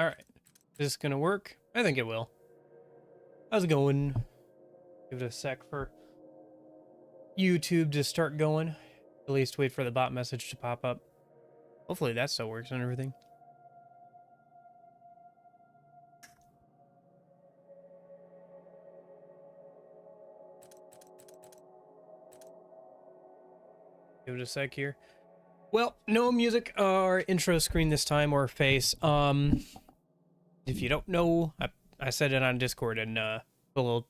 All right. Is this gonna work? I think it will. How's it going? Give it a sec for YouTube to start going. At least wait for the bot message to pop up. Hopefully that still works and everything. Give it a sec here. Well, no music or intro screen this time or face. If you don't know, I said it on Discord and a little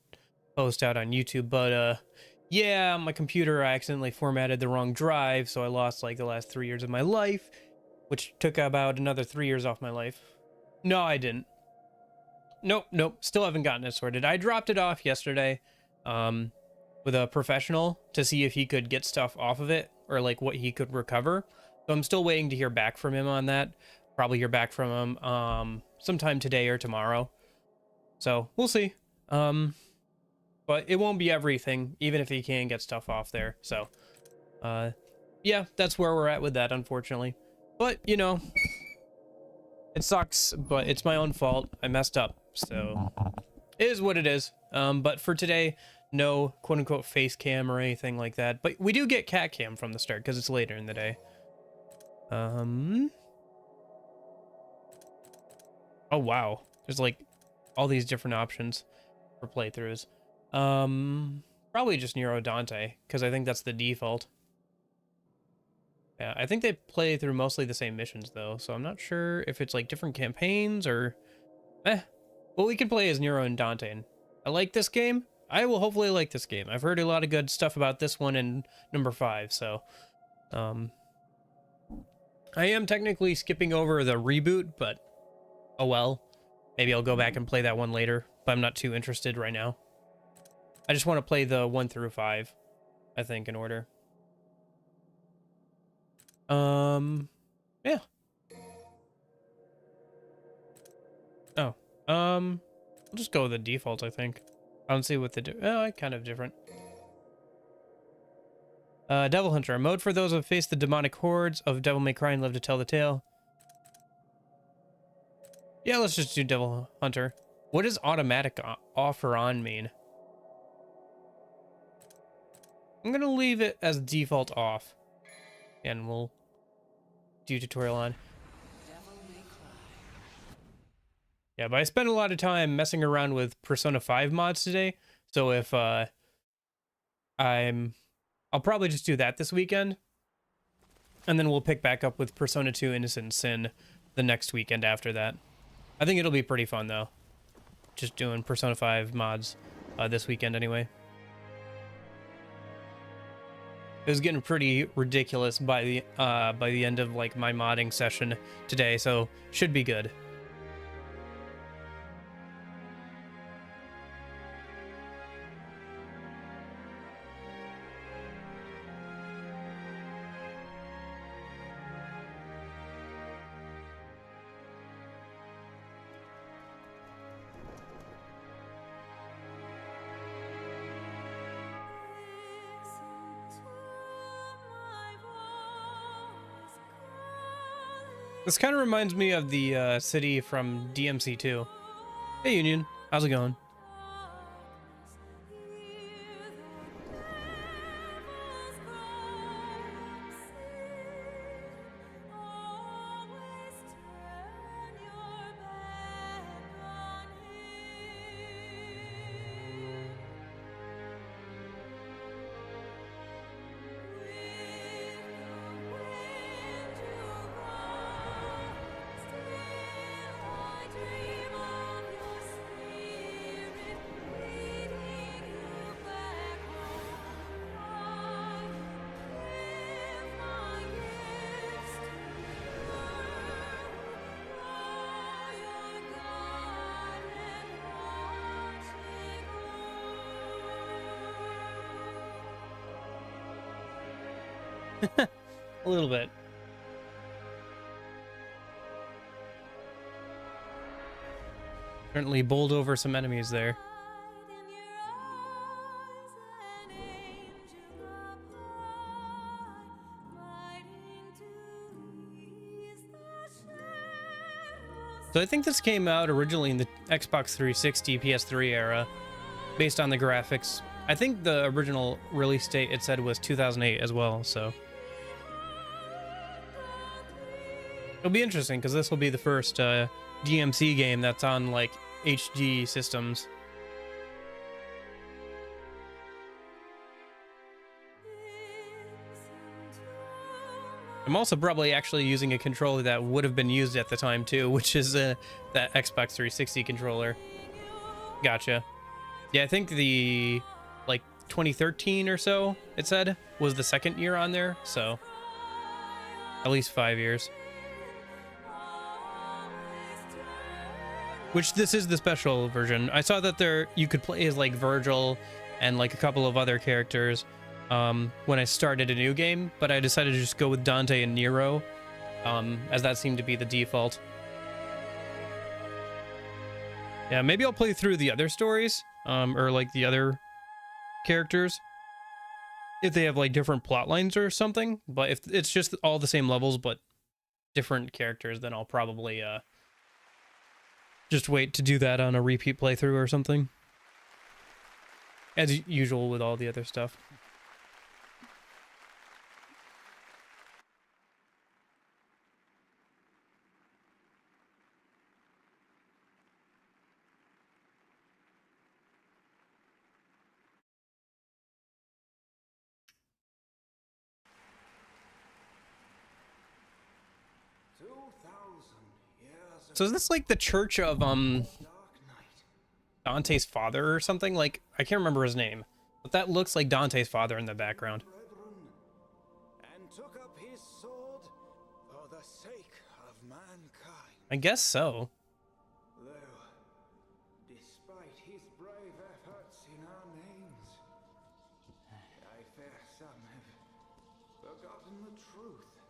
post out on YouTube, but yeah, my computer, I accidentally formatted the wrong drive, so I lost like the last 3 years of my life, which took about another 3 years off my life. No, I didn't. Nope, still haven't gotten it sorted. I dropped it off yesterday, with a professional to see if he could get stuff off of it or like what he could recover. So I'm still waiting to hear back from him on that. Probably hear back from him sometime today or tomorrow. So we'll see. But it won't be everything, even if he can get stuff off there. So yeah, that's where we're at with that, unfortunately. But you know, it sucks, but it's my own fault. I messed up, so it is what it is. But for today, no quote-unquote face cam or anything like that, but we do get cat cam from the start because it's later in the day. Oh wow, there's like all these different options for playthroughs. Probably just Nero Dante because I think that's the default. Yeah, I think they play through mostly the same missions though, so I'm not sure if it's like different campaigns or well, we can play as Nero and Dante, and I like this game. I will hopefully like this game. I've heard a lot of good stuff about this one and number 5, so I am technically skipping over the reboot, but oh well. Maybe I'll go back and play that one later, but I'm not too interested right now. I just want to play the 1 through 5, I think, in order. Yeah. Oh, we'll just go with the default, I think. I don't see what the kind of different. Devil Hunter, a mode for those who have faced the demonic hordes of Devil May Cry and live to tell the tale. Yeah, let's just do Devil Hunter. What does automatic off or on mean? I'm gonna leave it as default off, and we'll do tutorial on. Yeah, but I spent a lot of time messing around with Persona 5 mods today, so if I'll probably just do that this weekend, and then we'll pick back up with Persona 2 Innocent Sin the next weekend after that. I think it'll be pretty fun though, just doing Persona 5 mods this weekend anyway. It was getting pretty ridiculous by the end of like my modding session today, so should be good. This kind of reminds me of the city from DMC2. Hey Union, how's it going? A little bit. Certainly bowled over some enemies there. So I think this came out originally in the Xbox 360, PS3 era, based on the graphics. I think the original release date it said was 2008 as well, so it'll be interesting because this will be the first DMC game that's on like HD systems. I'm also probably actually using a controller that would have been used at the time too, which is that Xbox 360 controller. Gotcha. Yeah, I think the like 2013 or so it said was the second year on there, so at least 5 years. Which this is the special version. I saw that there you could play as like Virgil and like a couple of other characters when I started a new game, but I decided to just go with Dante and Nero, as that seemed to be the default. Yeah, maybe I'll play through the other stories, or like the other characters, if they have like different plot lines or something. But if it's just all the same levels but different characters, then I'll probably just wait to do that on a repeat playthrough or something, as usual with all the other stuff. So is this like the church of Dante's father or something? Like, I can't remember his name, but that looks like Dante's father in the background. And took up his sword for the sake of mankind. I guess so. Though, despite his brave efforts in our names, I fear some have forgotten the truth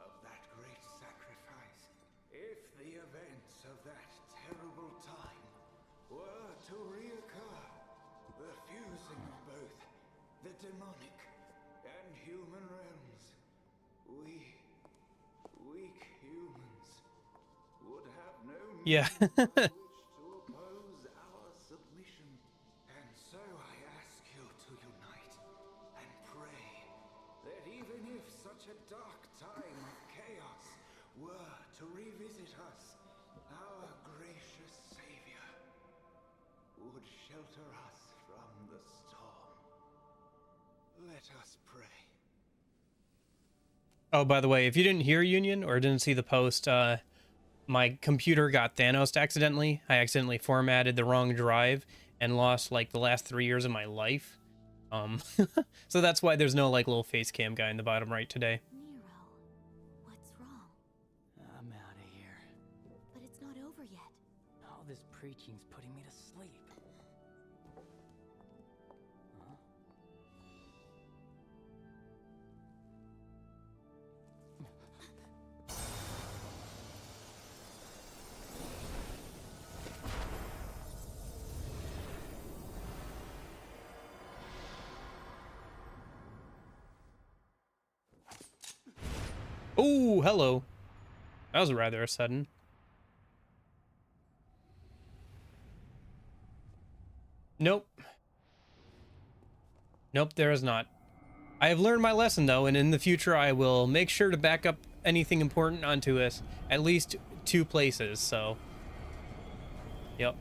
of that great sacrifice. If the events of that terrible time were to reoccur, the fusing of both the demonic and human realms, we, weak humans, would have no Yeah. means by which to oppose our submission. And so I ask you to unite and pray that even if such a dark time of chaos were to revisit us, our gracious Savior would shelter us from the storm. Let us pray. Oh, by the way, if you didn't hear Union or didn't see the post, my computer got Thanos accidentally. I accidentally formatted the wrong drive and lost like the last 3 years of my life. So that's why there's no like little face cam guy in the bottom right today. Nero, what's wrong? I'm out of here. But it's not over yet. All this preaching's putting me to sleep. Huh? Oh, hello. That was rather sudden. Nope. Nope, there is not. I have learned my lesson though, and in the future I will make sure to back up anything important onto us at least 2 places, so. Yep.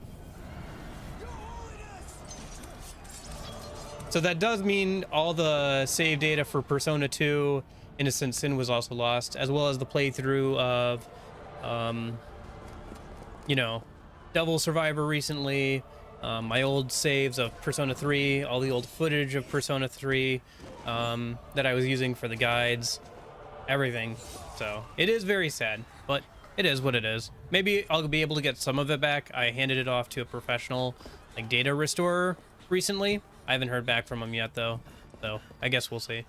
So that does mean all the save data for Persona 2 Innocent Sin was also lost, as well as the playthrough of, you know, Devil Survivor recently, my old saves of Persona 3, all the old footage of Persona 3 that I was using for the guides, everything. So it is very sad, but it is what it is. Maybe I'll be able to get some of it back. I handed it off to a professional like data restorer recently. I haven't heard back from him yet though, so I guess we'll see.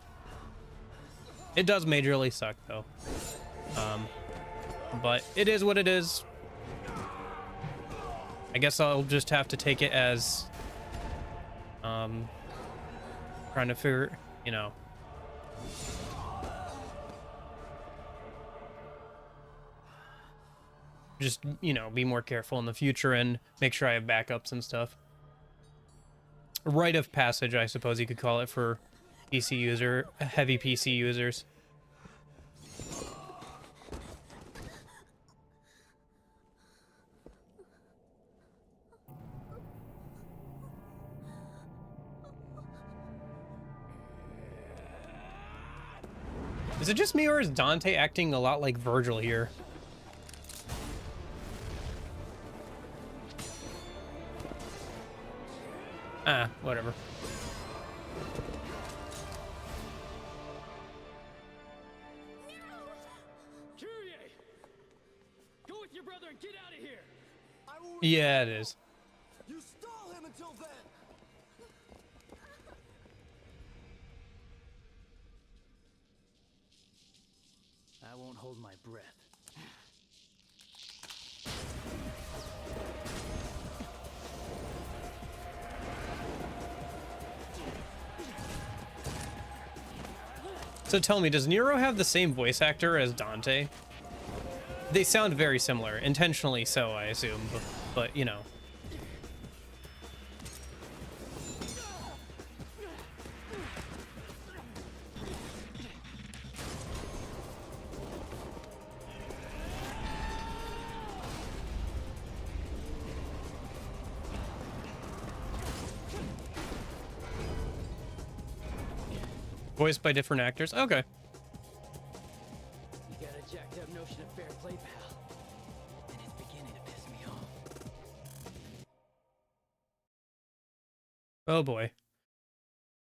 It does majorly suck though, but it is what it is. I guess I'll just have to take it as trying to figure, you know, just, you know, be more careful in the future and make sure I have backups and stuff. Rite of passage, I suppose you could call it, for PC user, heavy PC users. Is it just me, or is Dante acting a lot like Virgil here? Ah, whatever. Kyrie! Go with your brother and get out of here! Yeah, it is. You stole him until then! I won't hold my breath. So tell me, does Nero have the same voice actor as Dante? They sound very similar, intentionally so, I assume, but you know. Voiced by different actors? Okay. You got a jacked up notion of fair play, pal. And it's beginning to piss me off. Oh boy.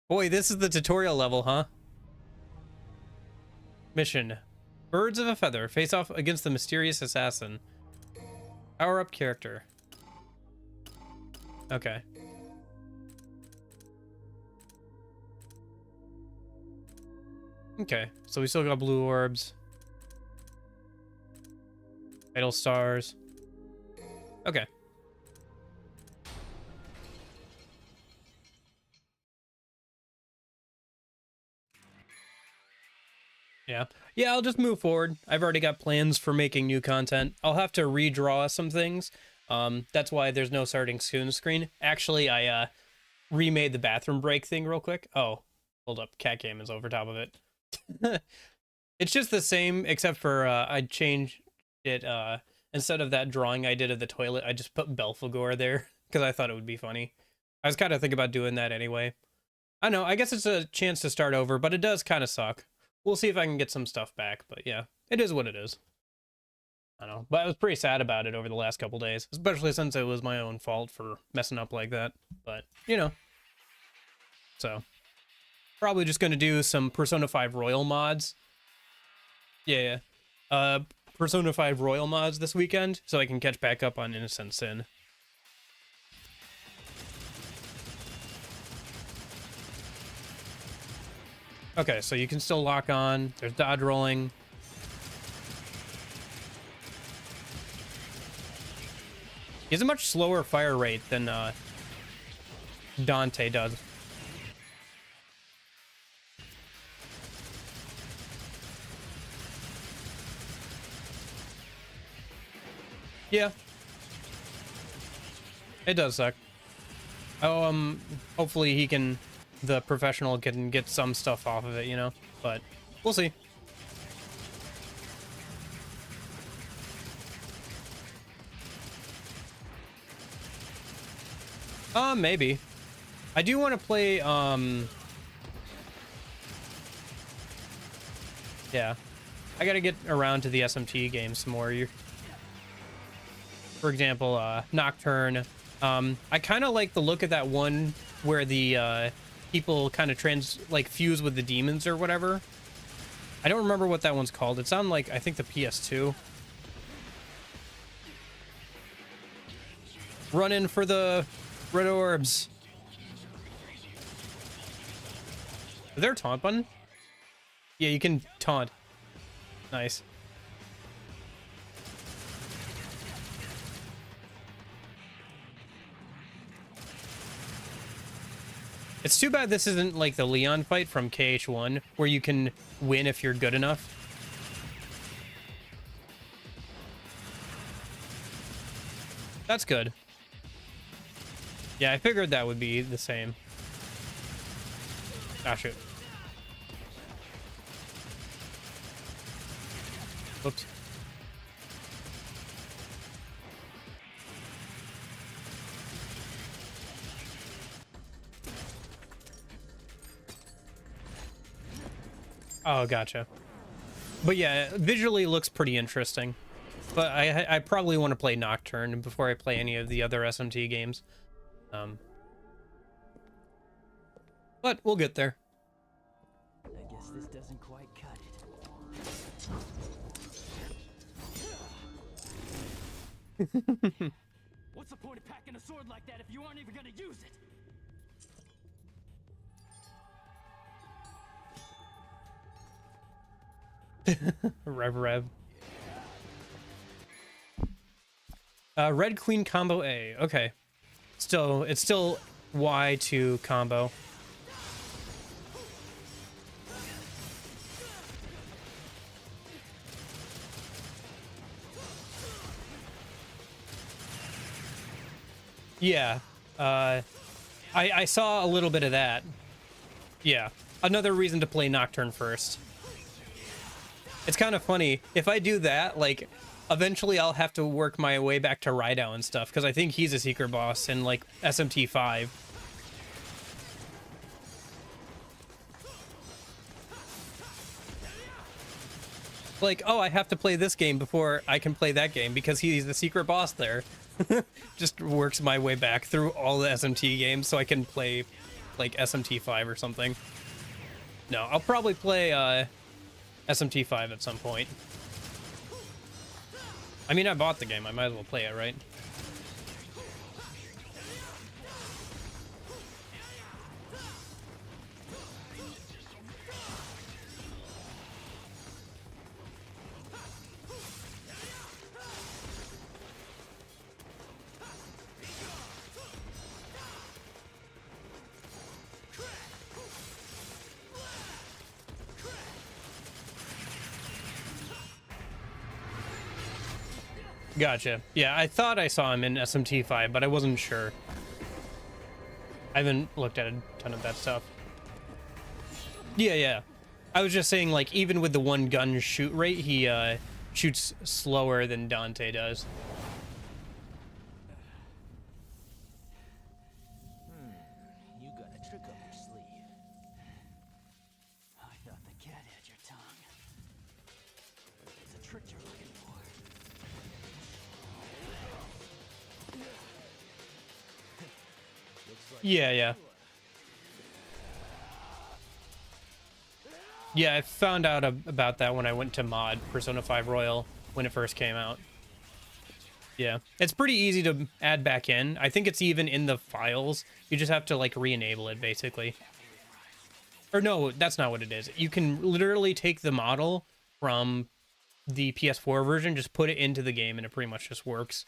Boy, this is the tutorial level, huh? Mission. Birds of a Feather. Face off against the mysterious assassin. Power up character. Okay. Okay, so we still got blue orbs. Idle stars. Okay. Yeah. Yeah, I'll just move forward. I've already got plans for making new content. I'll have to redraw some things. That's why there's no starting soon screen. Actually, I remade the bathroom break thing real quick. Oh, hold up. Cat Game is over top of it. It's just the same, except for I changed it. Instead of that drawing I did of the toilet, I just put Belphegor there because I thought it would be funny. I was kind of thinking about doing that anyway. I know, I guess it's a chance to start over, but it does kind of suck. We'll see if I can get some stuff back, but yeah, it is what it is. I don't know, but I was pretty sad about it over the last couple days, especially since it was my own fault for messing up like that, but, you know. So, probably just going to do some Persona 5 Royal mods. Yeah. Persona 5 Royal mods this weekend, so I can catch back up on Innocent Sin. Okay, so you can still lock on. There's dodge rolling. He has a much slower fire rate than Dante does. Yeah. It does suck. Oh, hopefully he can, the professional can get some stuff off of it, you know? But we'll see. Maybe. I do want to play, yeah. I gotta get around to the SMT games some more. For example, Nocturne. I kind of like the look of that one where the people kind of fuse with the demons or whatever. I don't remember what that one's called. It's on, like, I think the PS2. Run in for the red orbs. Is there a taunt button? Yeah, you can taunt. Nice. It's too bad this isn't like the Leon fight from KH1, where you can win if you're good enough. That's good. Yeah, I figured that would be the same. Ah, shoot. Whoops. Oh, gotcha. But yeah, visually looks pretty interesting. But I probably want to play Nocturne before I play any of the other SMT games. But we'll get there. I guess this doesn't quite cut it. What's the point of packing a sword like that if you aren't even gonna use it? Rev. Red Queen combo A. Okay. It's still Y to combo. Yeah. I saw a little bit of that. Yeah. Another reason to play Nocturne first. It's kind of funny. If I do that, like, eventually I'll have to work my way back to Rydao and stuff, because I think he's a secret boss in, like, SMT 5. Like, oh, I have to play this game before I can play that game, because he's the secret boss there. Just works my way back through all the SMT games so I can play, like, SMT 5 or something. No, I'll probably play, SMT 5 at some point. I mean, I bought the game. I might as well play it, right? Gotcha. Yeah, I thought I saw him in SMT 5, but I wasn't sure. I haven't looked at a ton of that stuff. Yeah. I was just saying, like, even with the one gun shoot rate, he shoots slower than Dante does. You got a trick up your sleeve. I thought the cat had your tongue. It's a trick you're looking for. Yeah. Yeah, I found out about that when I went to mod Persona 5 Royal when it first came out. Yeah, it's pretty easy to add back in. I think it's even in the files. You just have to, like, re-enable it, basically. Or no, that's not what it is. You can literally take the model from the PS4 version, just put it into the game, and it pretty much just works.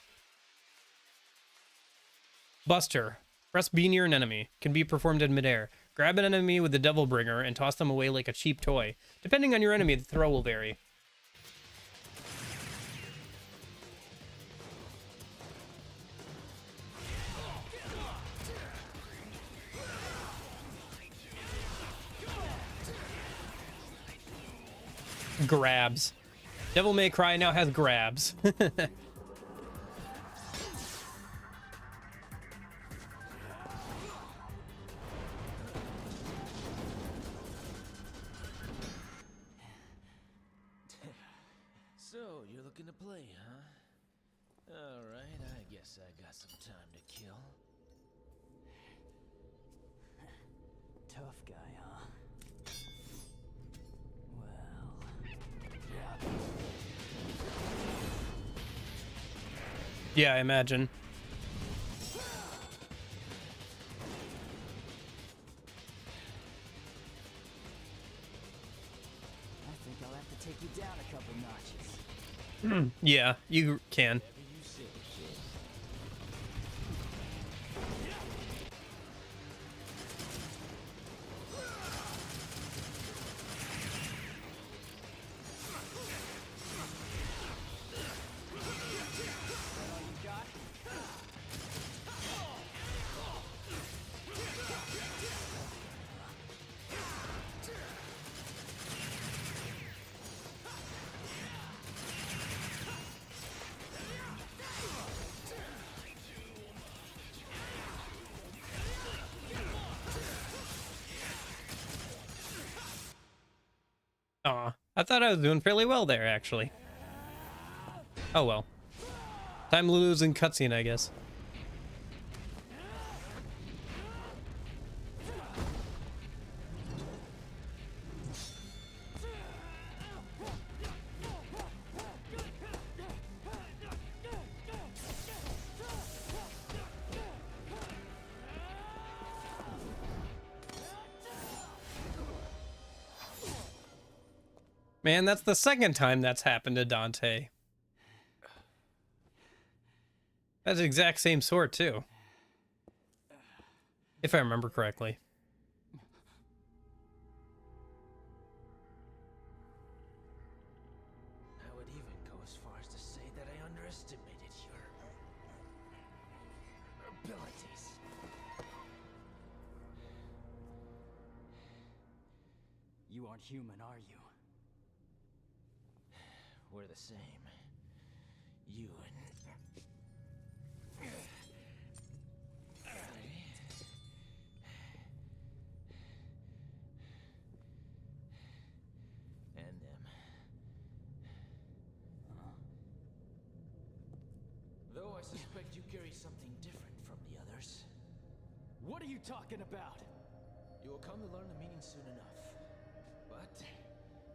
Buster. Press B near an enemy. Can be performed in midair. Grab an enemy with the Devil Bringer and toss them away like a cheap toy. Depending on your enemy, the throw will vary. Grabs. Devil May Cry now has grabs. So, you're looking to play, huh? Alright, I guess I got some time to kill. Tough guy, huh? Well... Yeah, I imagine. I think I'll have to take you down a couple notches. Yeah, you can. Whatever you say, kid. All you got? thought I was doing fairly well there, actually. Oh well. Time to lose in cutscene, I guess. Man, that's the second time that's happened to Dante. That's the exact same sword, too. If I remember correctly. I would even go as far as to say that I underestimated your abilities. You aren't human, are you? We're the same. You and them. Though I suspect you carry something different from the others. What are you talking about? You will come to learn the meaning soon enough. But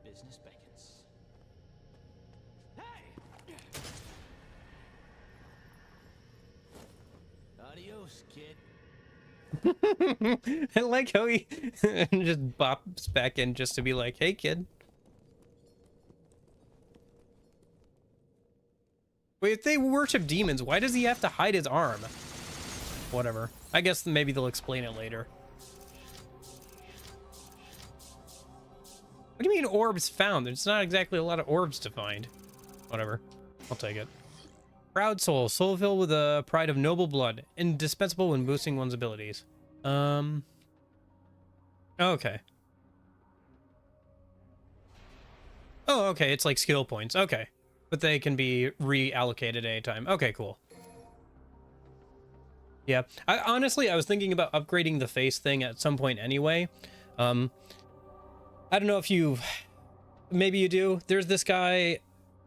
business beckons. Hey! Adios, kid. I like how he just bops back in just to be like, hey, kid. Wait, if they worship demons, why does he have to hide his arm? Whatever. I guess maybe they'll explain it later. What do you mean orbs found? There's not exactly a lot of orbs to find. Whatever. I'll take it. Proud soul. Soul filled with a pride of noble blood. Indispensable when boosting one's abilities. Okay. Oh, okay. It's like skill points. Okay. But they can be reallocated at any time. Okay, cool. Yeah. I was thinking about upgrading the face thing at some point anyway. I don't know if you... Maybe you do. There's this guy...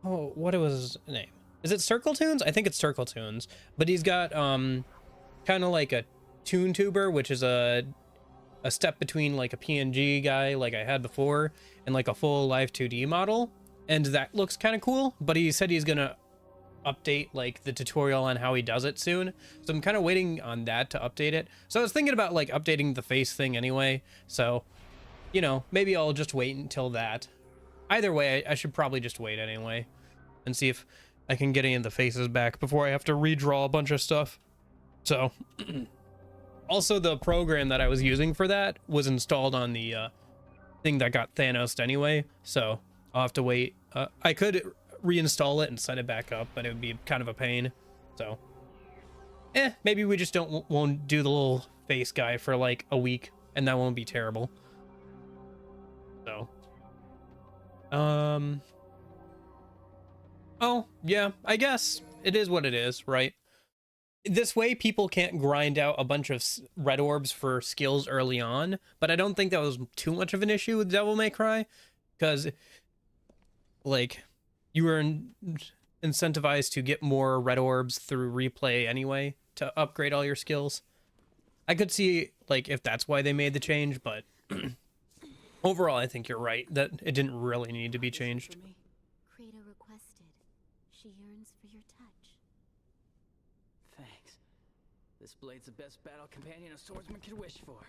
Oh, what was his name? Is it Circle Tunes? I think it's Circle Tunes. But he's got kind of like a Toon Tuber, which is a step between like a PNG guy like I had before and like a full live 2D model. And that looks kind of cool. But he said he's gonna update like the tutorial on how he does it soon. So I'm kind of waiting on that to update it. So I was thinking about like updating the face thing anyway. So, you know, maybe I'll just wait until that. Either way, I should probably just wait anyway and see if I can get any of the faces back before I have to redraw a bunch of stuff. So, also the program that I was using for that was installed on the thing that got Thanos anyway. So I'll have to wait. I could reinstall it and set it back up, but it would be kind of a pain. So, maybe we just won't do the little face guy for like a week, and that won't be terrible. So, oh yeah, I guess it is what it is, right? This way people can't grind out a bunch of red orbs for skills early on, but I don't think that was too much of an issue with Devil May Cry, because like you were incentivized to get more red orbs through replay anyway to upgrade all your skills. I could see like if that's why they made the change, but overall I think you're right that it didn't really need to be changed. Kratos requested. She yearns for your touch. Thanks. This blade's the best battle companion a swordsman could wish for.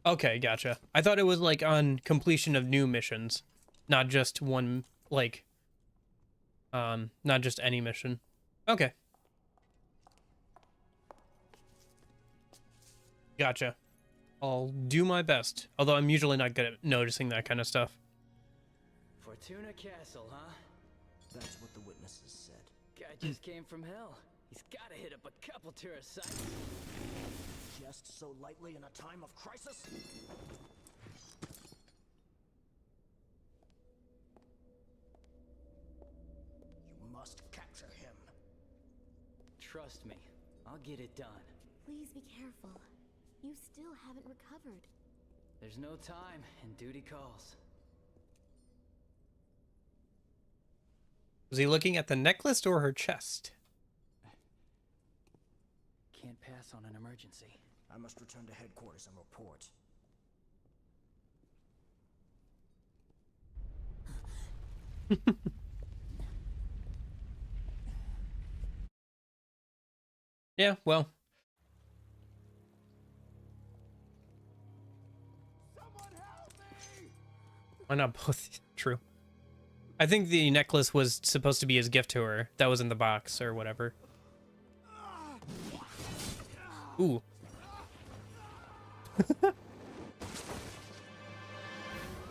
Okay, gotcha. I thought it was like on completion of new missions, not just one, like, not just any mission. Okay. Gotcha. I'll do my best, although I'm usually not good at noticing that kind of stuff. Fortuna Castle, huh? That's what the witnesses said. Guy just came from hell. He's gotta hit up a couple tourist sites. Just so lightly in a time of crisis? You must capture him. Trust me, I'll get it done. Please be careful. You still haven't recovered. There's no time, and duty calls. Was he looking at the necklace or her chest? Can't pass on an emergency. I must return to headquarters and report. Yeah, well. Why not both? True. I think the necklace was supposed to be his gift to her. That was in the box or whatever. Ooh.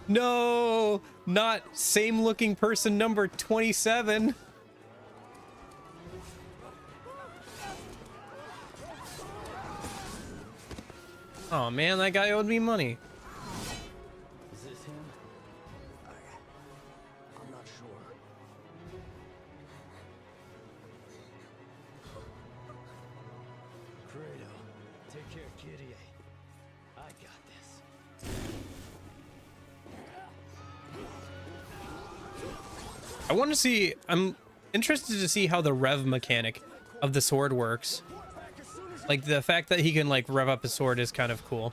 No, not same looking person number 27. Oh man, that guy owed me money. Is this him? I'm not sure. Kratos, take care of Kitty. I got this. I want to see, I'm interested to see how the rev mechanic of the sword works. Like the fact that he can like rev up his sword is kind of cool.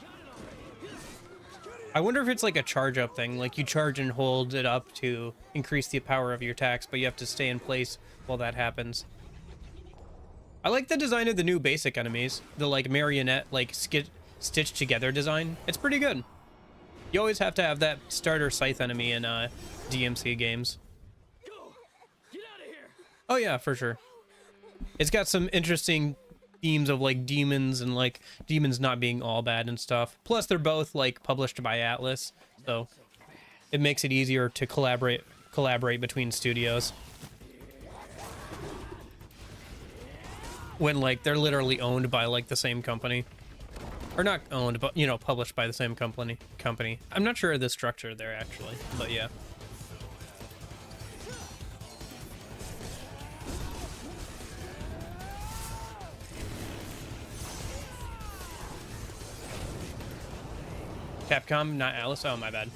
I wonder if it's like a charge up thing, like you charge and hold it up to increase the power of your attacks, but you have to stay in place while that happens. I like the design of the new basic enemies, the like marionette, like stitched together design. It's pretty good. You always have to have that starter scythe enemy in DMC games. Go! Get out of here! Oh yeah, for sure. It's got some interesting themes of like demons and like demons not being all bad and stuff. Plus they're both like published by Atlas, so it makes it easier to collaborate between studios. When like they're literally owned by like the same company. Or not owned, but you know, published by the same company. I'm not sure of the structure there actually, but yeah. Capcom, not Atlas. Oh, my bad.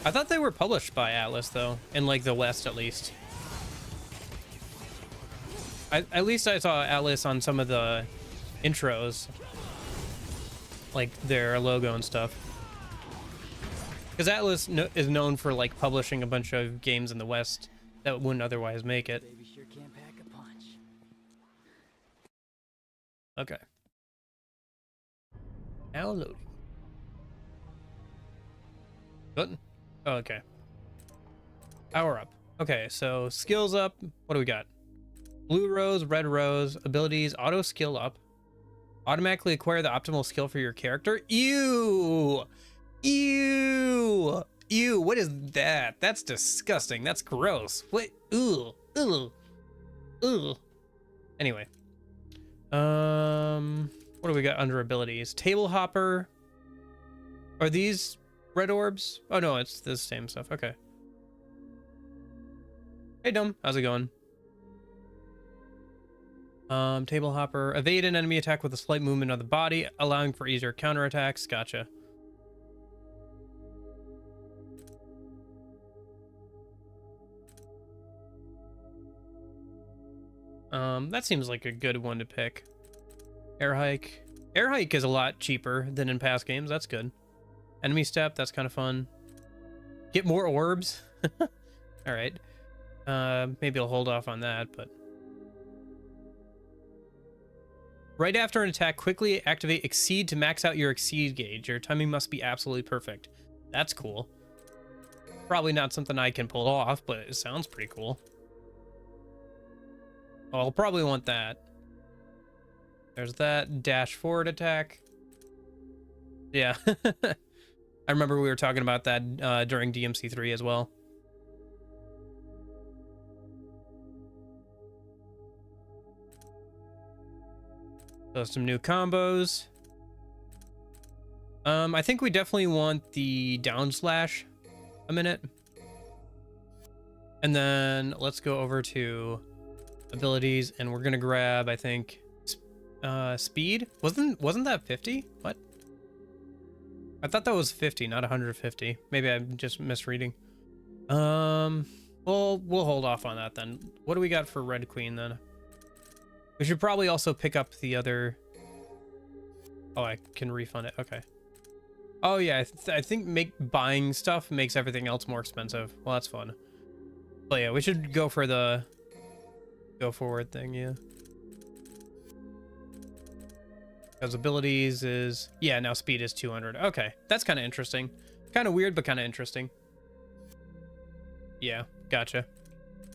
I thought they were published by Atlas, though, in like the West, at least. At least I saw Atlas on some of the intros, like their logo and stuff. Because Atlas is known for like publishing a bunch of games in the West that wouldn't otherwise make it. Baby sure can't pack a punch. Okay. Now loading. Button. Oh, okay. Power up. Okay, so skills up. What do we got? Blue rose, red rose, abilities, auto skill up. Automatically acquire the optimal skill for your character. Ew! Ew! Ew, what is that? That's disgusting. That's gross. What? Ooh. Ooh. Ooh. Anyway. What do we got under abilities? Table hopper. Are these red orbs? Oh no, it's the same stuff. Okay. Hey Dom, how's it going? Table hopper. Evade an enemy attack with a slight movement of the body, allowing for easier counterattacks. Gotcha. That seems like a good one to pick. Air hike. Air hike is a lot cheaper than in past games. That's good. Enemy step. That's kind of fun. Get more orbs. All right. Maybe I'll hold off on that, but. Right after an attack, quickly activate Exceed to max out your Exceed gauge. Your timing must be absolutely perfect. That's cool. Probably not something I can pull off, but it sounds pretty cool. Oh, I'll probably want that. There's that. Dash forward attack. Yeah. I remember we were talking about that during DMC3 as well. So some new combos. I think we definitely want the down slash a minute. And then let's go over to abilities and we're gonna grab, I think, Speed? Wasn't that 50? What? I thought that was 50, not 150. Maybe I'm just misreading. Well, we'll hold off on that then. What do we got for Red Queen then? We should probably also pick up the other... Oh, I can refund it. Okay. Oh yeah, I think buying stuff makes everything else more expensive. Well, that's fun. But yeah, we should go for the go forward thing, yeah. Because abilities is... Yeah, now speed is 200. Okay, that's kind of interesting. Kind of weird, but kind of interesting. Yeah, gotcha.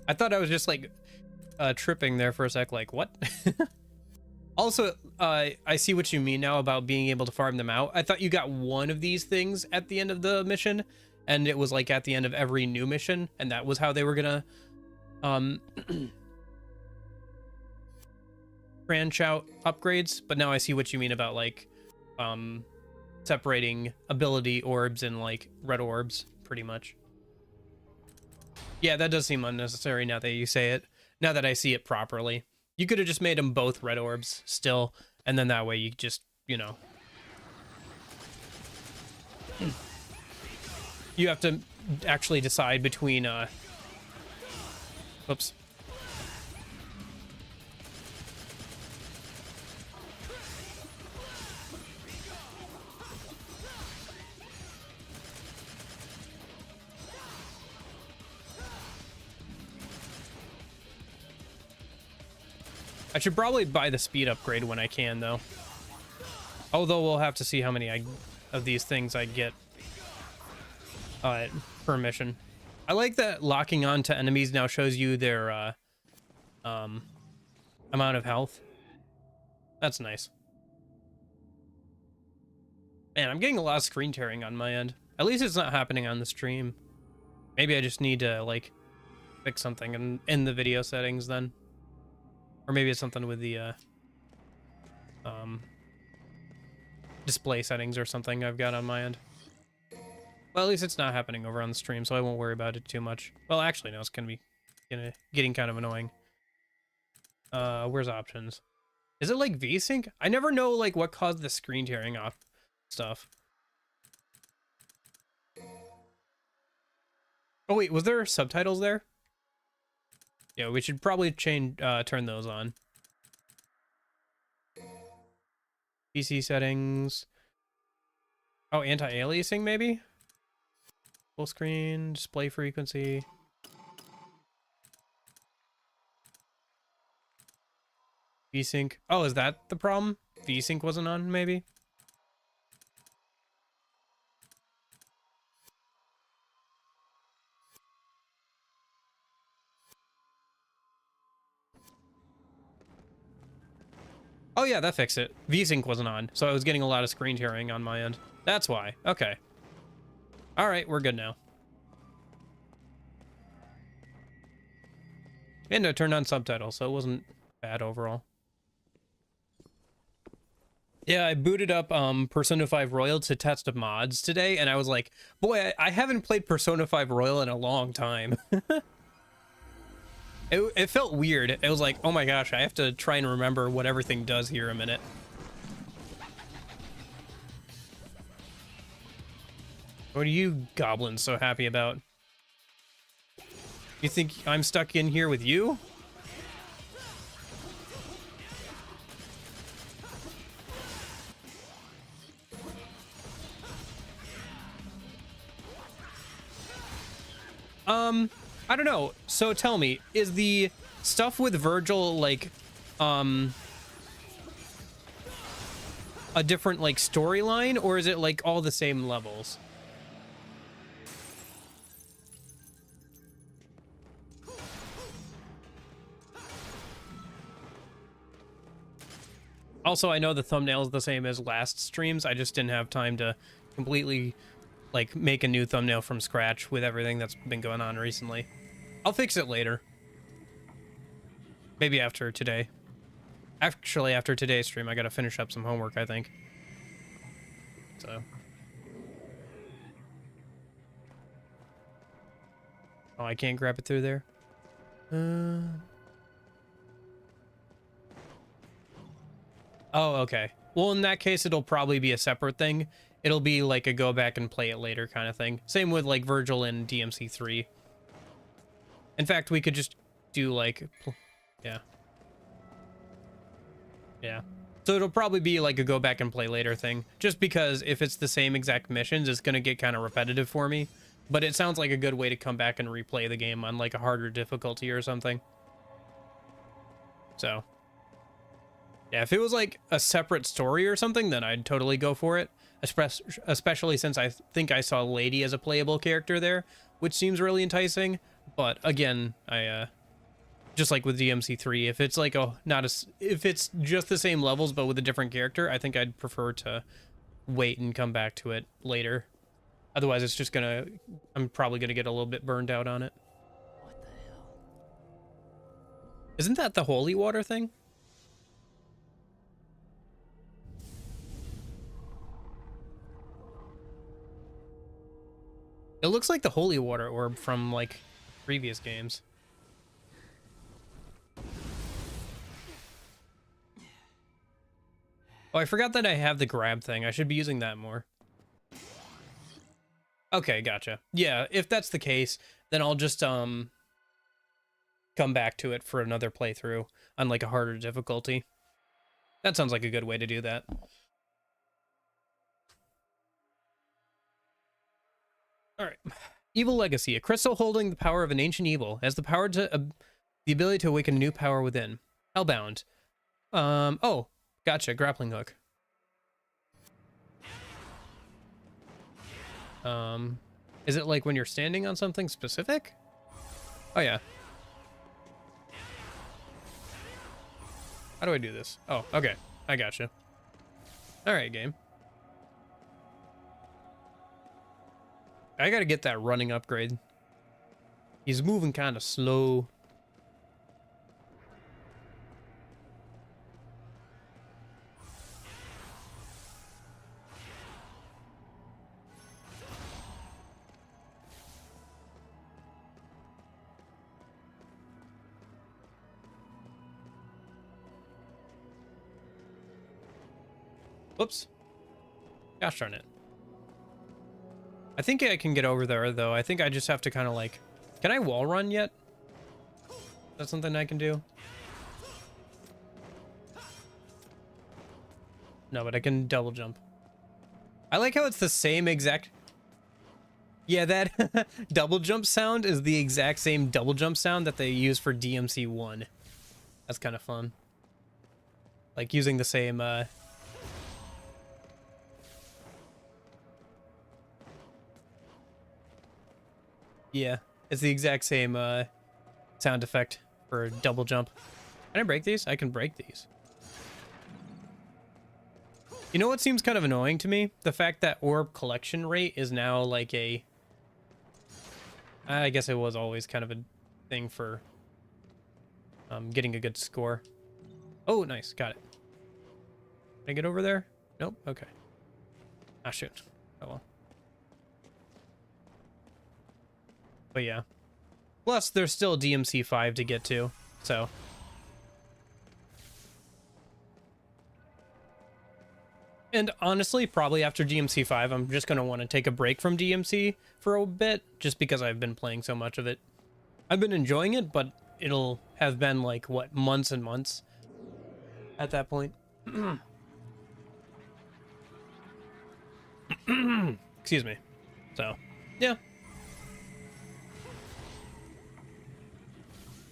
I thought I was just like tripping there for a sec, like, what? Also, I see what you mean now about being able to farm them out. I thought you got one of these things at the end of the mission, and it was like at the end of every new mission, and that was how they were gonna branch out upgrades. But now I see what you mean about like separating ability orbs and like red orbs, pretty much. Yeah, that does seem unnecessary now that you say it. Now that I see it properly. You could have just made them both red orbs still, and then that way you just, you know. You have to actually decide between, oops. I should probably buy the speed upgrade when I can, though. Although we'll have to see how many of these things I get per mission. I like that locking on to enemies now shows you their amount of health. That's nice. Man, I'm getting a lot of screen tearing on my end. At least it's not happening on the stream. Maybe I just need to, like, fix something in the video settings then. Or maybe it's something with the display settings or something I've got on my end. Well, at least it's not happening over on the stream, so I won't worry about it too much. Well, actually, no, it's gonna be getting kind of annoying. Where's options? Is it like VSync? I never know like what caused the screen tearing off stuff. Oh wait, was there subtitles there? Yeah, we should probably turn those on. PC settings. Oh, anti-aliasing maybe? Full screen, display frequency. VSync. Oh, is that the problem? VSync wasn't on, maybe? Oh yeah, that fixed it. VSync wasn't on, so I was getting a lot of screen tearing on my end. That's why. Okay. All right, we're good now. And I turned on subtitles, so it wasn't bad overall. Yeah, I booted up Persona 5 Royal to test the mods today, and I was like, boy, I haven't played Persona 5 Royal in a long time. It felt weird. It was like, oh my gosh, I have to try and remember what everything does here a minute. What are you goblins so happy about? You think I'm stuck in here with you? I don't know. So tell me, is the stuff with Virgil like a different like storyline, or is it like all the same levels? Also, I know the thumbnail is the same as last streams. I just didn't have time to completely like make a new thumbnail from scratch with everything that's been going on recently. I'll fix it later. Maybe after today. Actually, after today's stream, I gotta finish up some homework, I think. So. Oh, I can't grab it through there? Oh, okay. Well, in that case, it'll probably be a separate thing. It'll be like a go back and play it later kind of thing. Same with like Virgil in DMC3. In fact, we could just do like, yeah. Yeah. So it'll probably be like a go back and play later thing. Just because if it's the same exact missions, it's going to get kind of repetitive for me. But it sounds like a good way to come back and replay the game on like a harder difficulty or something. So, yeah, if it was like a separate story or something, then I'd totally go for it. Especially since I think I saw Lady as a playable character there, which seems really enticing. But again, I just like with DMC3, if it's like if it's just the same levels but with a different character, I think I'd prefer to wait and come back to it later. Otherwise, it's just I'm probably gonna get a little bit burned out on it. What the hell? Isn't that the holy water thing? It looks like the holy water orb from like previous games. Oh, I forgot that I have the grab thing. I should be using that more. Okay, gotcha. Yeah, if that's the case, then I'll just come back to it for another playthrough on like a harder difficulty. That sounds like a good way to do that. All right. Evil Legacy. A crystal holding the power of an ancient evil has the power to the ability to awaken a new power within. Hellbound. Oh, gotcha. Grappling hook. Is it like when you're standing on something specific? Oh yeah. How do I do this? Oh, okay. I gotcha. All right, game. I gotta get that running upgrade. He's moving kind of slow. Whoops. Gosh darn it. I think I can get over there, though. I think I just have to kind of like... Can I wall run yet? Is that something I can do? No, but I can double jump. I like how it's the same exact... Yeah, that double jump sound is the exact same double jump sound that they use for DMC1. That's kind of fun. Like using the same... Yeah, it's the exact same sound effect for double jump. Can I break these? I can break these. You know what seems kind of annoying to me? The fact that orb collection rate is now like a... I guess it was always kind of a thing for getting a good score. Oh, nice. Got it. Can I get over there? Nope. Okay. Ah, shoot. Oh, well. But yeah. Plus, there's still DMC5 to get to, so... And honestly, probably after DMC5, I'm just going to want to take a break from DMC for a bit, just because I've been playing so much of it. I've been enjoying it, but it'll have been like, what, months and months at that point. Excuse me. So, yeah.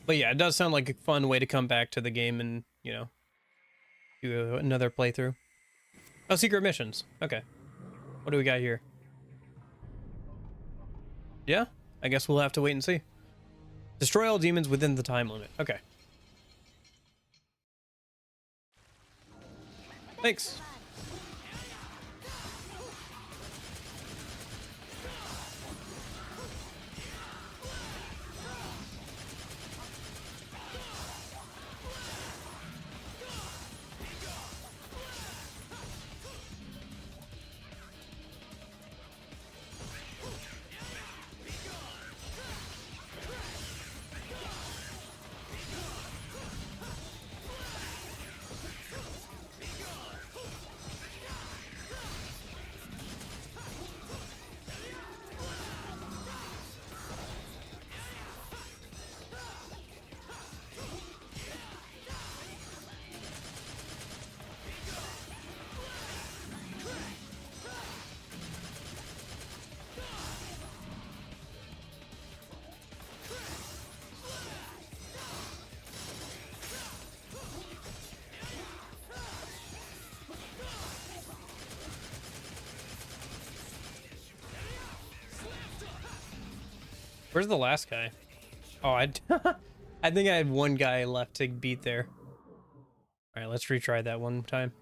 But yeah, it does sound like a fun way to come back to the game and, you know, do another playthrough. Oh, secret missions. Okay. What do we got here? Yeah, I guess we'll have to wait and see. Destroy all demons within the time limit. Okay. Thanks. Where's the last guy? Oh, I I think I had one guy left to beat there. All right, let's retry that one time.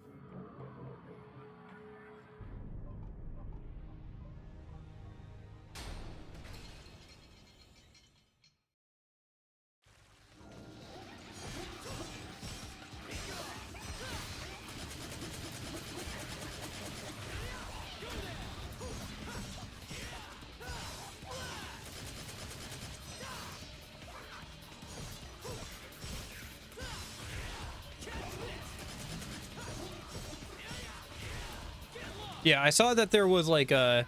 Yeah, I saw that there was like a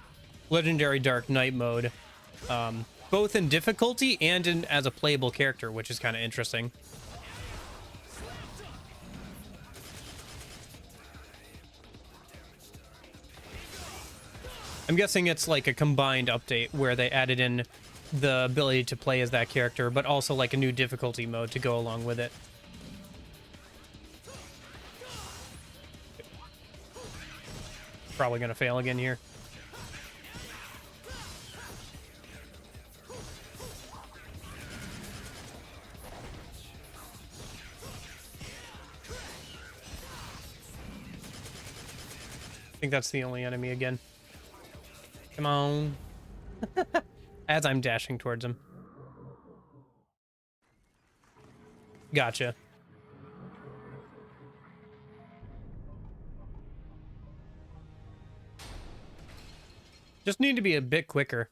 legendary Dark Knight mode, both in difficulty and as a playable character, which is kind of interesting. I'm guessing it's like a combined update where they added in the ability to play as that character, but also like a new difficulty mode to go along with it. Probably gonna fail again here. I think that's the only enemy again. Come on. As I'm dashing towards him. Gotcha. Just need to be a bit quicker.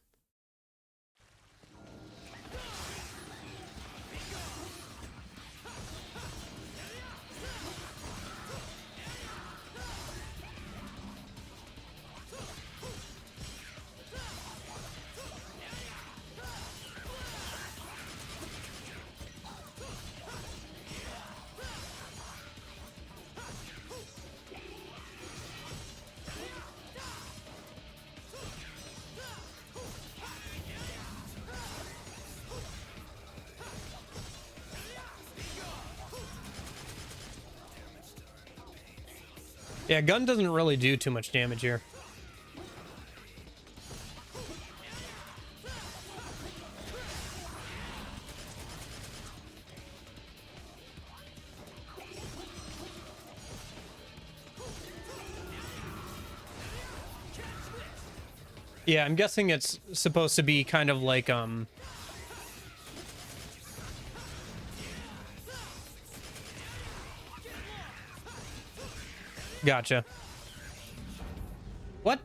Yeah, gun doesn't really do too much damage here. Yeah, I'm guessing it's supposed to be kind of like, Gotcha. What?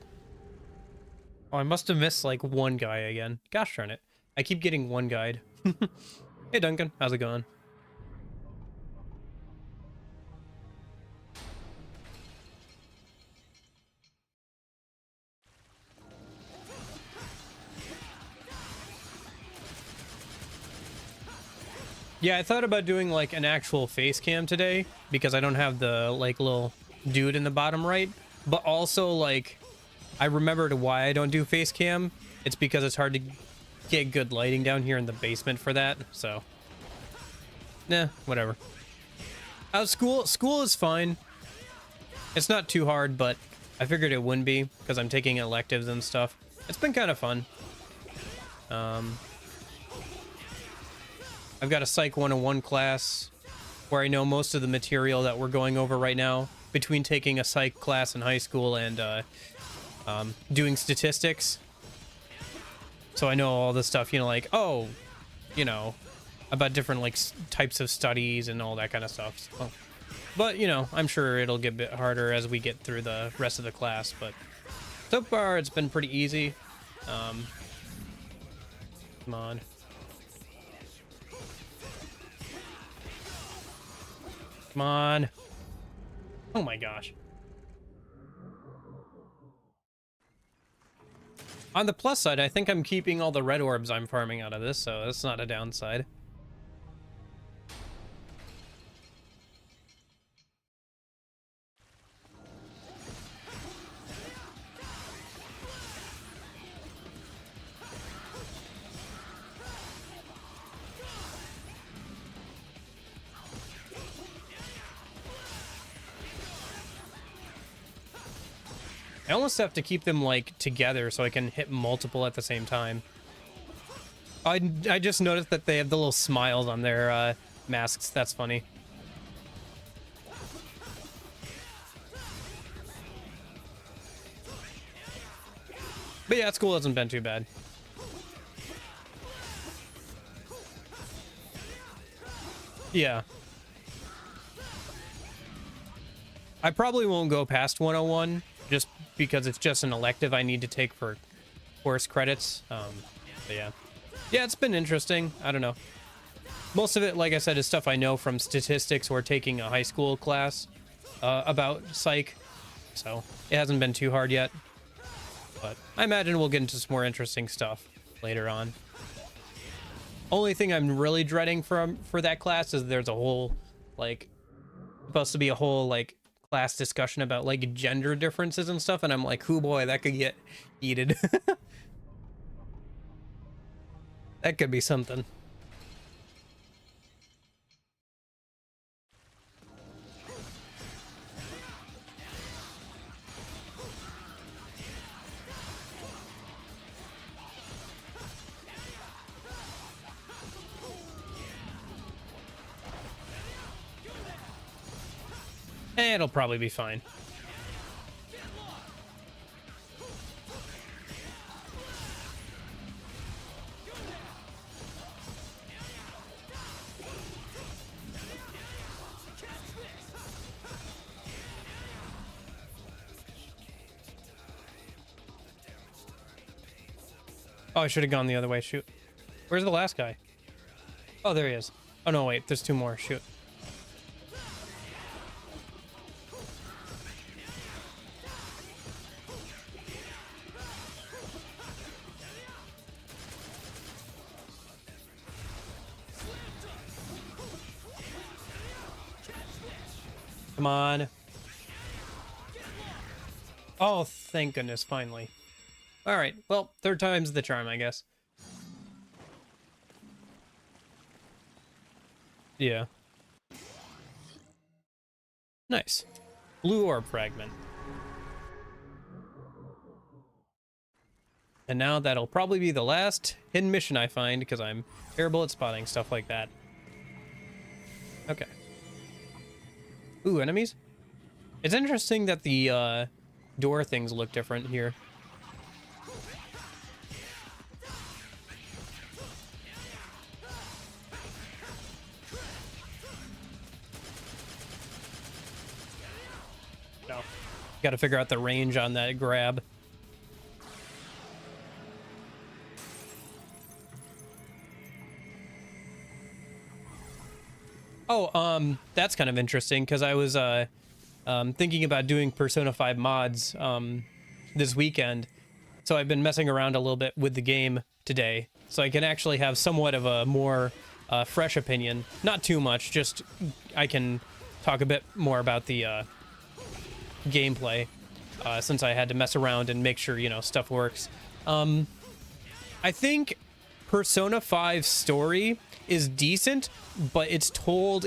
Oh, I must have missed like one guy again. Gosh darn it. I keep getting one guide. Hey Duncan, how's it going? Yeah, I thought about doing like an actual face cam today because I don't have the like little dude in the bottom right, but also like I remembered why I don't do face cam. It's because it's hard to get good lighting down here in the basement for that. So, nah, whatever. School is fine. It's not too hard, but I figured it wouldn't be because I'm taking electives and stuff. It's been kind of fun. I've got a Psych 101 class where I know most of the material that we're going over right now between taking a psych class in high school and doing statistics. So I know all the stuff, you know, like, oh, you know, about different like types of studies and all that kind of stuff. So, but, you know, I'm sure it'll get a bit harder as we get through the rest of the class. But so far, it's been pretty easy. Come on. Come on. Oh my gosh. On the plus side, I think I'm keeping all the red orbs I'm farming out of this, so that's not a downside. I almost have to keep them like together so I can hit multiple at the same time. I just noticed that they have the little smiles on their masks. That's funny. But yeah, school hasn't been too bad. Yeah. I probably won't go past 101 just because it's just an elective I need to take for course credits. But yeah. Yeah, it's been interesting. I don't know. Most of it, like I said, is stuff I know from statistics or taking a high school class about psych. So it hasn't been too hard yet. But I imagine we'll get into some more interesting stuff later on. Only thing I'm really dreading for that class is there's a whole, like, supposed to be a whole, like, class discussion about, like, gender differences and stuff. And I'm like, oh boy, that could get heated. That could be something. It'll probably be fine. Oh, I should have gone the other way. Shoot. Where's the last guy? Oh, there he is. Oh, no, wait. There's two more. Shoot. Come on. Oh, thank goodness, finally. All right, well, third time's the charm, I guess. Yeah. Nice. Blue orb fragment. And now that'll probably be the last hidden mission I find, because I'm terrible at spotting stuff like that. Okay. Ooh, enemies? It's interesting that the door things look different here. No. Got to figure out the range on that grab. Oh, that's kind of interesting because I was thinking about doing Persona 5 mods this weekend. So I've been messing around a little bit with the game today, so I can actually have somewhat of a more fresh opinion. Not too much, just I can talk a bit more about the gameplay since I had to mess around and make sure, you know, stuff works. I think Persona 5 story is decent, but it's told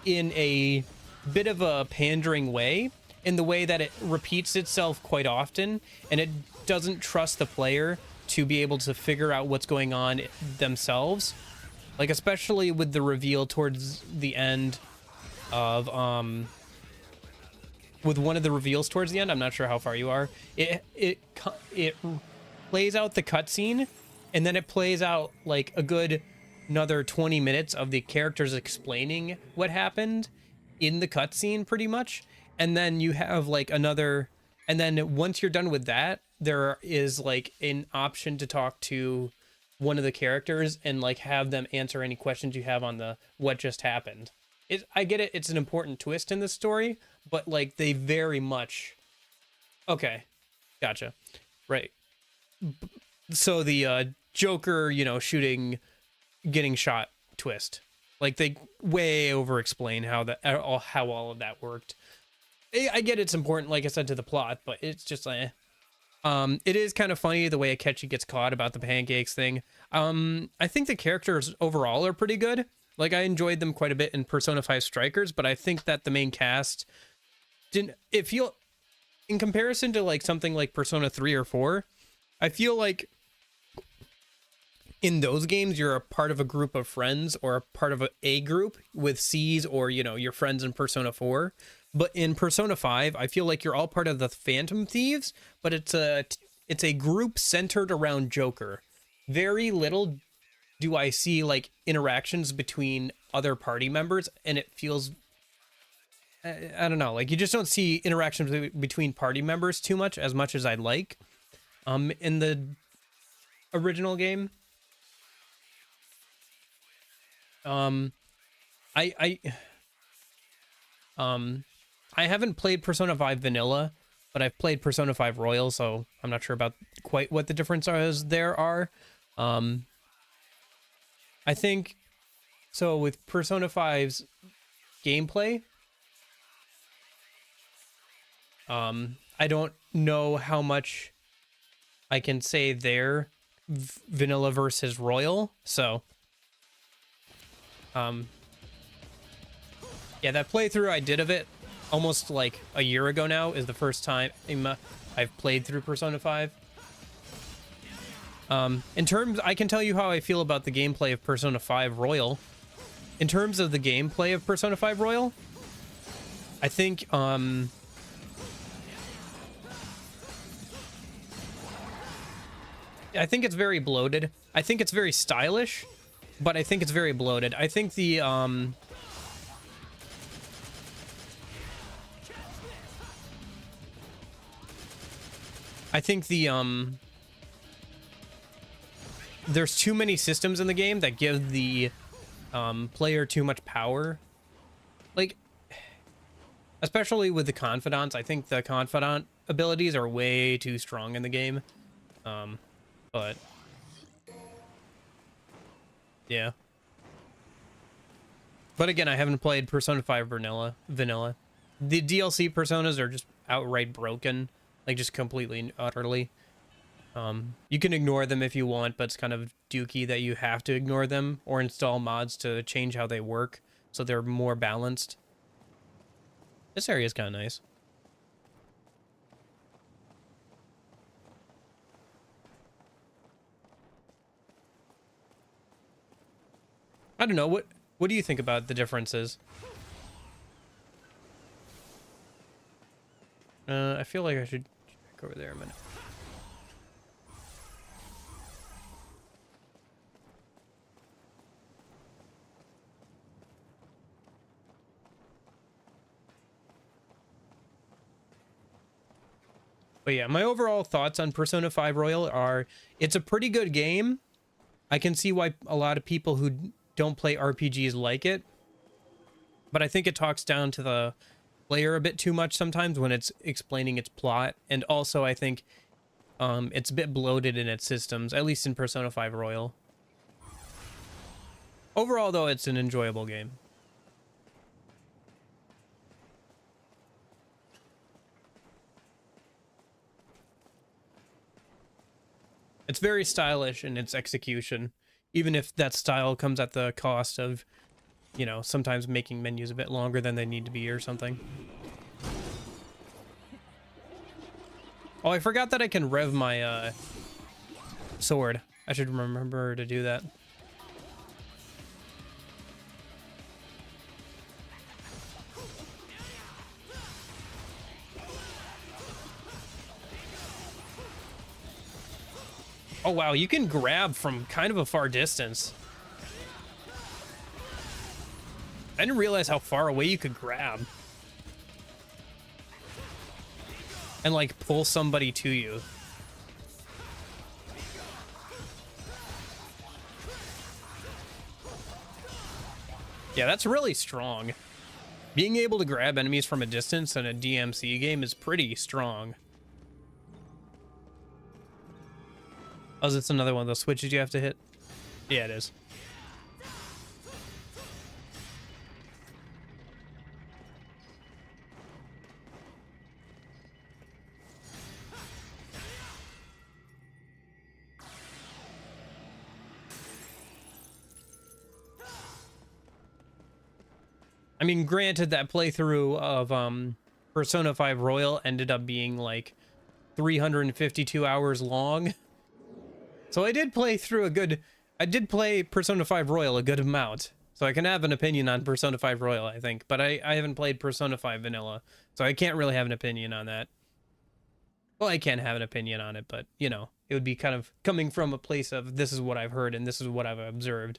in a bit of a pandering way, in the way that it repeats itself quite often, and it doesn't trust the player to be able to figure out what's going on themselves. Like, especially with the reveal towards the end of, with one of the reveals towards the end, I'm not sure how far you are, it plays out the cutscene, and then it plays out, like, a good another 20 minutes of the characters explaining what happened in the cutscene, pretty much. And then you have like another, and then once you're done with that, there is like an option to talk to one of the characters and like have them answer any questions you have on the what just happened. I get it, it's an important twist in the story, but like they very much, okay, gotcha, right. So the Joker, you know, getting shot twist, like they way over explain how all of that worked. I get it's important, like I said, to the plot, but it's just like it is kind of funny the way Akechi gets caught about the pancakes thing. I think the characters overall are pretty good. Like I enjoyed them quite a bit in Persona 5 Strikers, but I think that the main cast didn't feel, in comparison to like something like Persona 3 or 4, I feel like in those games, you're a part of a group of friends or a part of a group with C's or, you know, your friends in Persona 4. But in Persona 5, I feel like you're all part of the Phantom Thieves, but it's a group centered around Joker. Very little do I see like interactions between other party members, and it feels, I don't know, like you just don't see interactions between party members too much as I'd like in the original game. I haven't played Persona 5 Vanilla, but I've played Persona 5 Royal, so I'm not sure about quite what the differences there are. I think so with Persona 5's gameplay. I don't know how much I can say there, Vanilla versus Royal, so yeah, that playthrough I did of it almost like a year ago now is the first time I've played through Persona 5. In terms, I can tell you how I feel about the gameplay of Persona 5 Royal. In terms of the gameplay of Persona 5 Royal, I think it's very bloated. I think it's very stylish, but I think it's very bloated. I think the there's too many systems in the game that give the player too much power. Like, especially with the confidants, I think the confidant abilities are way too strong in the game. But yeah. But again, I haven't played Persona 5 Vanilla. The DLC personas are just outright broken, like just completely and utterly. You can ignore them if you want, but it's kind of dookie that you have to ignore them or install mods to change how they work so they're more balanced. This area is kind of nice. I don't know, what do you think about the differences? I feel like I should check over there a minute. But yeah, my overall thoughts on Persona 5 Royal are, it's a pretty good game. I can see why a lot of people who don't play RPGs like it, but I think it talks down to the player a bit too much sometimes when it's explaining its plot, and also I think it's a bit bloated in its systems, at least in Persona 5 Royal. Overall, though, it's an enjoyable game. It's very stylish in its execution, even if that style comes at the cost of, you know, sometimes making menus a bit longer than they need to be or something. Oh, I forgot that I can rev my sword. I should remember to do that. Oh wow, you can grab from kind of a far distance. I didn't realize how far away you could grab. And like pull somebody to you. Yeah, that's really strong. Being able to grab enemies from a distance in a DMC game is pretty strong. Oh, is this another one of those switches you have to hit? Yeah, it is. I mean, granted, that playthrough of Persona 5 Royal ended up being like 352 hours long. So I did play through I did play Persona 5 Royal a good amount, so I can have an opinion on Persona 5 Royal, I think. But I haven't played Persona 5 Vanilla, so I can't really have an opinion on that. Well, I can have an opinion on it, but, you know, it would be kind of coming from a place of this is what I've heard and this is what I've observed.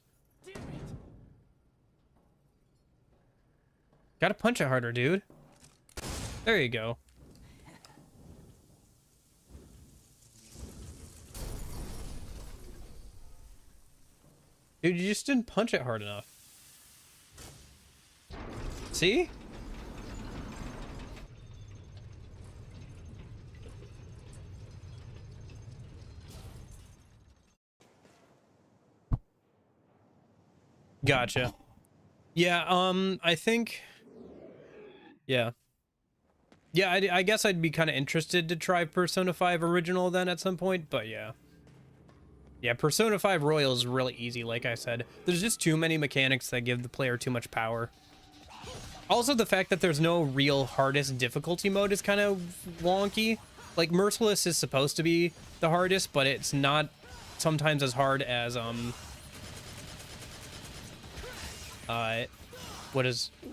Gotta punch it harder, dude. There you go. Dude, you just didn't punch it hard enough. See? Gotcha. Yeah, I think... Yeah. Yeah, I guess I'd be kind of interested to try Persona 5 Original then at some point, but yeah. Yeah, Persona 5 Royal is really easy, like I said. There's just too many mechanics that give the player too much power. Also, the fact that there's no real hardest difficulty mode is kind of wonky. Like, Merciless is supposed to be the hardest, but it's not sometimes as hard as,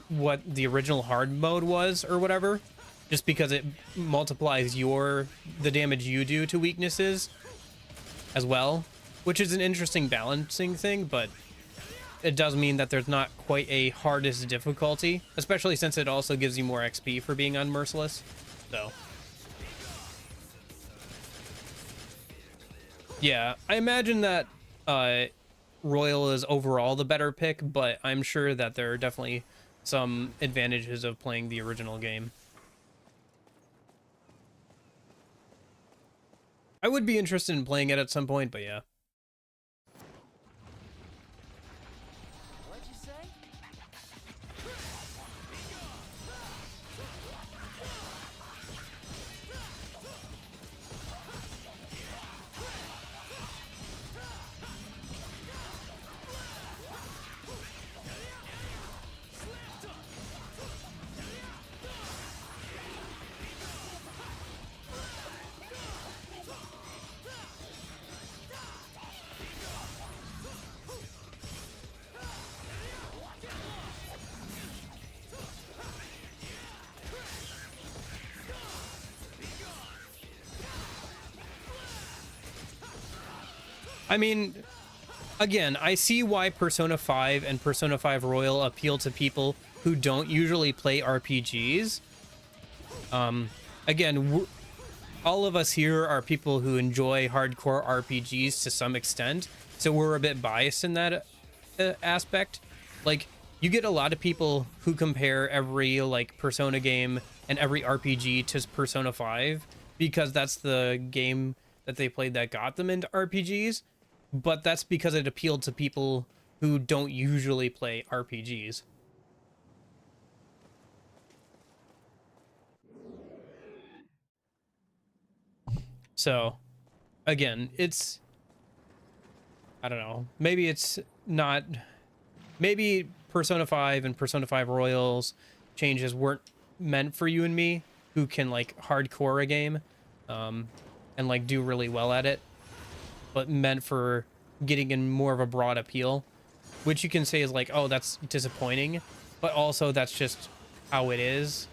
what the original hard mode was, or whatever. Just because it multiplies the damage you do to weaknesses as well. Which is an interesting balancing thing, but it does mean that there's not quite a hardest difficulty, especially since it also gives you more XP for being on Merciless. So, yeah, I imagine that Royal is overall the better pick, but I'm sure that there are definitely some advantages of playing the original game. I would be interested in playing it at some point, but yeah. What'd you say? I mean, again, I see why Persona 5 and Persona 5 Royal appeal to people who don't usually play RPGs. Again, all of us here are people who enjoy hardcore RPGs to some extent, so we're a bit biased in that aspect. Like, you get a lot of people who compare every, like, Persona game and every RPG to Persona 5 because that's the game that they played that got them into RPGs. But that's because it appealed to people who don't usually play RPGs. So, again, it's... I don't know. Maybe it's not... Maybe Persona 5 and Persona 5 Royals changes weren't meant for you and me, who can, like, hardcore a game, and, like, do really well at it. But meant for getting in more of a broad appeal, which you can say is like, oh, that's disappointing, but also that's just how it is.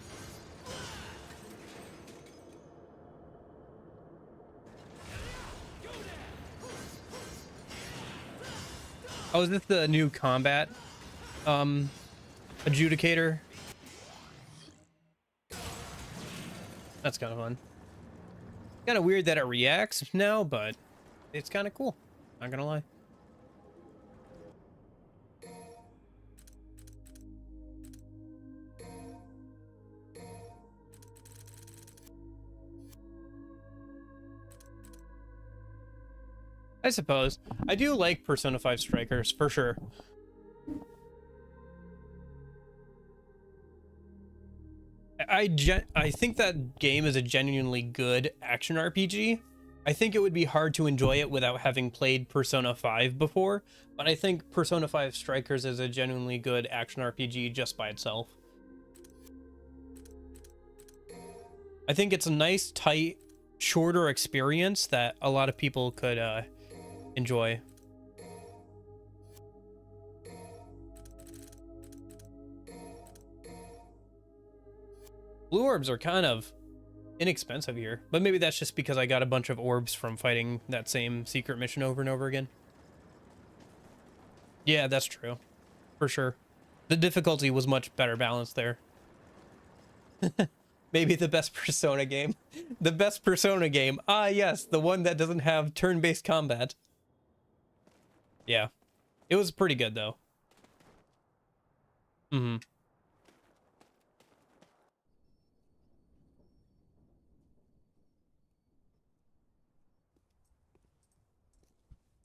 Oh, is this the new combat adjudicator? That's kind of fun. Kind of weird that it reacts now, but it's kind of cool. Not gonna lie. I suppose. I do like Persona 5 Strikers, for sure. I think that game is a genuinely good action RPG. I think it would be hard to enjoy it without having played Persona 5 before, but I think Persona 5 Strikers is a genuinely good action RPG just by itself. I think it's a nice, tight, shorter experience that a lot of people could enjoy. Blue orbs are kind of inexpensive here, but maybe that's just because I got a bunch of orbs from fighting that same secret mission over and over again. Yeah, that's true. For sure. The difficulty was much better balanced there. Maybe the best Persona game. The best Persona game. Ah, yes, the one that doesn't have turn-based combat. Yeah. It was pretty good, though. Mm-hmm.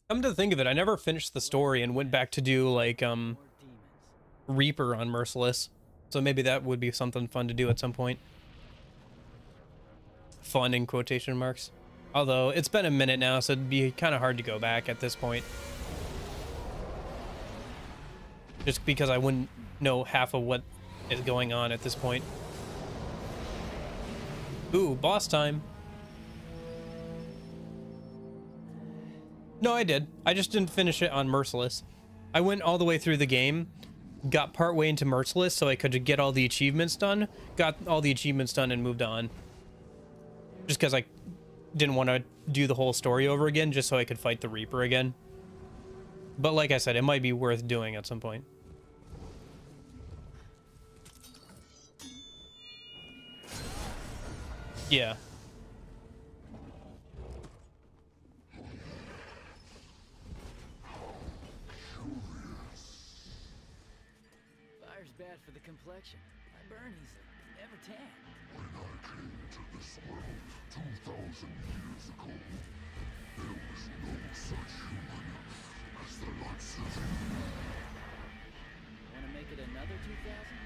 Come to think of it, I never finished the story and went back to do, like, More demons. Reaper on Merciless. So maybe that would be something fun to do at some point. Fun in quotation marks. Although, it's been a minute now, so it'd be kind of hard to go back at this point. Just because I wouldn't know half of what is going on at this point. Ooh, boss time. No, I did. I just didn't finish it on Merciless. I went all the way through the game, got part way into Merciless so I could get all the achievements done, got all the achievements done and moved on. Just because I didn't want to do the whole story over again just so I could fight the Reaper again. But like I said, it might be worth doing at some point. Yeah. Fire's bad for the complexion. I burn easily. Never tan. Wanna make it another 2000?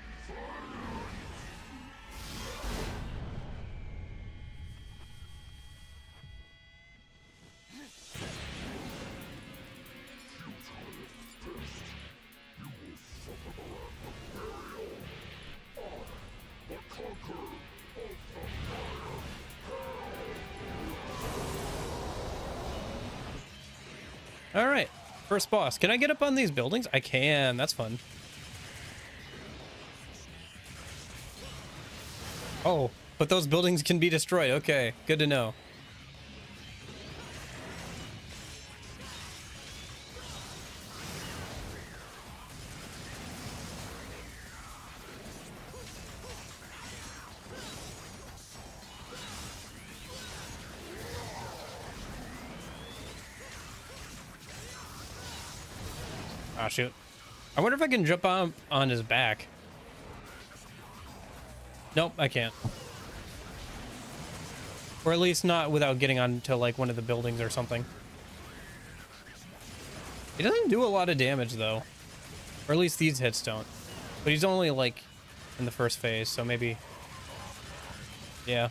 All right, first boss. Can I get up on these buildings? I can. That's fun. Oh, but those buildings can be destroyed. Okay, good to know. Ah, shoot. I wonder if I can jump on his back. Nope, I can't. Or at least not without getting onto, like, one of the buildings or something. He doesn't do a lot of damage, though. Or at least these hits don't. But he's only, like, in the first phase, so maybe... Yeah.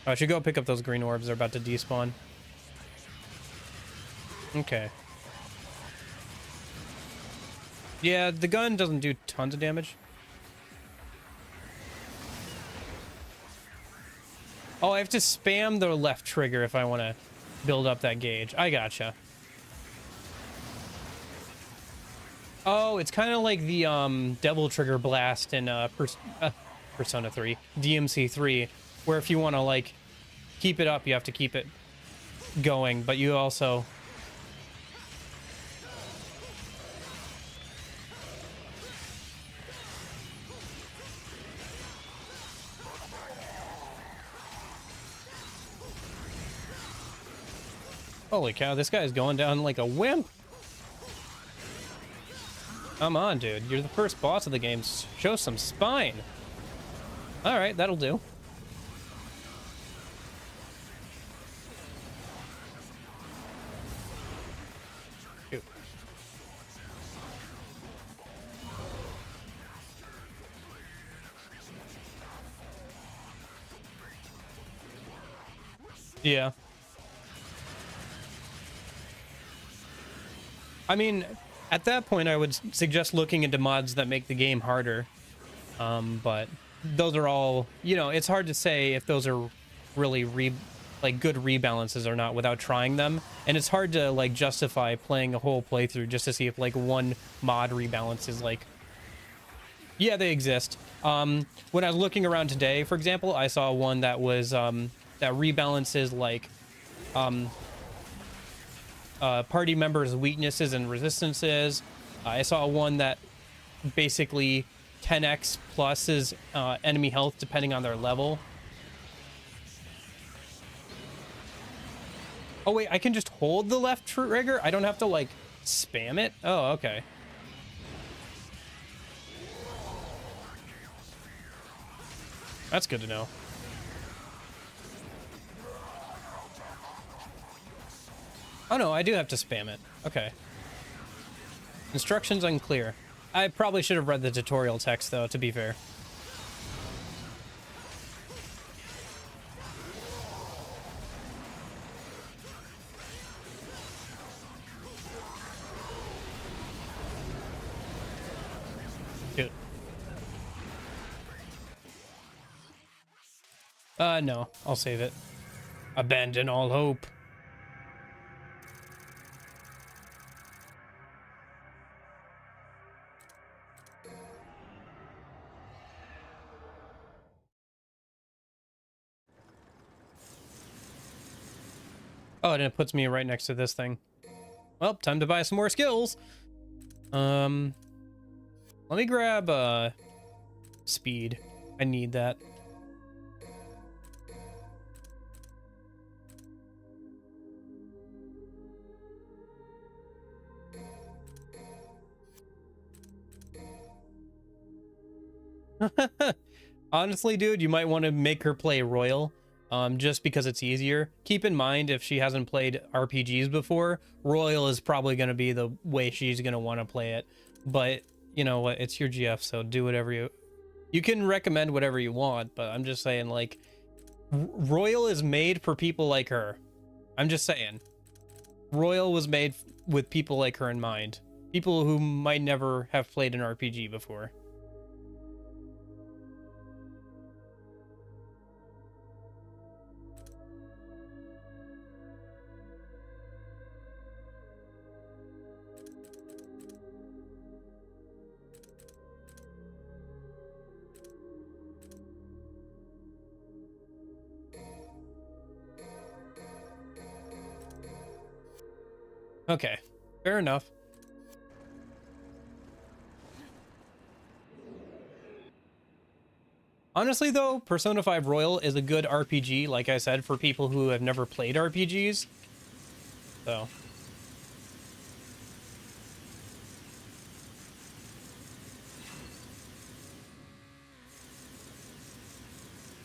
Oh, I should go pick up those green orbs. They're about to despawn. Okay. Yeah, the gun doesn't do tons of damage. Oh, I have to spam the left trigger if I want to build up that gauge. I gotcha. Oh, it's kind of like the Devil Trigger Blast in Persona 3, DMC 3, where if you want to, like, keep it up, you have to keep it going, but you also... Holy cow, this guy is going down like a wimp. Come on, dude. You're the first boss of the game. Show some spine. Alright, that'll do. Shoot. Yeah. I mean, at that point, I would suggest looking into mods that make the game harder. But those are all, you know, it's hard to say if those are really like good rebalances or not without trying them, and it's hard to like justify playing a whole playthrough just to see if like one mod rebalances. Like, yeah, they exist. When I was looking around today, for example, I saw one that was that rebalances like party members' weaknesses and resistances. I saw one that basically 10x pluses enemy health depending on their level. Oh wait, I can just hold the left trigger? I don't have to like spam it? Oh, okay. That's good to know. Oh no, I do have to spam it. Okay. Instructions unclear. I probably should have read the tutorial text though, to be fair. Shoot. No, I'll save it. Abandon all hope. Oh, and it puts me right next to this thing. Well, time to buy some more skills. Let me grab speed. I need that. Honestly, dude, you might want to make her play Royal, just because it's easier. Keep in mind, if she hasn't played RPGs before, Royal is probably going to be the way she's going to want to play it. But, you know what, it's your GF, so do whatever you can recommend whatever you want, but I'm just saying, like, Royal is made for people like her. I'm just saying. Royal was made with people like her in mind. People who might never have played an RPG before. Okay, fair enough. Honestly, though, Persona 5 Royal is a good RPG, like I said, for people who have never played RPGs. So.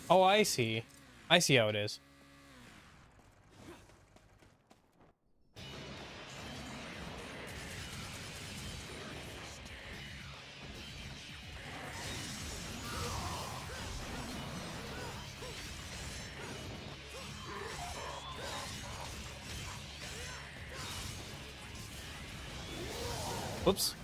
Oh, I see. I see how it is. Whoops.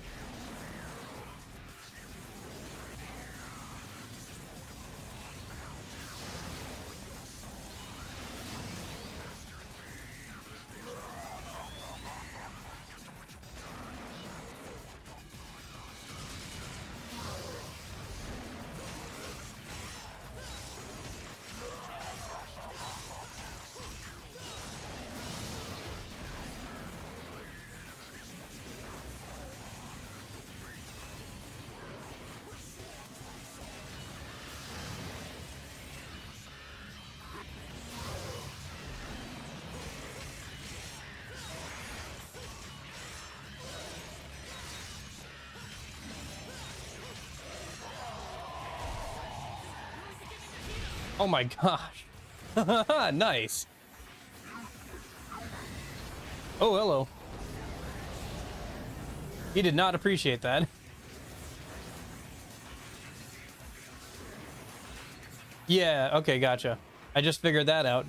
Oh my gosh. Nice. Oh, hello. He did not appreciate that. Yeah, okay, gotcha. I just figured that out.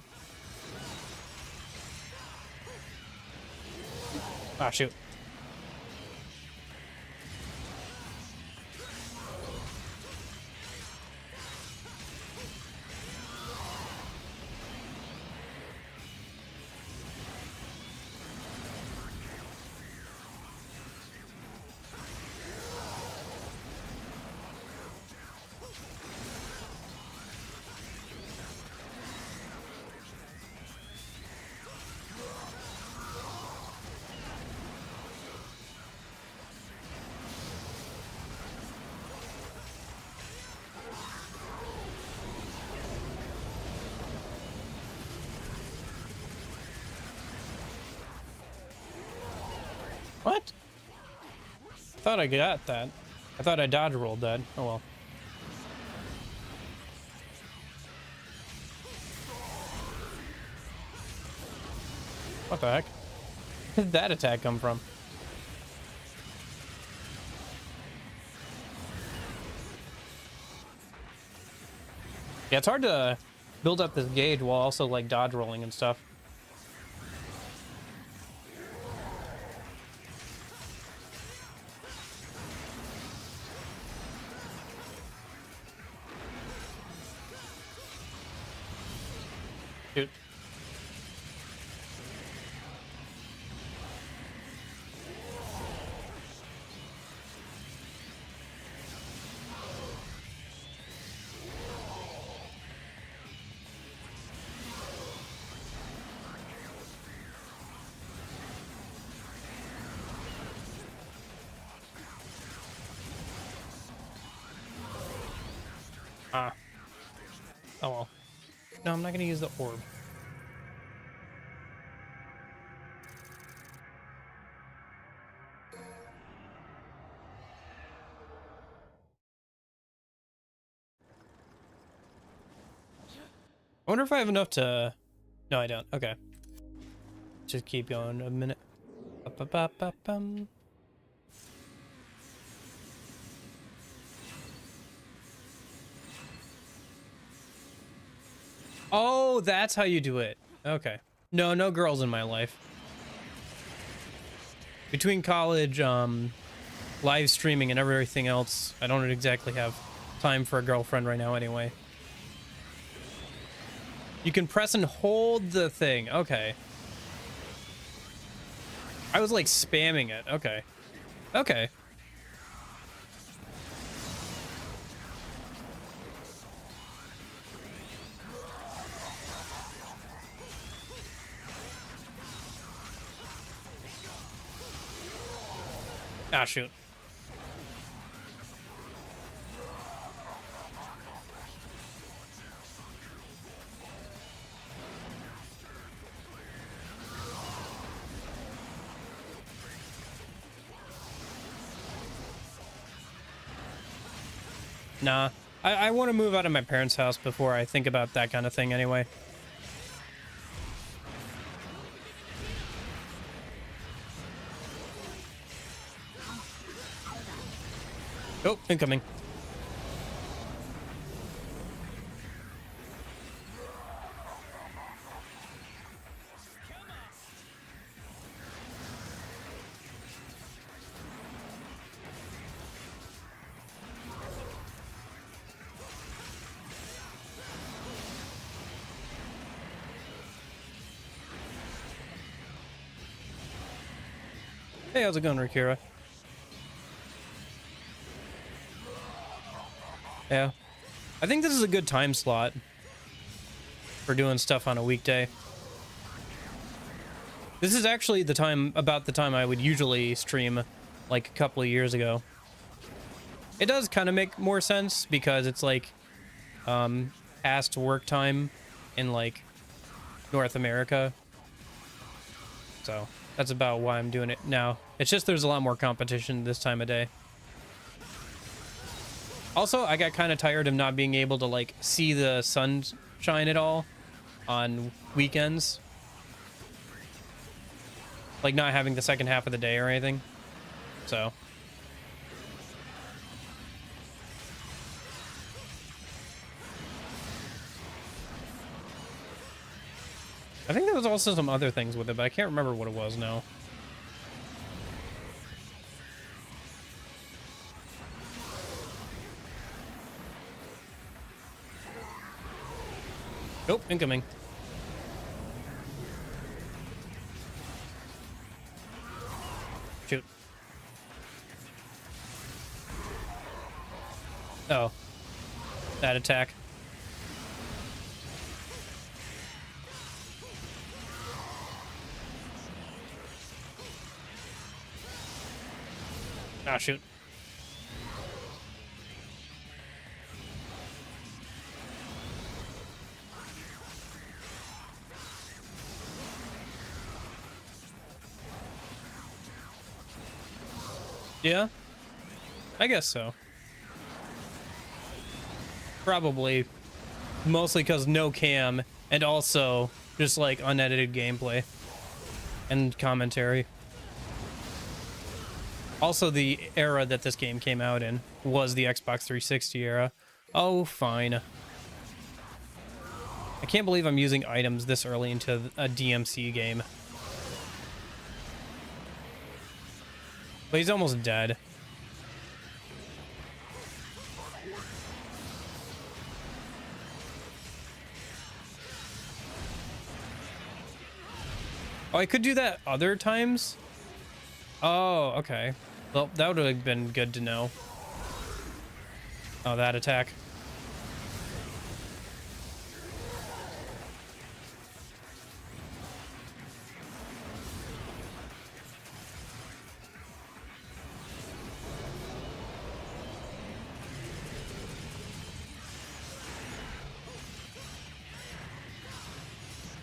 Ah, shoot. Thought I got that. I thought I dodge rolled that. Oh well. What the heck? Where did that attack come from? Yeah, it's hard to build up this gauge while also like dodge rolling and stuff. Shoot. Ah. Oh well. No, I'm not gonna use the orb. I wonder if I have enough to... No, I don't. Okay. Just keep going a minute. Ba-ba-ba-ba-bum. Oh, that's how you do it. Okay. No, no girls in my life. Between college, live streaming and everything else, I don't exactly have time for a girlfriend right now anyway. You can press and hold the thing. Okay. I was like spamming it. Okay. Okay. Ah, shoot. Nah. I want to move out of my parents' house before I think about that kind of thing anyway. Oh, incoming. Hey, how's it going, Rakira? Yeah. I think this is a good time slot for doing stuff on a weekday. This is actually the time, about the time I would usually stream like a couple of years ago. It does kind of make more sense because it's like past work time in like North America. So that's about why I'm doing it now. It's just there's a lot more competition this time of day. Also, I got kind of tired of not being able to like see the sunshine at all on weekends. Like not having the second half of the day or anything. So. I think there was also some other things with it, but I can't remember what it was now. Nope, incoming. Shoot. Oh. That attack. Ah, shoot. Yeah, I guess so. Probably. Mostly because no cam, and also just like unedited gameplay and commentary. Also, the era that this game came out in was the Xbox 360 era. Oh, fine. I can't believe I'm using items this early into a DMC game. But he's almost dead. Oh, I could do that other times? Oh, okay. Well, that would have been good to know. Oh, that attack.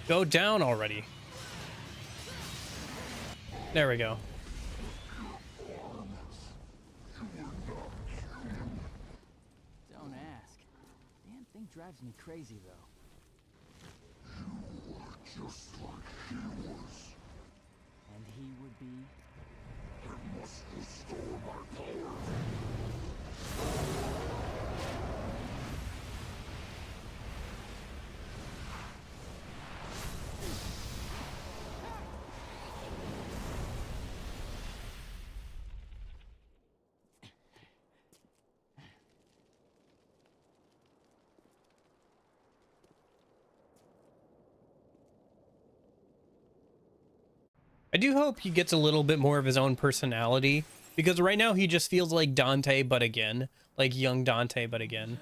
Go down already. There we go. Don't ask. Damn thing drives me crazy, though. Just like he was. And he would be... He must restore my power. I do hope he gets a little bit more of his own personality, because right now he just feels like Dante, but again. Like young Dante, but again.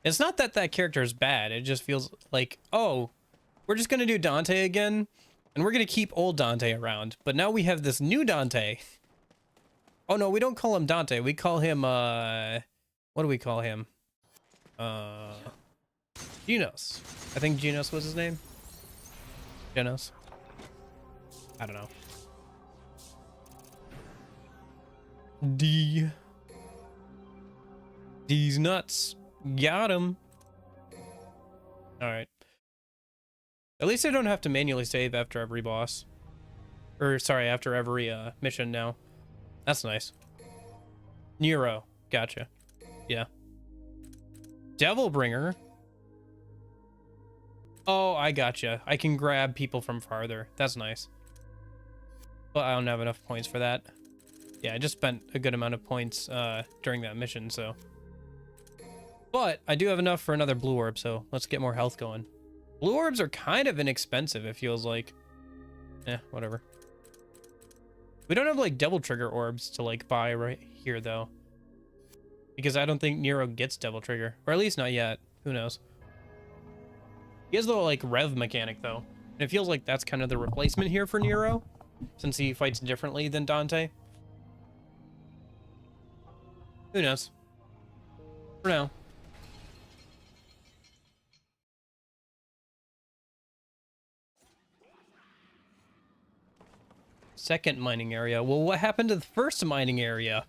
It's not that that character is bad, it just feels like, oh, we're just gonna do Dante again, and we're gonna keep old Dante around, but now we have this new Dante. Oh no, we don't call him Dante, we call him, what do we call him? Genos. I think Genos was his name. Genos. I don't know. D's nuts. Got him. Alright. At least I don't have to manually save after every boss. Or, sorry, after every mission now. That's nice. Nero. Gotcha. Yeah. Devilbringer. Oh, I gotcha. I can grab people from farther. That's nice. But I don't have enough points for that. Yeah, I just spent a good amount of points during that mission, so. But I do have enough for another blue orb, so let's get more health going. Blue orbs are kind of inexpensive, it feels like. Eh, whatever. We don't have like devil trigger orbs to like buy right here though. Because I don't think Nero gets devil trigger. Or at least not yet. Who knows? He has the like rev mechanic though. And it feels like that's kind of the replacement here for Nero. Since he fights differently than Dante. Who knows? For now. Second mining area. Well, what happened to the first mining area?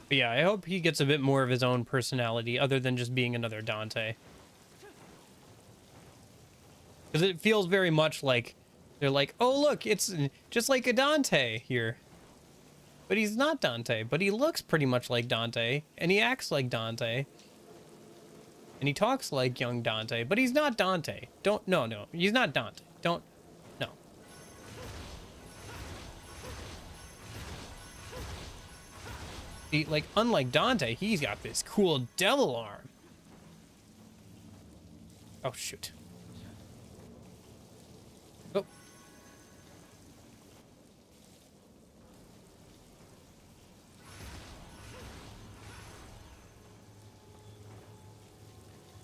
But yeah, I hope he gets a bit more of his own personality other than just being another Dante. Because it feels very much like they're like, oh, look, it's just like a Dante here. But he's not Dante, but he looks pretty much like Dante, and he acts like Dante. And he talks like young Dante, but he's not Dante. No, he's not Dante. No. See, like, unlike Dante, he's got this cool devil arm. Oh, shoot. Oh.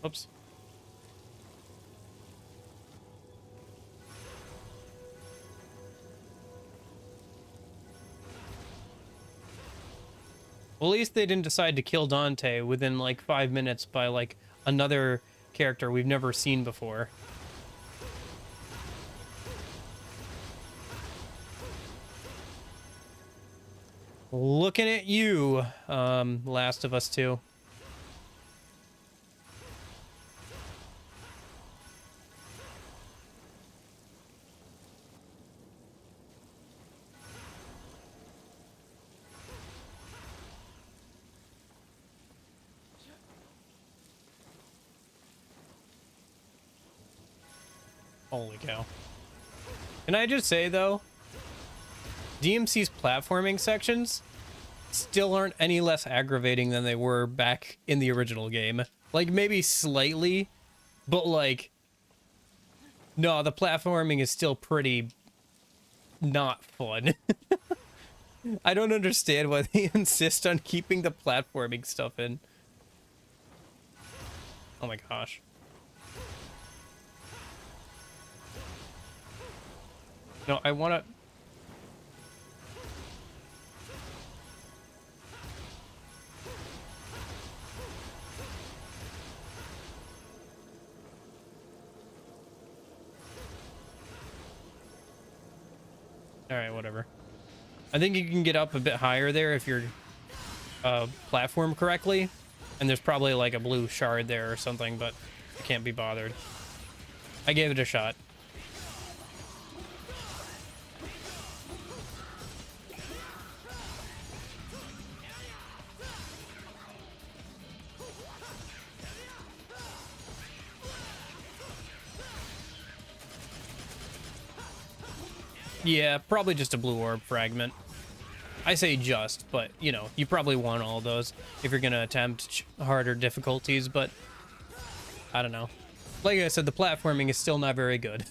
Oops. Well, at least they didn't decide to kill Dante within like 5 minutes by like another character we've never seen before. Looking at you, Last of Us 2. Holy cow. Can I just say, though, DMC's platforming sections still aren't any less aggravating than they were back in the original game. Like, maybe slightly, but, like, no, the platforming is still pretty not fun. I don't understand why they insist on keeping the platforming stuff in. Oh my gosh. No, I want to... Alright, whatever. I think you can get up a bit higher there if you're platform correctly. And there's probably like a blue shard there or something, but I can't be bothered. I gave it a shot. Yeah, probably just a blue orb fragment. I say just, but, you know, you probably want all those if you're going to attempt harder difficulties, but I don't know. Like I said, the platforming is still not very good.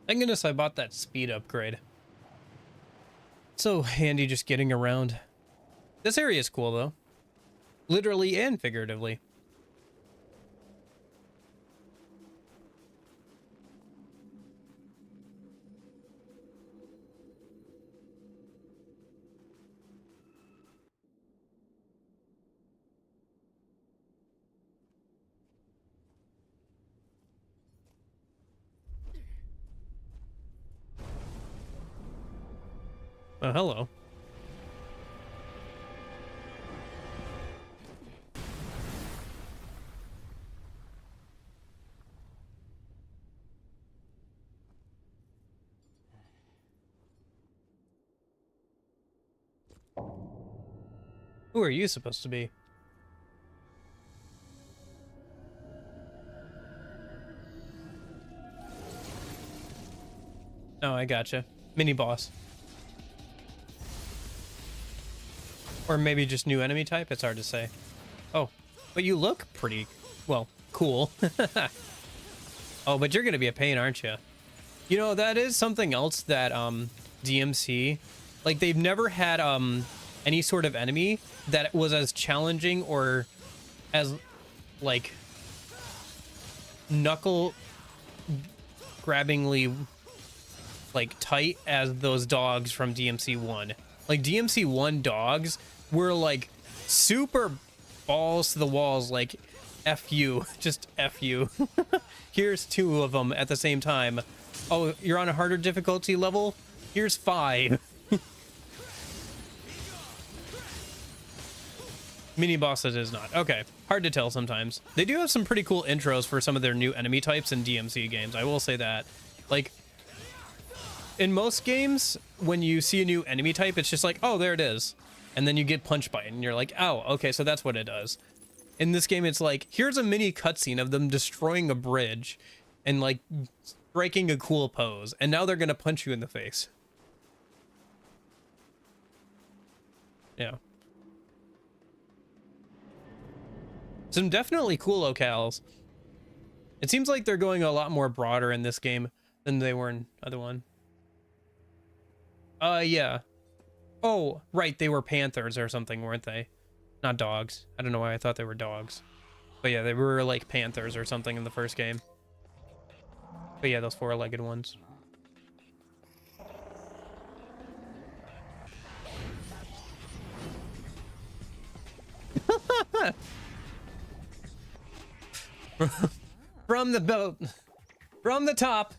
Thank goodness I bought that speed upgrade. So handy just getting around. This area is cool, though. Literally and figuratively. Oh, hello. Who are you supposed to be? Oh, I gotcha. Mini boss. Or maybe just new enemy type? It's hard to say. Oh, but you look pretty, well, cool. Oh, but you're gonna be a pain, aren't you? You know, that is something else that DMC, like, they've never had any sort of enemy that was as challenging or as, like, knuckle grabbingly, like, tight as those dogs from DMC 1. Like, DMC 1 dogs were, like, super balls to the walls, like, F you, just F you. Here's 2 of them at the same time. Oh, you're on a harder difficulty level? Here's 5. Mini bosses is not. Okay, hard to tell sometimes. They do have some pretty cool intros for some of their new enemy types in DMC games. I will say that. Like, in most games, when you see a new enemy type, it's just like, oh, there it is. And then you get punched by it, and you're like, oh, okay, so that's what it does. In this game, it's like, here's a mini cutscene of them destroying a bridge and, like, striking a cool pose. And now they're going to punch you in the face. Yeah. Some definitely cool locales. It seems like they're going a lot more broader in this game than they were in other one. Yeah. Oh, right, they were panthers or something, weren't they? Not dogs. I don't know why I thought they were dogs. But yeah, they were like panthers or something in the first game. But yeah, those four-legged ones. From the boat. From the top.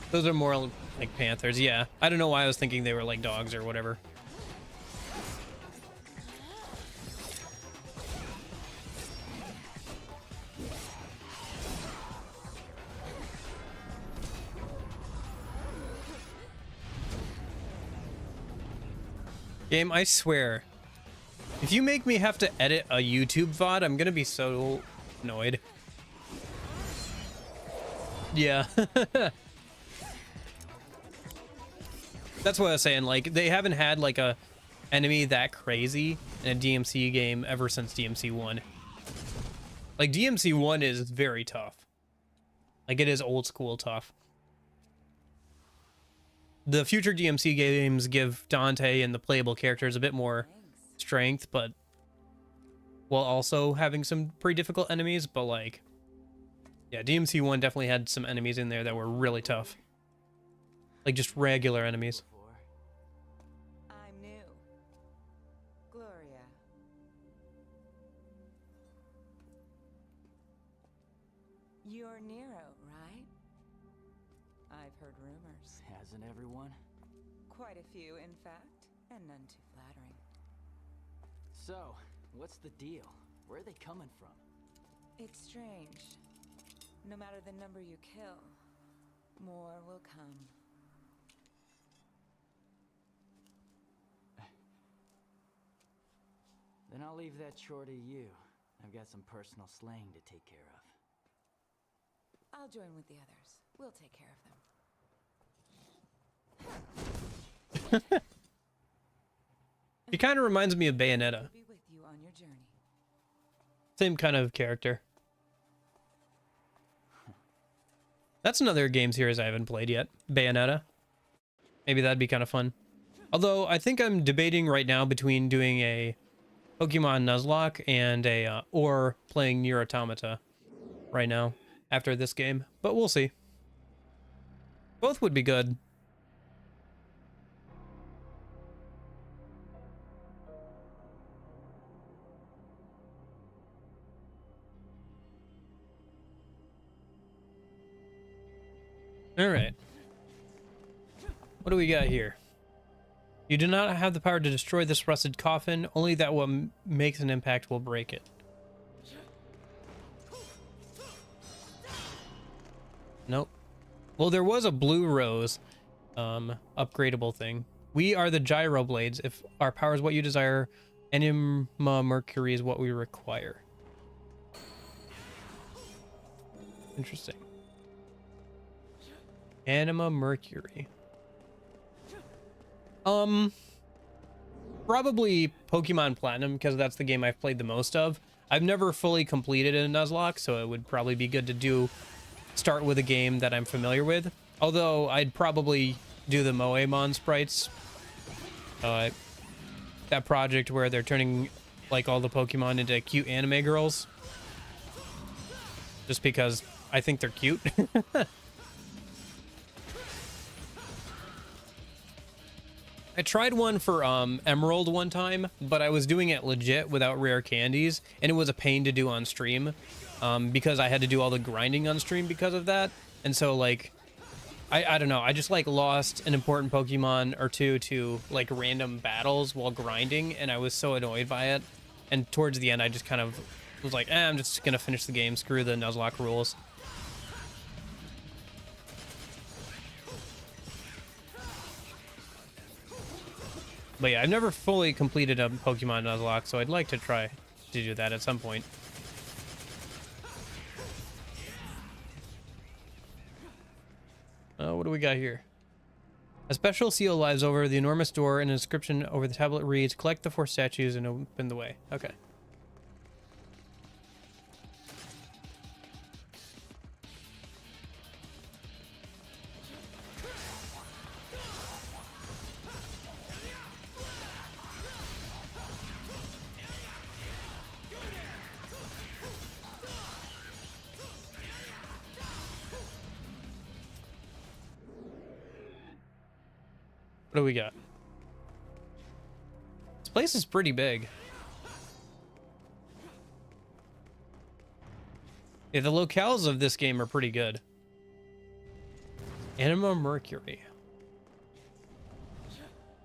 Those are more like panthers, yeah. I don't know why I was thinking they were like dogs or whatever. Game, I swear, if you make me have to edit a YouTube VOD, I'm gonna be so annoyed. Yeah. That's what I was saying, like, they haven't had, like, a enemy that crazy in a DMC game ever since DMC 1. Like, DMC 1 is very tough. Like, it is old school tough. The future DMC games give Dante and the playable characters a bit more strength, but while also having some pretty difficult enemies, but, like, yeah, DMC 1 definitely had some enemies in there that were really tough. Like, just regular enemies. I'm new. Gloria. You're Nero, right? I've heard rumors. Hasn't everyone? Quite a few, in fact, and none too flattering. So, what's the deal? Where are they coming from? It's strange. No matter the number you kill, more will come. Then I'll leave that chore to you. I've got some personal slaying to take care of. I'll join with the others. We'll take care of them. He kind of reminds me of Bayonetta. I'll be with you on your journey. Same kind of character. That's another game series I haven't played yet. Bayonetta. Maybe that'd be kind of fun. Although, I think I'm debating right now between doing a Pokemon Nuzlocke and or playing Nier Automata right now after this game. But we'll see. Both would be good. All right. What do we got here? You do not have the power to destroy this rusted coffin. Only that what makes an impact will break it. Nope. Well, there was a blue rose upgradable thing. We are the gyro blades. If our power is what you desire, Anima Mercury is what we require. Interesting. Anima Mercury. Probably Pokemon Platinum, because that's the game I've played the most of. I've never fully completed a Nuzlocke, so it would probably be good to start with a game that I'm familiar with. Although I'd probably do the Moemon sprites. That project where they're turning like all the Pokemon into cute anime girls. Just because I think they're cute. I tried one for Emerald one time, but I was doing it legit without rare candies, and it was a pain to do on stream because I had to do all the grinding on stream because of that. And so like I don't know, I just like lost an important Pokemon or two to like random battles while grinding, and I was so annoyed by it. And towards the end I just kind of was like, I'm just gonna finish the game, screw the Nuzlocke rules. But yeah, I've never fully completed a Pokemon Nuzlocke, so I'd like to try to do that at some point. What do we got here? A special seal lies over the enormous door, and an inscription over the tablet reads, collect the 4 statues and open the way. Okay. What do we got? This place is pretty big. Yeah, the locales of this game are pretty good. Anima Mercury.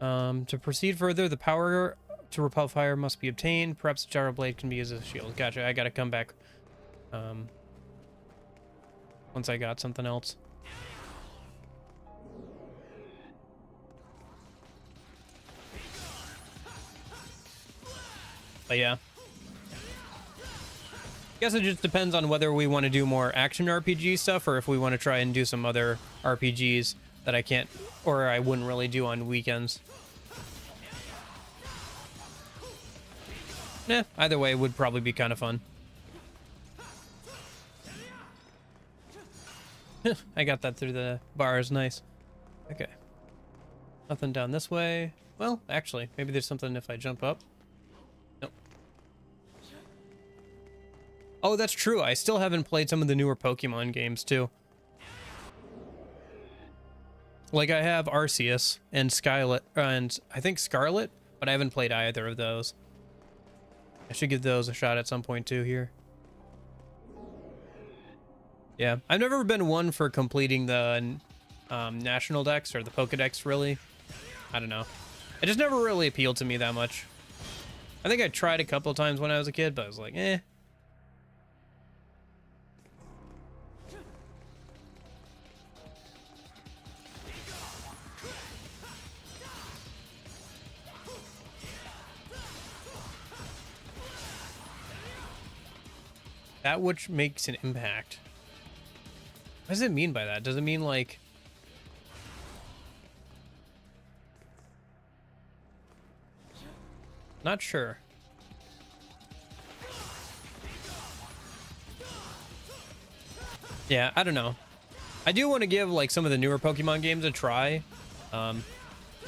To proceed further, the power to repel fire must be obtained. Perhaps the gyro blade can be used as a shield. Gotcha, I gotta come back once I got something else. But yeah. Guess it just depends on whether we want to do more action RPG stuff or if we want to try and do some other RPGs that I can't or I wouldn't really do on weekends. Either way would probably be kind of fun. I got that through the bars, nice. Okay. Nothing down this way. Well, actually, maybe there's something if I jump up. Nope. Oh, that's true. I still haven't played some of the newer Pokemon games, too. Like, I have Arceus and Skylet, and I think Scarlet, but I haven't played either of those. I should give those a shot at some point, too, here. Yeah, I've never been one for completing the National Dex, or the Pokedex, really. I don't know. It just never really appealed to me that much. I think I tried a couple of times when I was a kid, but I was like, eh. That which makes an impact. What does it mean by that? Does it mean like... Not sure. Yeah, I don't know. I do want to give like some of the newer Pokemon games a try.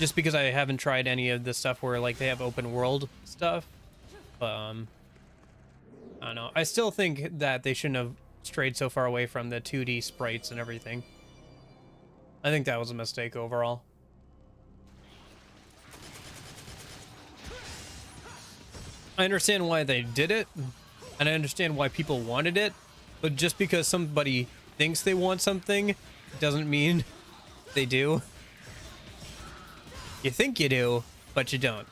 Just because I haven't tried any of the stuff where like they have open world stuff. But I don't know. I still think that they shouldn't have strayed so far away from the 2D sprites and everything. I think that was a mistake overall. I understand why they did it, and I understand why people wanted it, but just because somebody thinks they want something doesn't mean they do. You think you do, but you don't.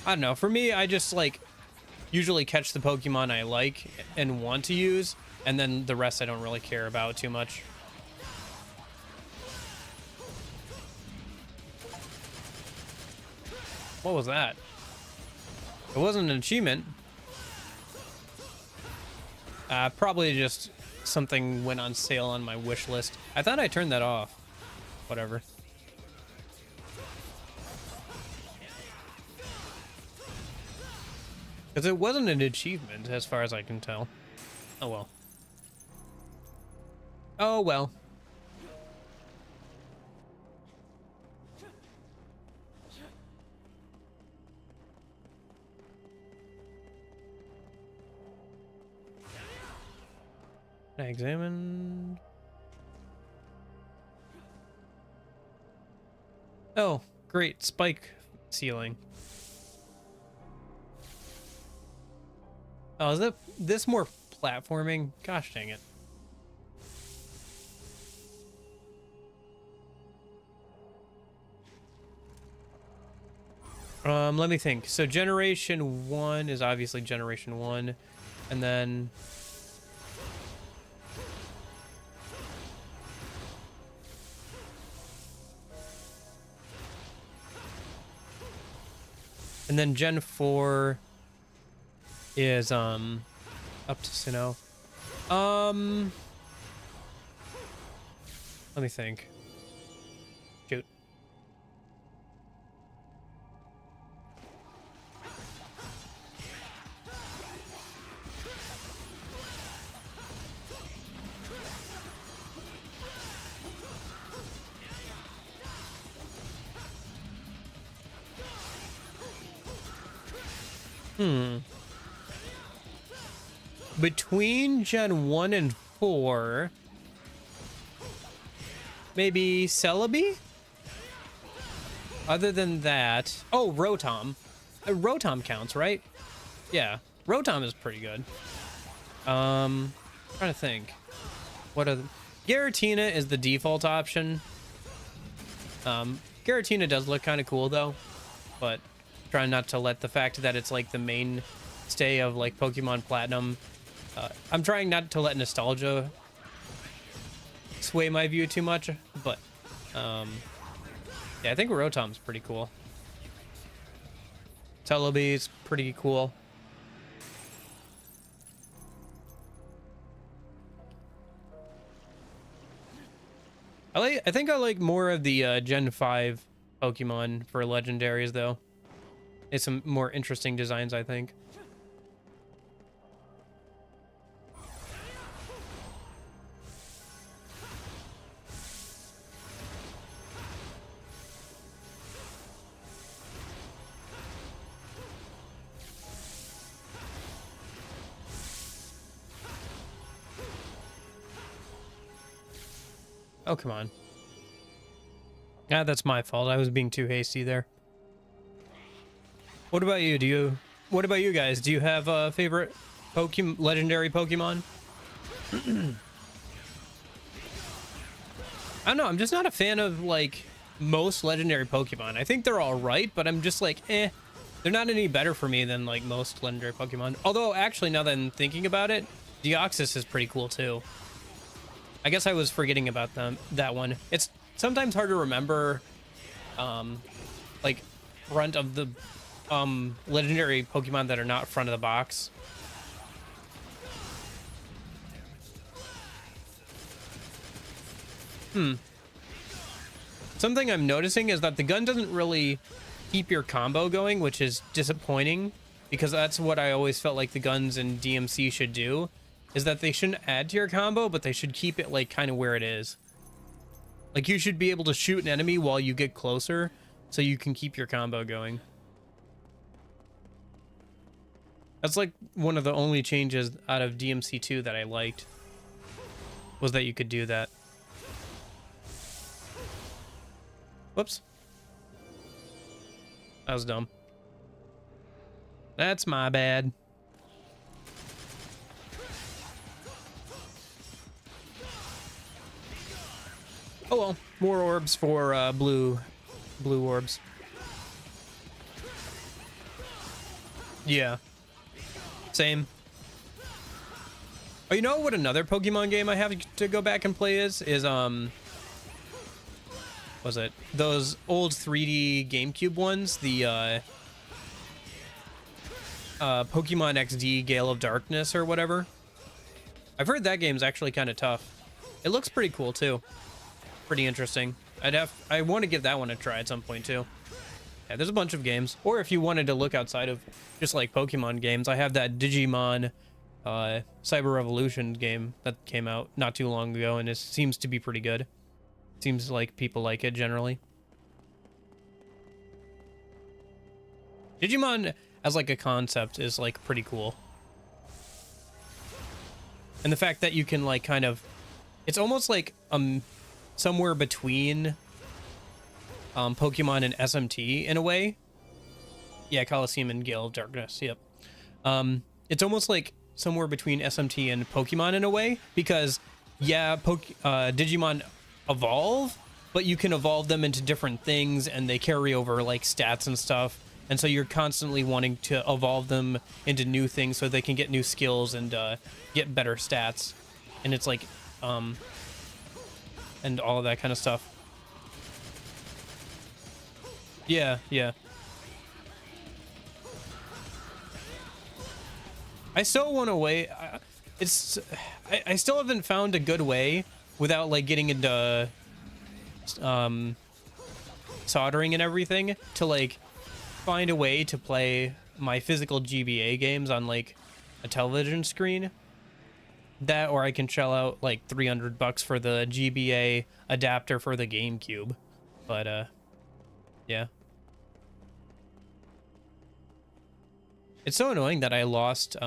I don't know. For me, I just like usually catch the Pokemon I like and want to use, and then the rest I don't really care about too much. What was that? It wasn't an achievement. Probably just something went on sale on my wish list. I thought I turned that off. Whatever. Because it wasn't an achievement, as far as I can tell. Oh well. Oh well. Can I examine? Oh, great. Spike ceiling. Oh, is this more platforming? Gosh dang it. Let me think. So generation 1 is obviously generation 1, and then Gen 4 is up to Sinnoh. Let me think. Shoot. Between Gen 1 and 4, maybe Celebi? Other than that, oh, Rotom. Rotom counts, right? Yeah, Rotom is pretty good. Trying to think. What are the... Giratina is the default option. Giratina does look kind of cool though, but trying not to let the fact that it's like the mainstay of like Pokemon Platinum. I'm trying not to let nostalgia sway my view too much, but yeah, I think Rotom's pretty cool. Celebi's pretty cool. I think I like more of the Gen 5 Pokemon for legendaries though. It's some more interesting designs, I think. Oh, come on. Ah, that's my fault. I was being too hasty there. What about you? What about you guys? Do you have a favorite legendary Pokemon? I don't know. I'm just not a fan of, like, most legendary Pokemon. I think they're all right, but I'm just like, eh. They're not any better for me than, like, most legendary Pokemon. Although, actually, now that I'm thinking about it, Deoxys is pretty cool, too. I guess I was forgetting about that one. It's sometimes hard to remember, like, front of the legendary Pokemon that are not front of the box. Something I'm noticing is that the gun doesn't really keep your combo going, which is disappointing, because that's what I always felt like the guns in DMC should do, is that they shouldn't add to your combo, but they should keep it, like, kind of where it is. Like, you should be able to shoot an enemy while you get closer, so you can keep your combo going. That's, like, one of the only changes out of DMC2 that I liked, was that you could do that. Whoops. That was dumb. That's my bad. Oh well, more orbs for blue orbs. Yeah. Same. Oh, you know what another Pokemon game I have to go back and play is was it those old 3D GameCube ones, the Pokemon XD Gale of Darkness or whatever. I've heard that game's actually kind of tough. It looks pretty cool too. Pretty interesting. I want to give that one a try at some point too. Yeah, there's a bunch of games. Or if you wanted to look outside of just like Pokemon games, I have that Digimon Cyber Revolution game that came out not too long ago, and it seems to be pretty good. Seems like people like it generally. Digimon as like a concept is like pretty cool. And the fact that you can like kind of, it's almost like somewhere between Pokemon and SMT in a way. Yeah, Coliseum and Gale of Darkness. Yep. It's almost like somewhere between SMT and Pokemon in a way, because yeah, Digimon evolve, but you can evolve them into different things and they carry over like stats and stuff. And so you're constantly wanting to evolve them into new things so they can get new skills and get better stats. And it's like, and all of that kind of stuff. Yeah, yeah. I still want a way. I still haven't found a good way without like getting into soldering and everything to like find a way to play my physical GBA games on like a television screen. That, or I can shell out like $300 for the GBA adapter for the GameCube. But yeah. It's so annoying that I lost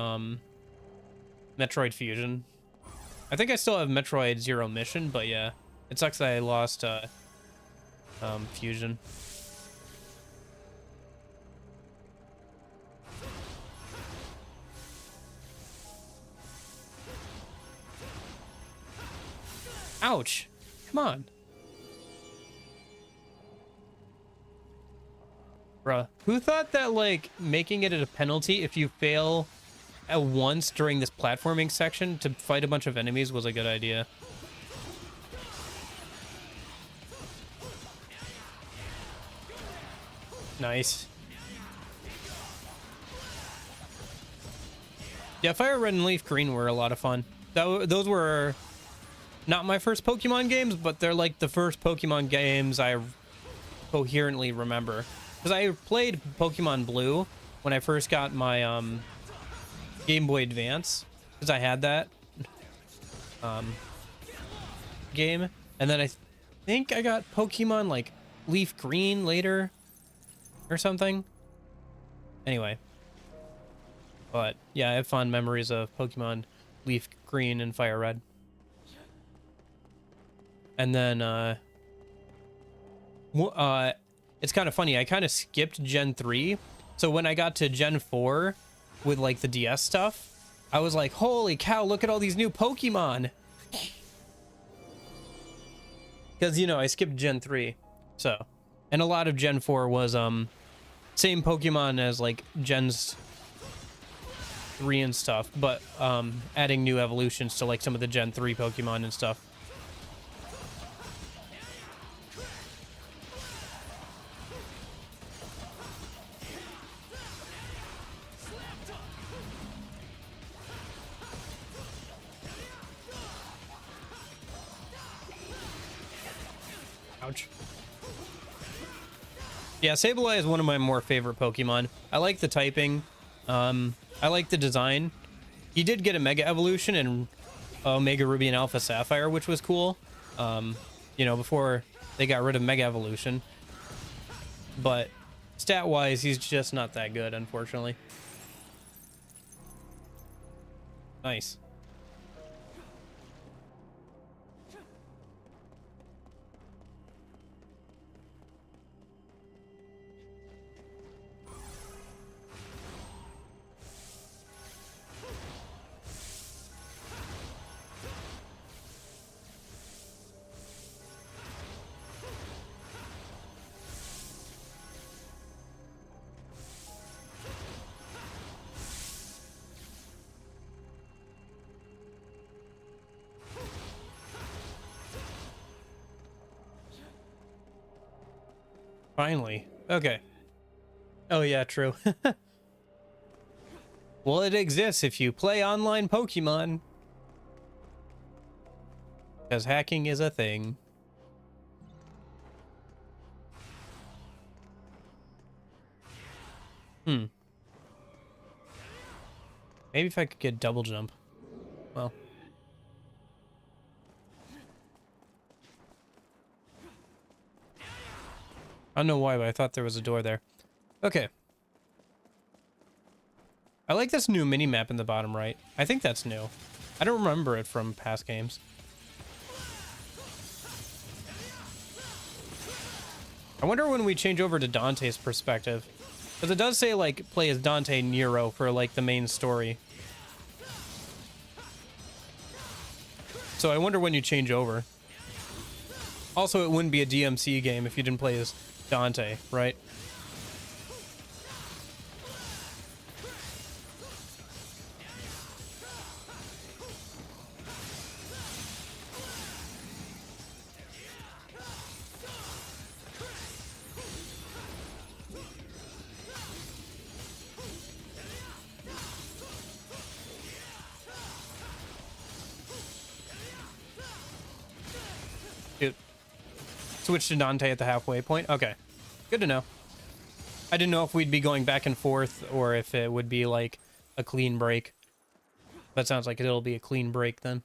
Metroid Fusion. I think I still have Metroid Zero Mission, but yeah, it sucks that I lost Fusion. Ouch! Come on. Bruh, who thought that like making it a penalty if you fail at once during this platforming section to fight a bunch of enemies was a good idea? Nice. Yeah, Fire Red and Leaf Green were a lot of fun. Those were not my first Pokemon games, but they're like the first Pokemon games I coherently remember. Because I played Pokemon Blue when I first got my Game Boy Advance, because I had that game. And then I think I got Pokemon like Leaf Green later or something. Anyway. But yeah, I have fond memories of Pokemon Leaf Green and Fire Red. And then it's kind of funny, I kind of skipped Gen 3. So when I got to Gen 4 with like the DS stuff, I was like, holy cow, look at all these new Pokemon. Because, you know, I skipped Gen 3. So, and a lot of Gen 4 was same Pokemon as like Gens 3 and stuff, but adding new evolutions to like some of the Gen 3 Pokemon and stuff. Ouch. Yeah, Sableye is one of my more favorite Pokemon. I like the typing. I like the design. He did get a Mega Evolution in Omega Ruby and Alpha Sapphire, which was cool. You know, before they got rid of Mega Evolution. But stat-wise, he's just not that good, unfortunately. Nice. Finally. Okay. Oh yeah, true. Well, it exists if you play online Pokemon. Because hacking is a thing. Maybe if I could get double jump. Well. I don't know why, but I thought there was a door there. Okay. I like this new mini-map in the bottom right. I think that's new. I don't remember it from past games. I wonder when we change over to Dante's perspective. Because it does say, like, play as Dante Nero for, like, the main story. So I wonder when you change over. Also, it wouldn't be a DMC game if you didn't play as Dante, right? Switch to Dante at the halfway point. Okay, good to know. I didn't know if we'd be going back and forth or if it would be like a clean break. That sounds like it'll be a clean break then.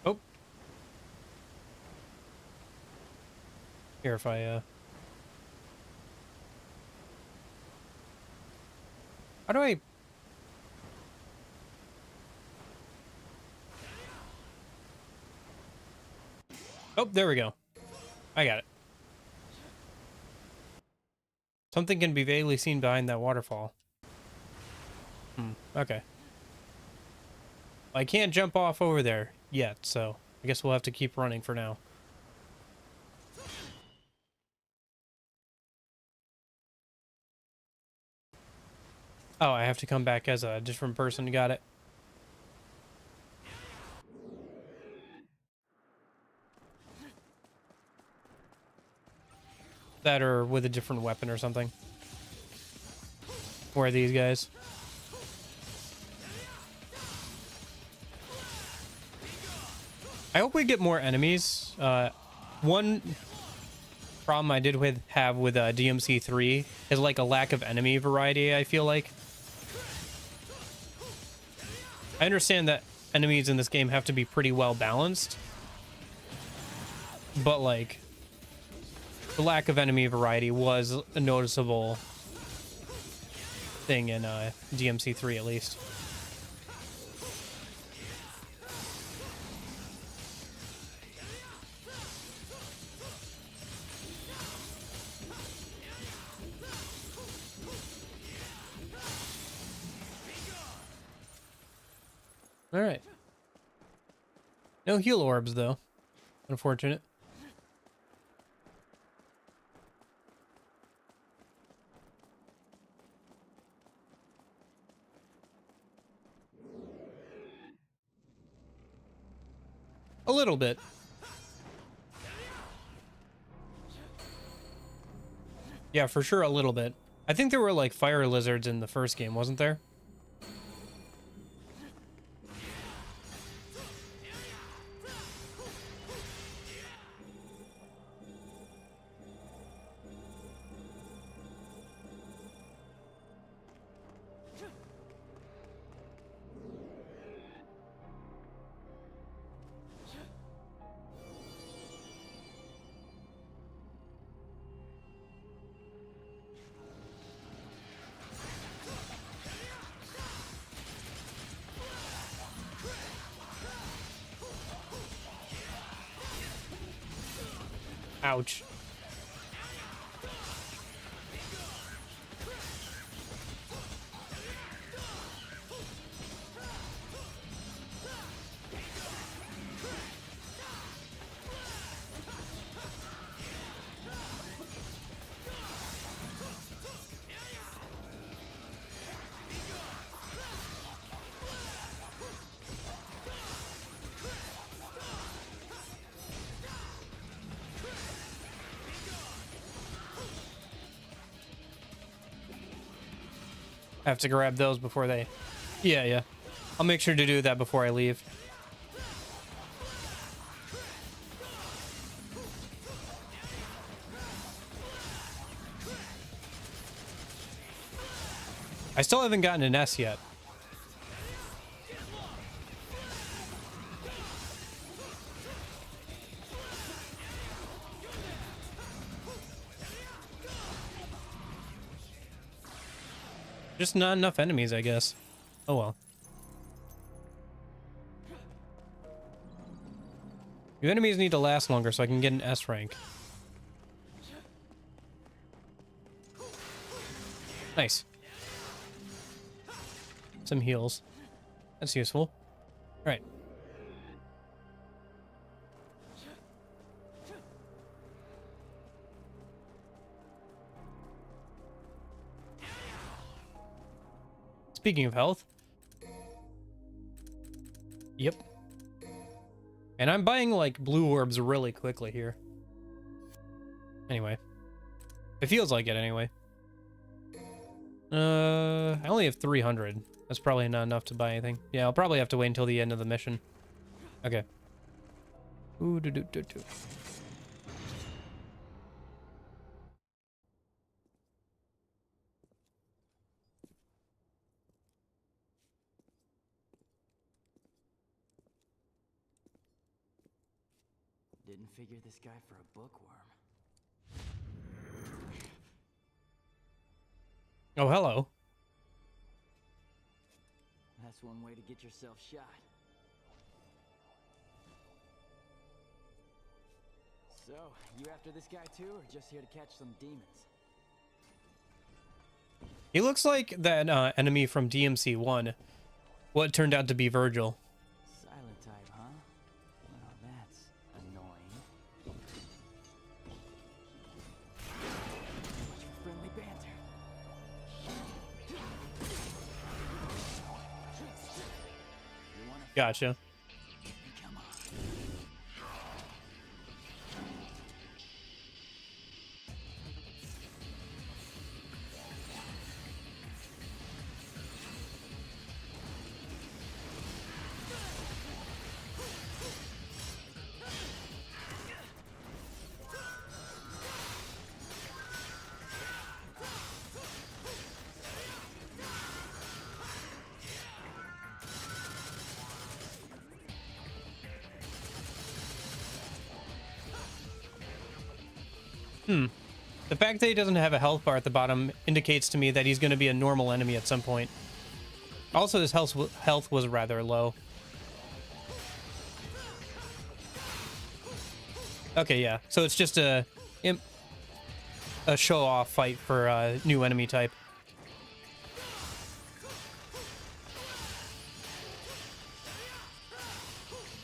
Oh. Here, if I, how do I... Oh, there we go. I got it. Something can be vaguely seen behind that waterfall. Okay. I can't jump off over there yet, so I guess we'll have to keep running for now. Oh, I have to come back as a different person. Got it. That or with a different weapon or something. Where are these guys? I hope we get more enemies. One problem I did have with DMC 3 is like a lack of enemy variety, I feel like. I understand that enemies in this game have to be pretty well balanced, but like the lack of enemy variety was a noticeable thing in DMC 3 at least. All right. No heal orbs, though. Unfortunate. A little bit. Yeah, for sure a little bit. I think there were like fire lizards in the first game, wasn't there? Ouch. I have to grab those before they... Yeah. I'll make sure to do that before I leave. I still haven't gotten an S yet. Just not enough enemies, I guess. Oh well. Your enemies need to last longer so I can get an S rank. Nice. Some heals. That's useful. Alright. Speaking of health. Yep. And I'm buying like blue orbs really quickly here. Anyway. It feels like it anyway. I only have 300. That's probably not enough to buy anything. Yeah, I'll probably have to wait until the end of the mission. Okay. Ooh, do do do do. Didn't figure this guy for a bookworm. Oh, hello. That's one way to get yourself shot. So, you after this guy too, or just here to catch some demons? He looks like that enemy from DMC1. What turned out to be Virgil. Silent type, huh? Well, that's annoying. Much for friendly banter. You wanna Gotcha. come on. The fact that he doesn't have a health bar at the bottom indicates to me that he's going to be a normal enemy at some point. Also, his health was rather low. Okay, yeah. So it's just a show-off fight for a new enemy type.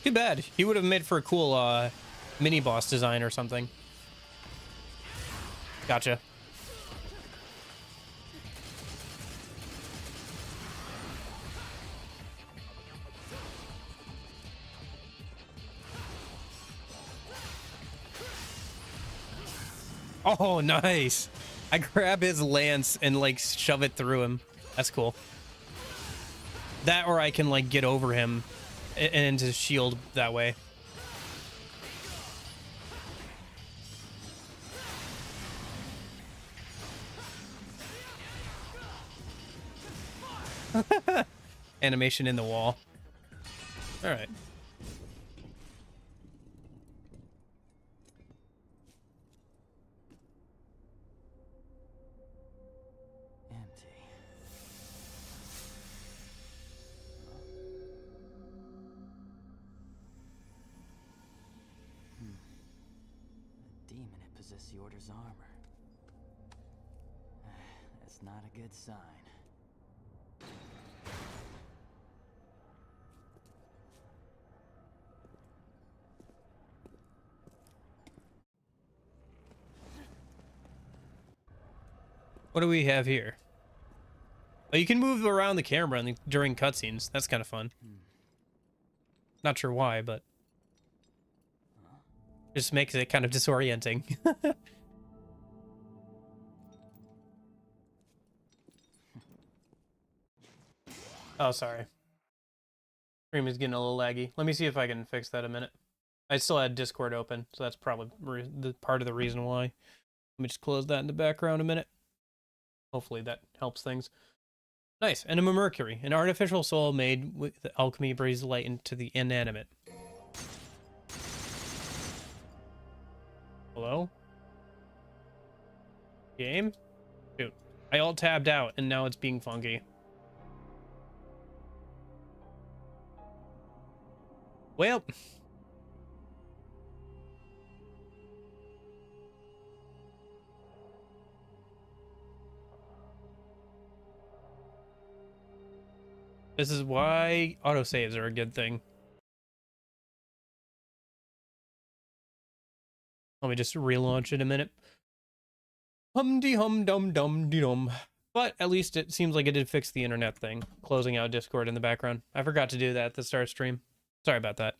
Too bad. He would have made for a cool mini-boss design or something. Gotcha. Oh, nice. I grab his lance and like shove it through him. That's cool. That or I can like get over him and his shield that way. Animation in the wall. All right. Empty. A demon had possessed the Order's armor. That's not a good sign. What do we have here? Oh, you can move around the camera during cutscenes. That's kind of fun. Not sure why, but just makes it kind of disorienting. Oh, sorry. Stream is getting a little laggy. Let me see if I can fix that in a minute. I still had Discord open, so that's probably the part of the reason why. Let me just close that in the background a minute. Hopefully that helps things. Nice. Enema Mercury, an artificial soul made with the alchemy breathes light into the inanimate. Hello? Game? Shoot. I alt-tabbed out, and now it's being funky. Well... This is why autosaves are a good thing. Let me just relaunch it a minute. Hum-de-hum-dum-dum-de-dum. But at least it seems like it did fix the internet thing. Closing out Discord in the background. I forgot to do that at the start stream. Sorry about that.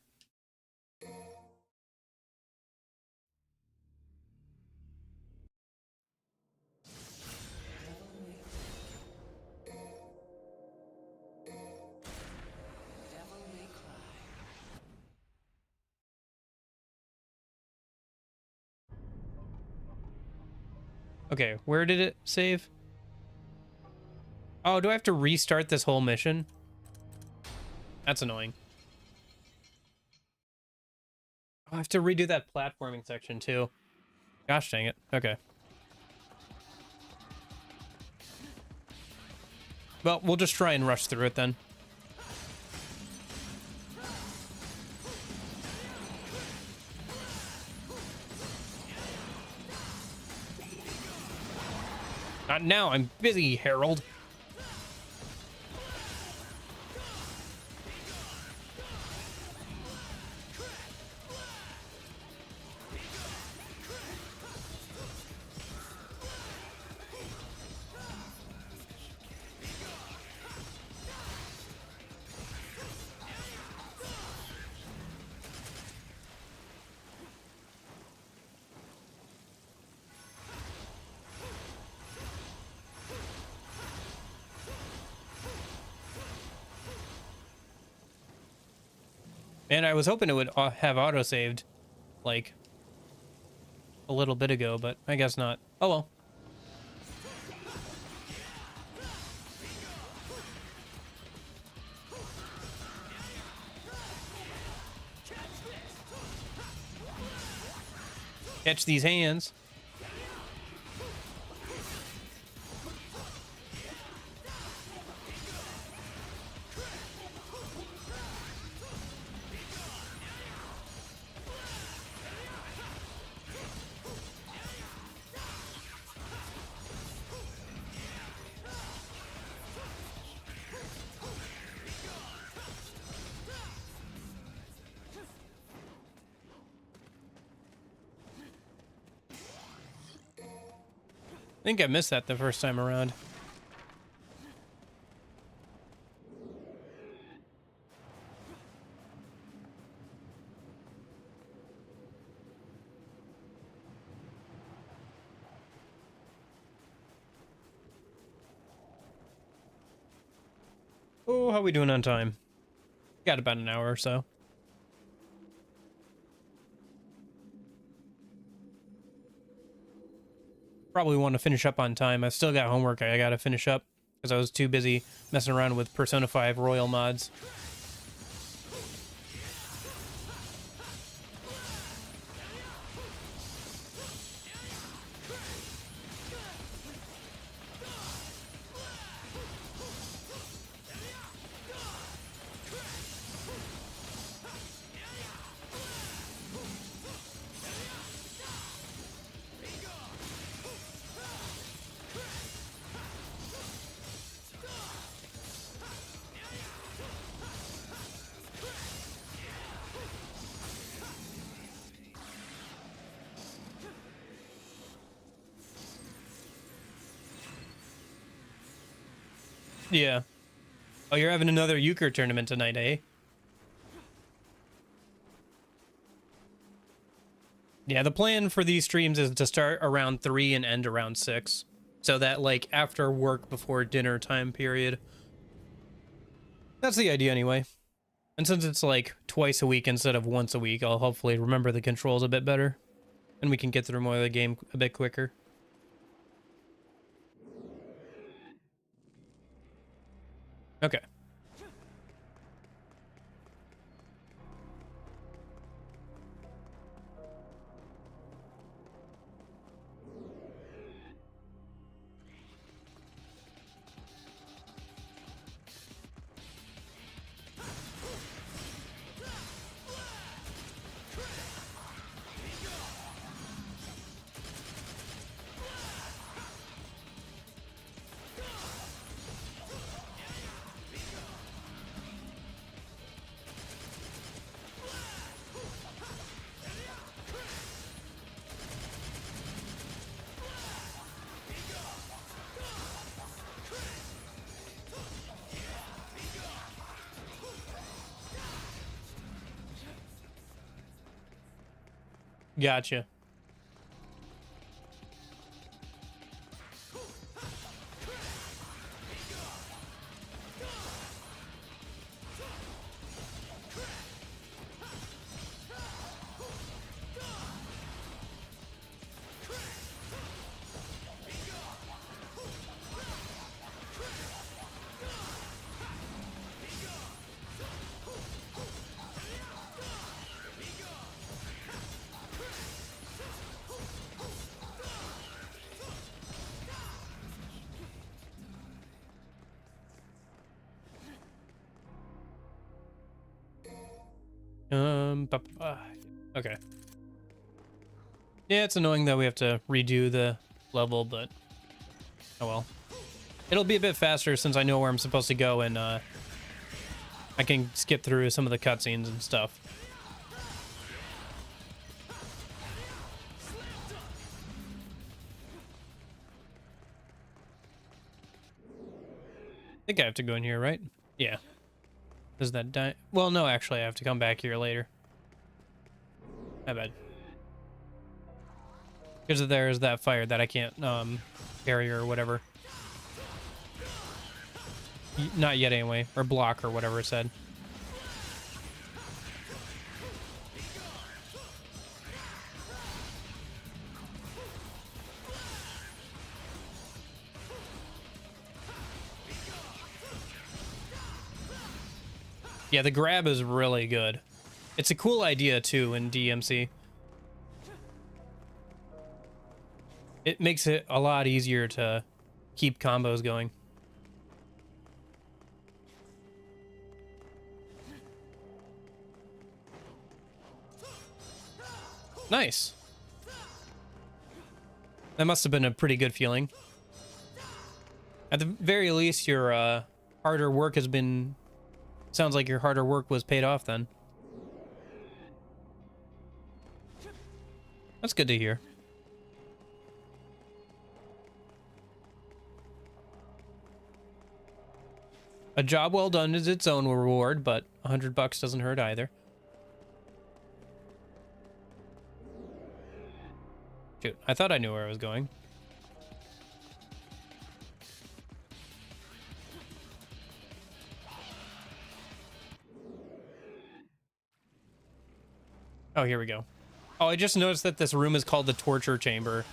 Okay, where did it save? Oh, do I have to restart this whole mission? That's annoying. Oh, I have to redo that platforming section too. Gosh dang it. Okay. Well, we'll just try and rush through it then. Not now, I'm busy, Harold. And I was hoping it would have auto-saved, like, a little bit ago, but I guess not. Oh well. Catch these hands. I think I missed that the first time around. Oh, how we doing on time? Got about an hour or so. Probably want to finish up on time. I still got homework I gotta finish up because I was too busy messing around with Persona 5 Royal mods. Yeah. Oh, you're having another euchre tournament tonight, eh? Yeah, the plan for these streams is to start around 3 and end around 6. So that, like, after work before dinner time period. That's the idea anyway. And since it's, like, twice a week instead of once a week, I'll hopefully remember the controls a bit better. And we can get through more of the game a bit quicker. Okay. Gotcha. Okay. Yeah, it's annoying that we have to redo the level, but oh well. It'll be a bit faster since I know where I'm supposed to go, and I can skip through some of the cutscenes and stuff. I think I have to go in here, right? Yeah. Does that die? Well, no, actually, I have to come back here later. My bad. Because there's that fire that I can't parry or whatever. Not yet, anyway, or block or whatever it said. Yeah, the grab is really good. It's a cool idea too in DMC. It makes it a lot easier to keep combos going. Nice. That must have been a pretty good feeling. At the very least, your harder work has been... Sounds like your harder work was paid off then. That's good to hear. A job well done is its own reward, but $100 doesn't hurt either. Shoot, I thought I knew where I was going. Oh, here we go. Oh, I just noticed that this room is called the torture chamber.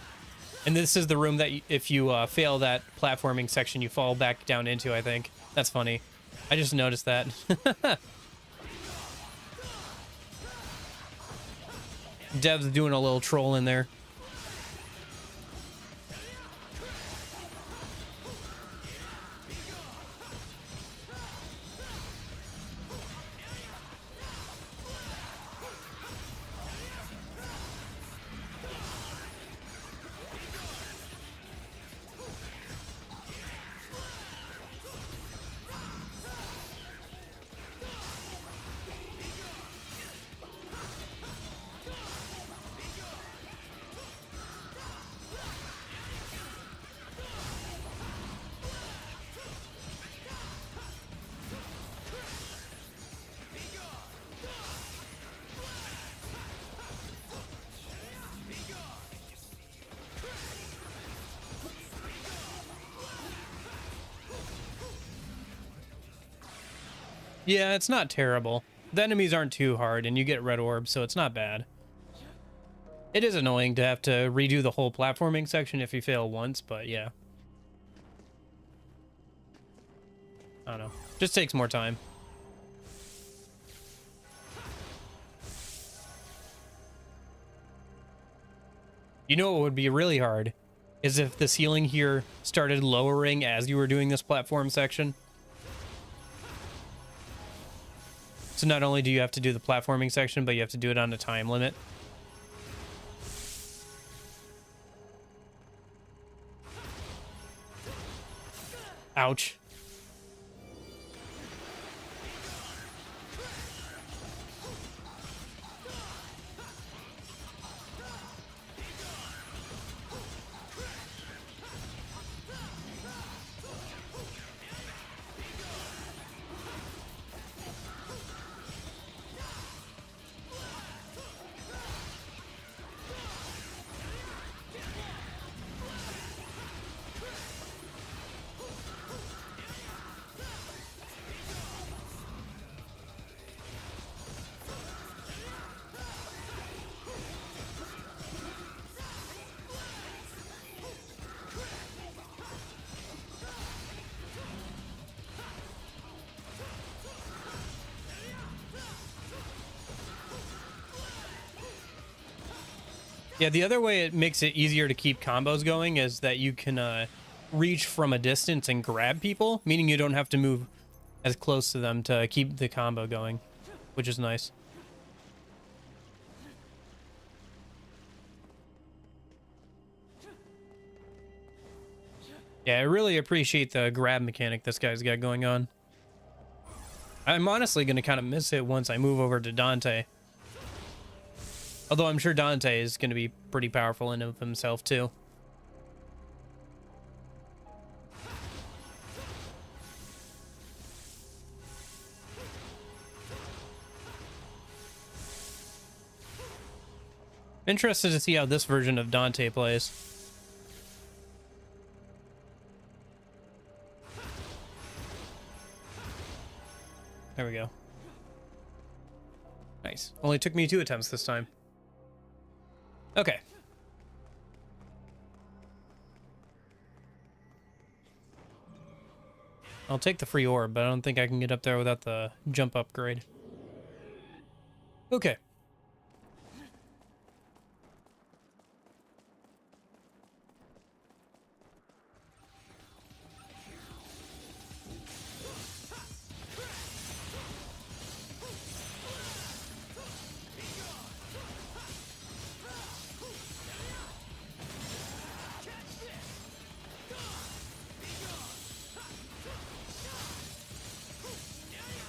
And this is the room that if you fail that platforming section, you fall back down into, I think. That's funny. I just noticed that. Dev's doing a little troll in there. Yeah, it's not terrible. The enemies aren't too hard, and you get red orbs, so it's not bad. It is annoying to have to redo the whole platforming section if you fail once, but yeah. I don't know. Just takes more time. You know what would be really hard is if the ceiling here started lowering as you were doing this platform section. So not only do you have to do the platforming section, but you have to do it on a time limit. Ouch. Yeah, the other way it makes it easier to keep combos going is that you can reach from a distance and grab people, meaning you don't have to move as close to them to keep the combo going, which is nice. Yeah, I really appreciate the grab mechanic this guy's got going on. I'm honestly going to kind of miss it once I move over to Dante. Although I'm sure Dante is going to be pretty powerful in of himself too. Interested to see how this version of Dante plays. There we go. Nice. Only took me 2 attempts this time. Okay. I'll take the free orb, but I don't think I can get up there without the jump upgrade. Okay.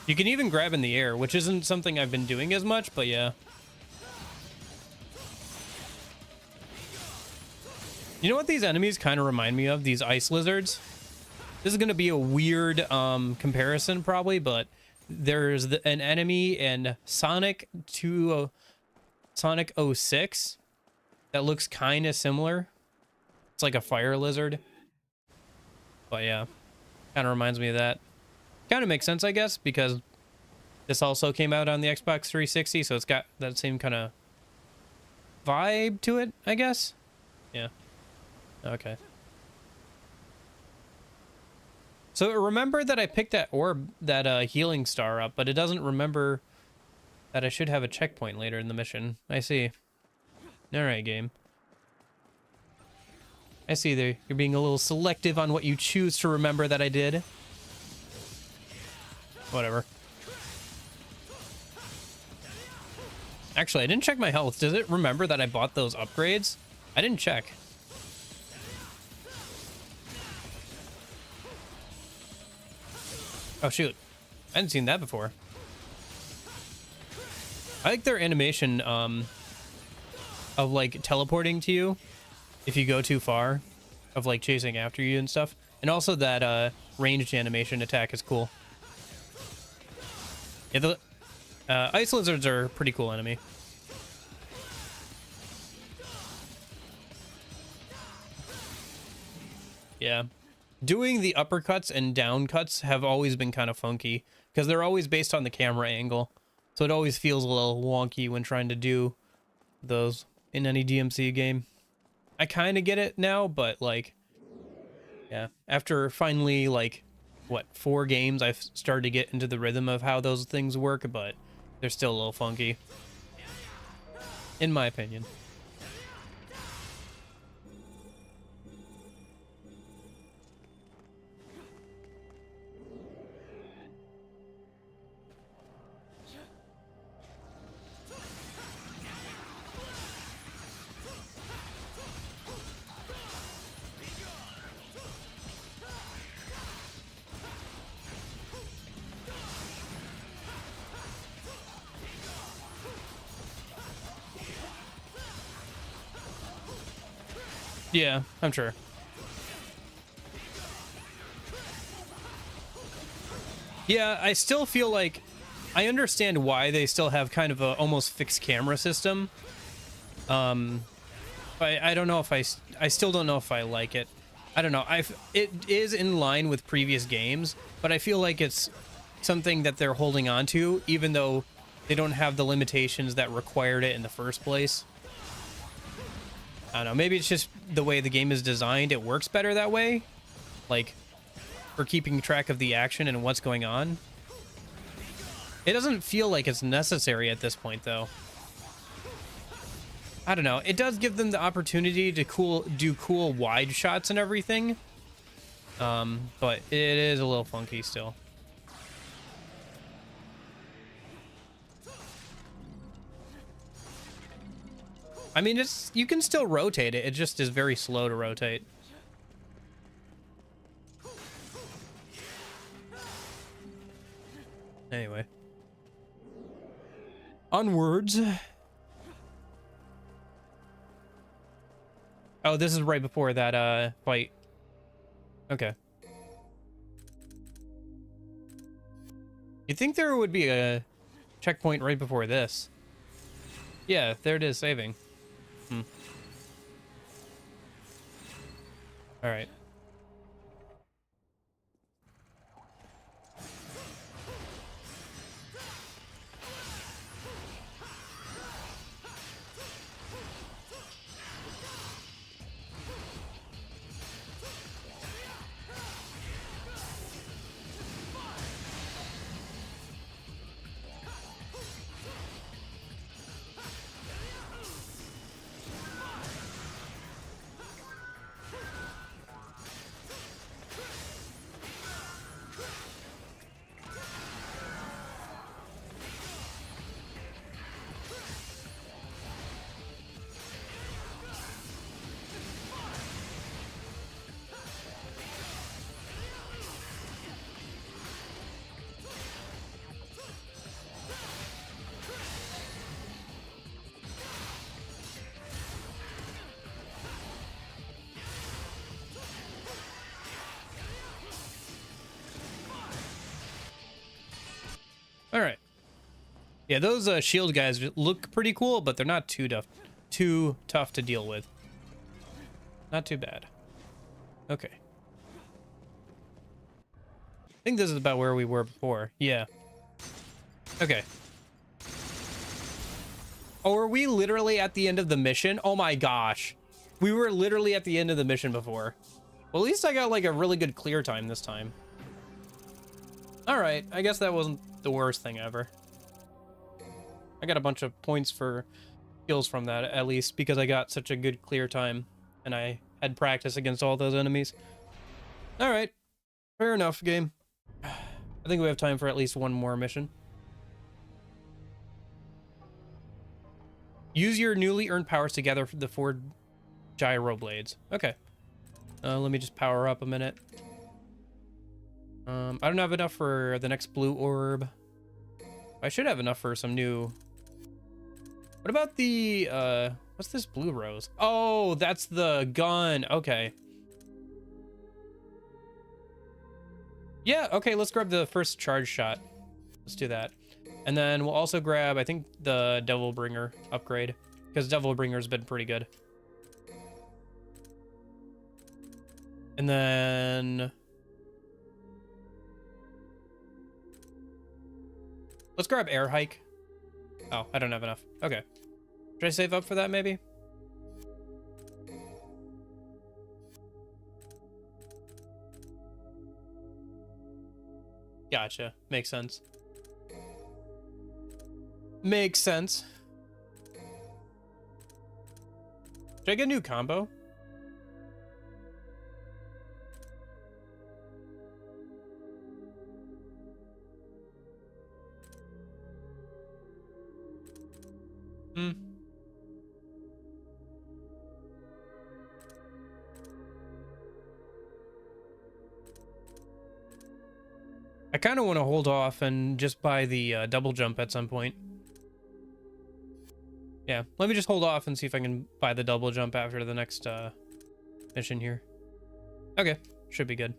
You can even grab in the air, which isn't something I've been doing as much, but yeah. You know what these enemies kind of remind me of? These ice lizards. This is going to be a weird comparison probably, but there's an enemy in Sonic 06 that looks kind of similar. It's like a fire lizard. But yeah, kind of reminds me of that. Kind of makes sense, I guess, because this also came out on the Xbox 360, so it's got that same kind of vibe to it, I guess. Yeah. Okay. So remember that I picked that orb, that healing star up, but it doesn't remember that I should have a checkpoint later in the mission. I see. All right, game. I see there. You're being a little selective on what you choose to remember that I did. Whatever. Actually, I didn't check my health. Does it remember that I bought those upgrades? I didn't check. Oh, shoot. I hadn't seen that before. I like their animation of, like, teleporting to you if you go too far, of, like, chasing after you and stuff. And also that ranged animation attack is cool. Yeah, the ice lizards are a pretty cool enemy. Yeah. Doing the uppercuts and down cuts have always been kind of funky, because they're always based on the camera angle. So it always feels a little wonky when trying to do those in any DMC game. I kind of get it now, but, like, yeah. After finally, like, what, 4 games, I've started to get into the rhythm of how those things work, but they're still a little funky, in my opinion. Yeah, I'm sure. Yeah, I still feel like I understand why they still have kind of a almost fixed camera system. But I don't know if I still don't know if I like it. I don't know. It is in line with previous games, but I feel like it's something that they're holding on to, even though they don't have the limitations that required it in the first place. I don't know, maybe it's just the way the game is designed, it works better that way. Like, for keeping track of the action and what's going on. It doesn't feel like it's necessary at this point, though. I don't know, it does give them the opportunity to do cool wide shots and everything. But it is a little funky still. I mean, you can still rotate it. It just is very slow to rotate. Anyway. Onwards. Oh, this is right before that fight. Okay. You'd think there would be a checkpoint right before this. Yeah, there it is, saving. All right. All right. Yeah, those shield guys look pretty cool, but they're not too tough to deal with. Not too bad. Okay. I think this is about where we were before. Yeah. Okay. Oh, are we literally at the end of the mission? Oh my gosh. We were literally at the end of the mission before. Well, at least I got like a really good clear time this time. All right, I guess that wasn't the worst thing ever. I got a bunch of points for kills from that, at least, because I got such a good clear time and I had practice against all those enemies. All right, fair enough, game. I think we have time for at least one more mission. Use your newly earned powers to gather the 4 gyro blades. Okay. Let me just power up a minute. I don't have enough for the next blue orb. I should have enough for some new... What about the, what's this blue rose? Oh, that's the gun. Okay. Yeah, okay, let's grab the first charge shot. Let's do that. And then we'll also grab, I think, the Devil Bringer upgrade, because Devil Bringer's been pretty good. And then... let's grab Air Hike. Oh, I don't have enough. Okay. Should I save up for that, maybe? Gotcha. Makes sense. Makes sense. Should I get a new combo? Hmm. I kind of want to hold off and just buy the double jump at some point. Yeah, let me just hold off and see if I can buy the double jump after the next mission here. Okay, should be good.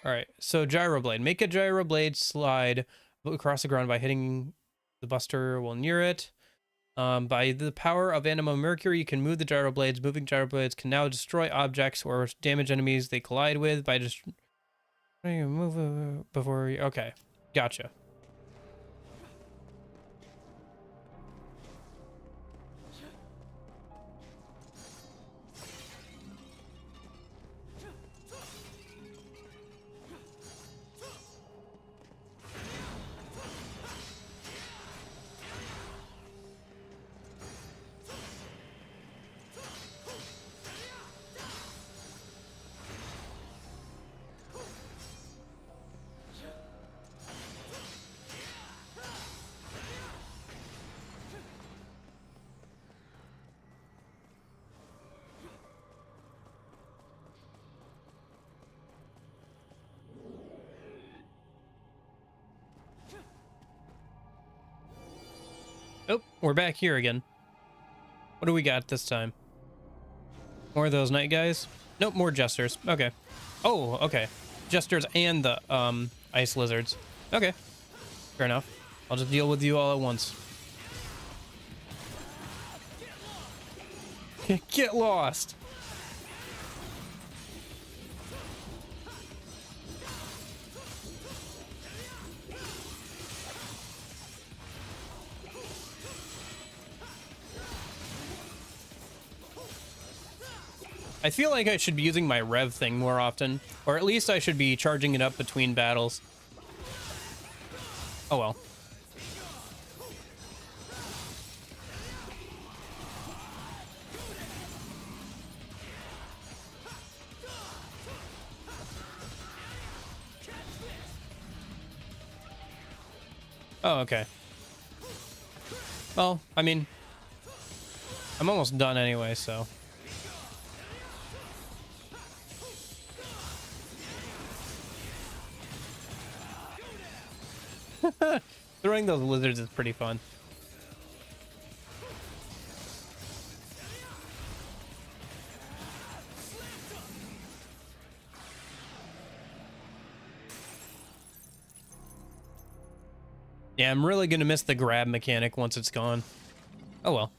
All right, so gyro blade. Make a gyro blade slide across the ground by hitting the buster while near it. By the power of Anima Mercury, you can move the gyro blades. Moving gyro blades can now destroy objects or damage enemies they collide with by just move before. Okay, gotcha. Oh, we're back here again. What do we got this time? More of those night guys? Nope, more jesters. Okay. Oh, okay. Jesters and the ice lizards. Okay. Fair enough. I'll just deal with you all at once. Get lost. I feel like I should be using my rev thing more often, or at least I should be charging it up between battles. Oh well. Oh, okay. Well, I mean, I'm almost done anyway, so. Throwing those lizards is pretty fun. Yeah, I'm really gonna miss the grab mechanic once it's gone. Oh well.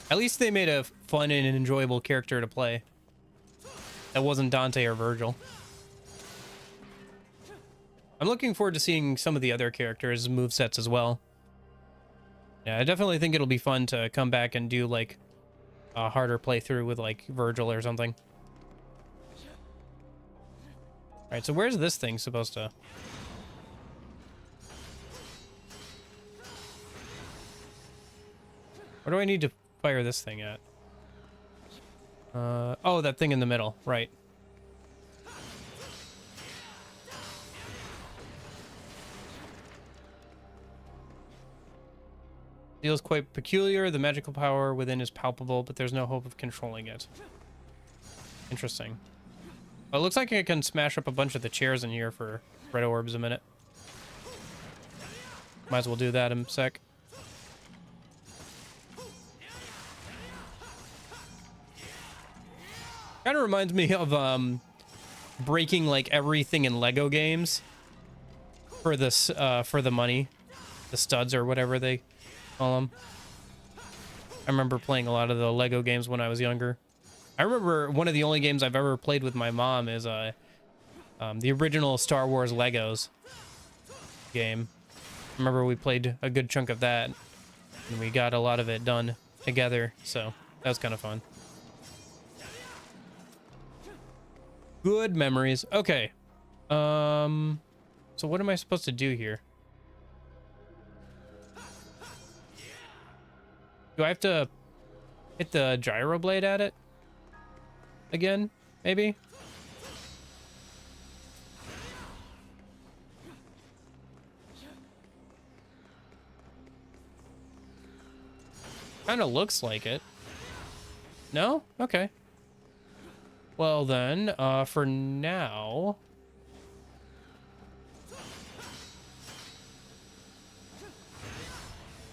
At least they made a fun and enjoyable character to play. That wasn't Dante or Virgil. I'm looking forward to seeing some of the other characters' movesets as well. Yeah, I definitely think it'll be fun to come back and do like a harder playthrough with like Virgil or something. Alright, so where's this thing supposed to... Where do I need to fire this thing at? Oh, that thing in the middle, right. Deals quite peculiar. The magical power within is palpable, but there's no hope of controlling it. Interesting. Well, it looks like I can smash up a bunch of the chairs in here for red orbs a minute. Might as well do that in a sec. Kind of reminds me of breaking like everything in Lego games for this for the money, the studs or whatever they call them. I remember playing a lot of the Lego games when I was younger. I remember one of the only games I've ever played with my mom is the original Star Wars Legos game. remember we played a good chunk of that, and we got a lot of it done together, so that was kind of fun. Good memories. Okay. So what am I supposed to do here? Do I have to hit the gyro blade at it again? Maybe? Kind of looks like it. No? Okay. Well then, for now...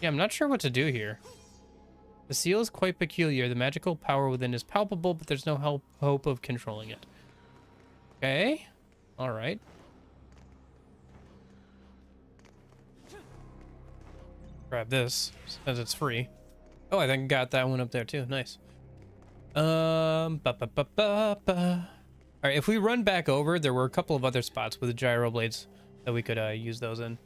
Yeah, I'm not sure what to do here. The seal is quite peculiar. The magical power within is palpable, but there's no hope of controlling it. Okay. All right. Grab this, since it's free. Oh, I think I got that one up there too. Nice. All right, if we run back over, there were a couple of other spots with the gyro blades that we could use those in.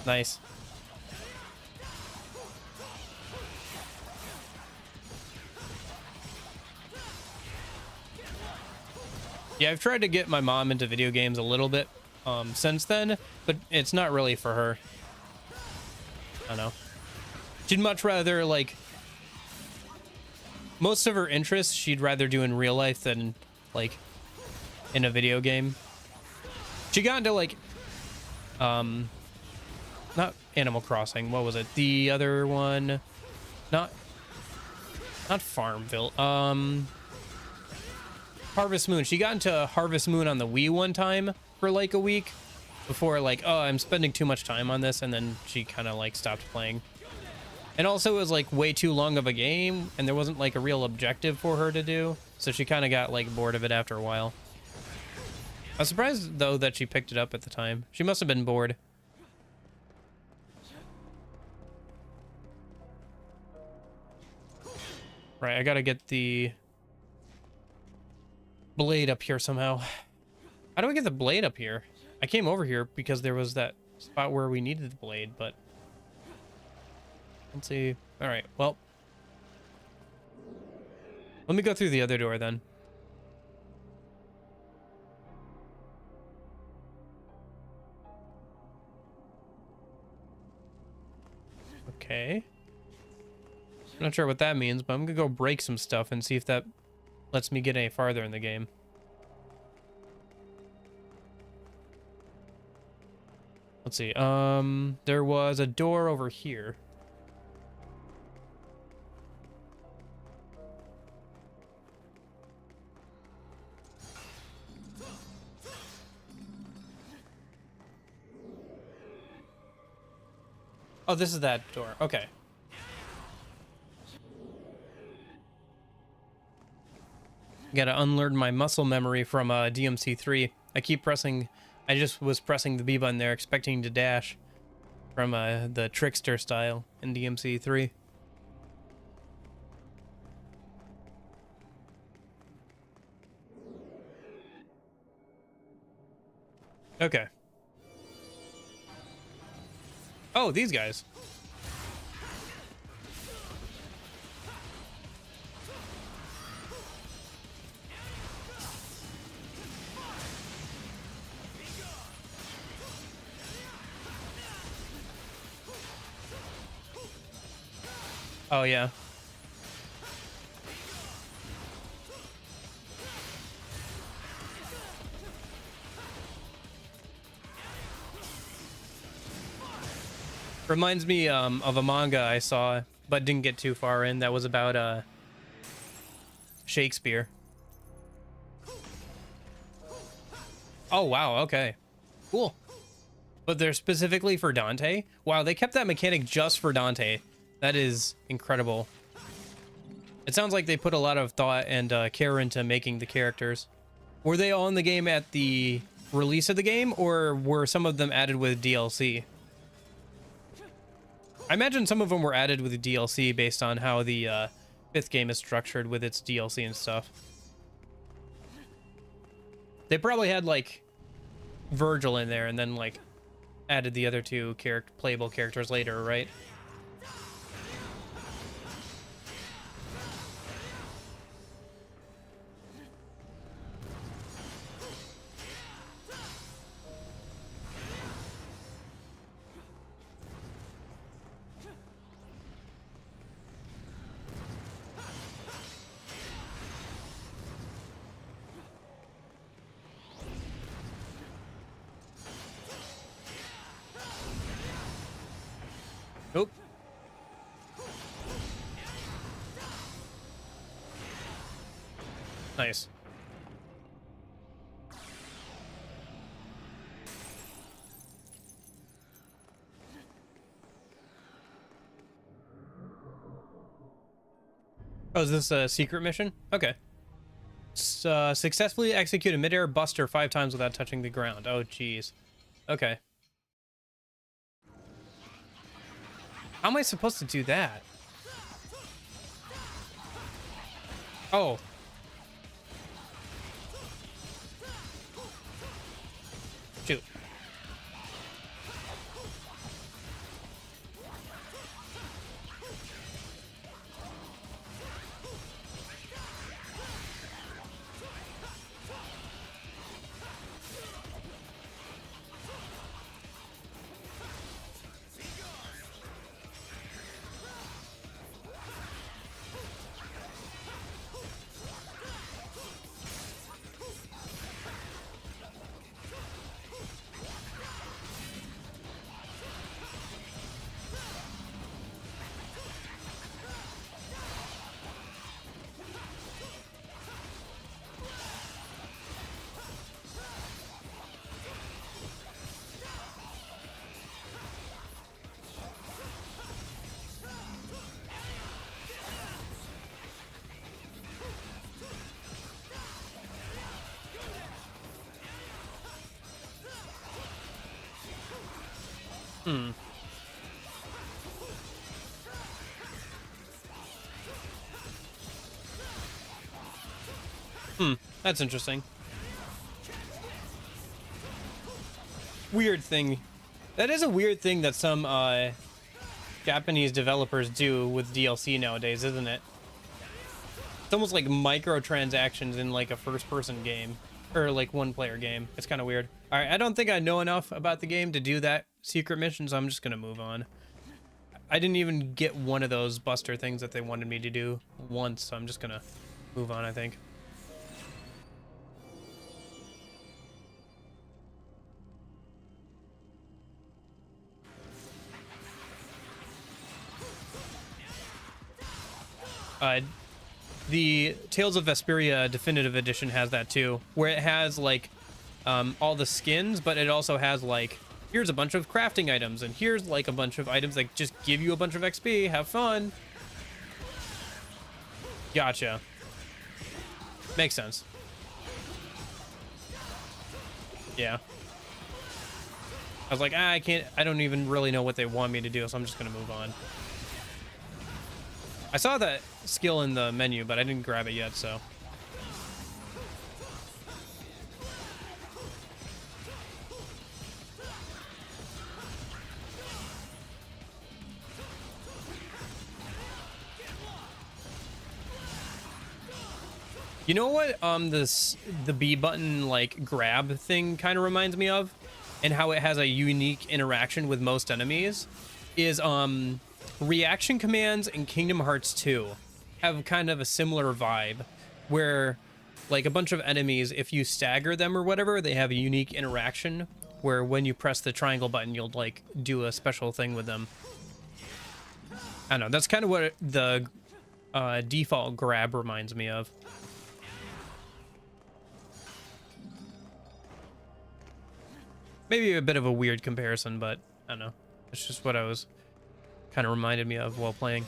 Nice. Yeah, I've tried to get my mom into video games a little bit since then, but it's not really for her. I don't know. She'd much rather, like, most of her interests she'd rather do in real life than, like, in a video game. She got into, like, not Animal Crossing, what was it? The other one, not Farmville, Harvest Moon. She got into Harvest Moon on the Wii one time for like a week before, like, oh, I'm spending too much time on this, and then she kind of like stopped playing. And also it was like way too long of a game, and there wasn't like a real objective for her to do, so she kind of got like bored of it after a while. I was surprised though that she picked it up at the time. She must have been bored. Right, I gotta get the blade up here somehow. How do we get the blade up here? I came over here because there was that spot where we needed the blade, but let's see. All right, well, let me go through the other door then. Okay. I'm not sure what that means, but I'm gonna go break some stuff and see if that lets me get any farther in the game. Let's see. There was a door over here. Oh, this is that door. Okay. Gotta unlearn my muscle memory from DMC3. I keep pressing... I just was pressing the B button there, expecting to dash from the Trickster style in DMC3. Okay. Oh, these guys. Oh, yeah. Reminds me of a manga I saw, but didn't get too far in. That was about Shakespeare. Oh, wow. Okay. Cool. But they're specifically for Dante? Wow, they kept that mechanic just for Dante. That is incredible. It sounds like they put a lot of thought and care into making the characters. Were they all in the game at the release of the game, or were some of them added with DLC? I imagine some of them were added with the DLC based on how the 5th game is structured with its DLC and stuff. They probably had like Virgil in there and then like added the other two playable characters later, right? Oop. Nice. Oh, is this a secret mission? Okay. Successfully execute a midair buster 5 times without touching the ground. Oh, jeez. Okay. How am I supposed to do that? Oh. Shoot. Hmm. That's interesting. Weird thing. That is a weird thing that some Japanese developers do with DLC nowadays, isn't it? It's almost like microtransactions in like a first-person game or like one-player game. It's kind of weird. All right, I don't think I know enough about the game to do that secret mission, so I'm just gonna move on. I didn't even get one of those buster things that they wanted me to do once, so I'm just gonna move on, I think. The Tales of Vesperia Definitive Edition has that too, where it has like all the skins, but it also has like, here's a bunch of crafting items, and here's like a bunch of items that just give you a bunch of XP. Have fun. Gotcha. Makes sense. Yeah. I was like, I don't even really know what they want me to do, so I'm just gonna move on. I saw that skill in the menu, but I didn't grab it yet, so. You know what the B button like grab thing kind of reminds me of, and how it has a unique interaction with most enemies, is reaction commands in Kingdom Hearts 2 have kind of a similar vibe, where like a bunch of enemies, if you stagger them or whatever, they have a unique interaction where when you press the triangle button, you'll like do a special thing with them. I don't know, that's kind of what the default grab reminds me of. Maybe a bit of a weird comparison, but I don't know. It's just what I was kind of reminded me of while playing.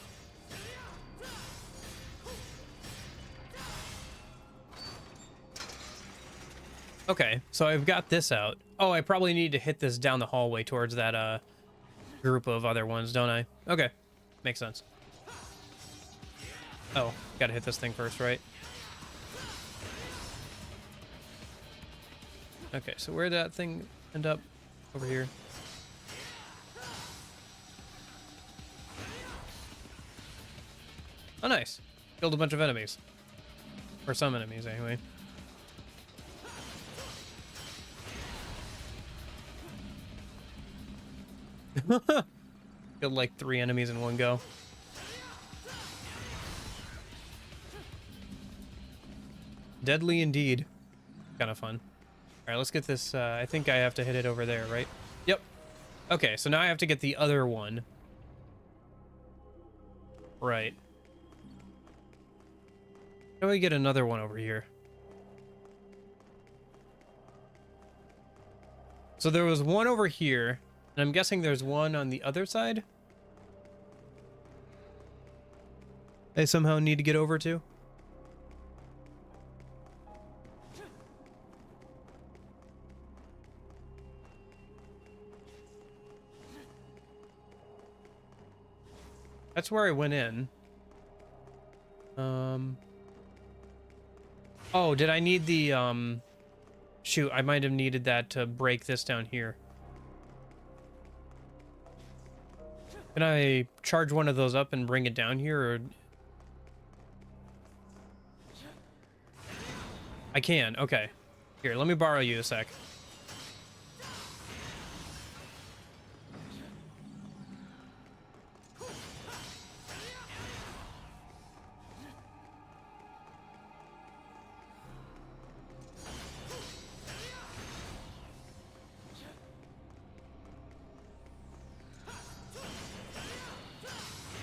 Okay, so I've got this out. Oh, I probably need to hit this down the hallway towards that group of other ones, don't I? Okay, makes sense. Oh, gotta hit this thing first, right? Okay, so where'd that thing end up? Over here. Oh, nice. Killed a bunch of enemies. Or some enemies, anyway. Killed like 3 enemies in one go. Deadly indeed. Kind of fun. Alright, let's get this. I think I have to hit it over there, right? Yep. Okay, so now I have to get the other one. Right. How do I get another one over here? So there was one over here, and I'm guessing there's one on the other side? I somehow need to get over to? That's where I went in. Oh, did I need the, shoot, I might have needed that to break this down here. Can I charge one of those up and bring it down here, or... I can, okay. Here, let me borrow you a sec.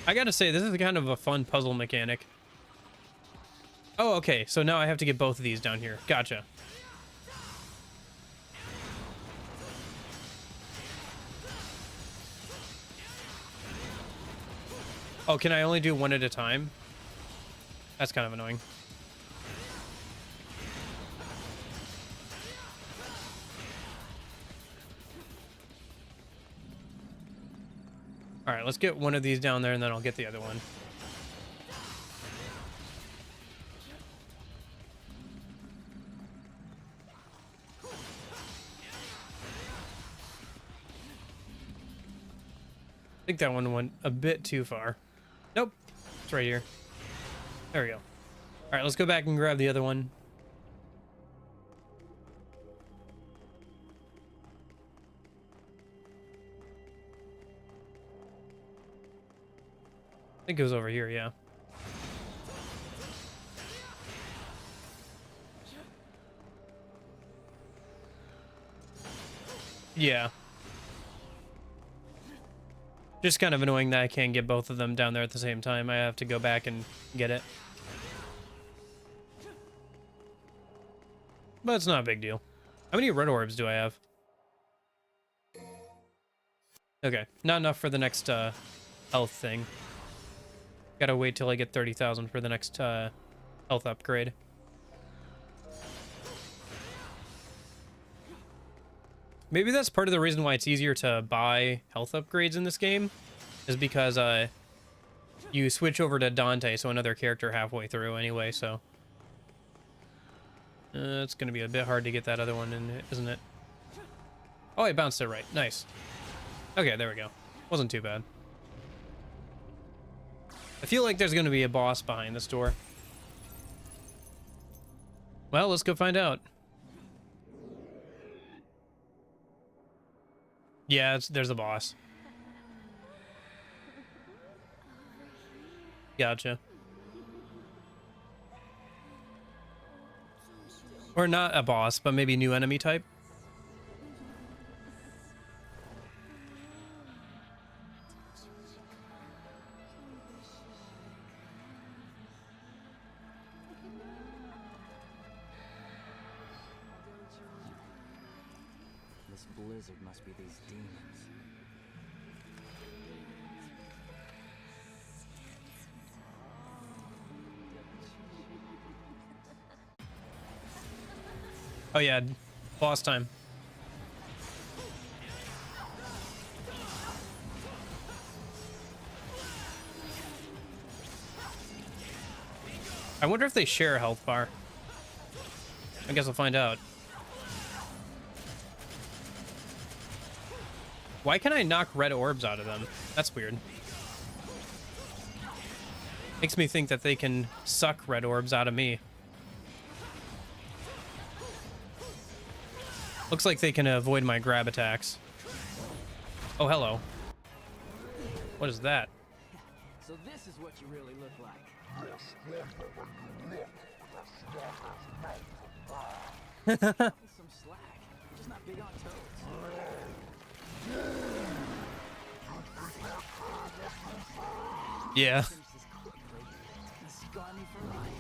I gotta say, this is kind of a fun puzzle mechanic. Oh, okay, so now I have to get both of these down here. Gotcha. Oh, can I only do one at a time? That's kind of annoying. All right, let's get one of these down there, and then I'll get the other one. I think that one went a bit too far. Nope, it's right here. There we go. All right, let's go back and grab the other one. I think it was over here, yeah. Yeah. Just kind of annoying that I can't get both of them down there at the same time. I have to go back and get it. But it's not a big deal. How many red orbs do I have? Okay, not enough for the next health thing. Gotta wait till I get 30,000 for the next health upgrade. Maybe that's part of the reason why it's easier to buy health upgrades in this game, is because you switch over to Dante, so another character halfway through anyway, so... it's gonna be a bit hard to get that other one in, isn't it? Oh, I bounced it right. Nice. Okay, there we go. Wasn't too bad. I feel like there's gonna be a boss behind this door. Well, let's go find out. Yeah, there's a boss. Gotcha. Or not a boss, but maybe a new enemy type. This blizzard must be these demons. Oh yeah, boss time. I wonder if they share a health bar. I guess I'll find out. Why can I knock red orbs out of them? That's weird. Makes me think that they can suck red orbs out of me. Looks like they can avoid my grab attacks. Oh, hello. What is that? So this is what you really look like. Some slack. Just not big on toes. Yeah. Finish this quickly. It's gonna scar me for life.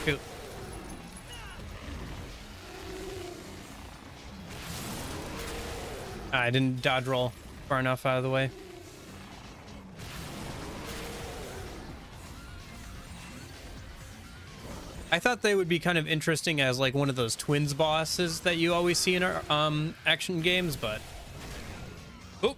Shoot. I didn't dodge roll far enough out of the way. I thought they would be kind of interesting as like one of those twins bosses that you always see in our action games, but oh.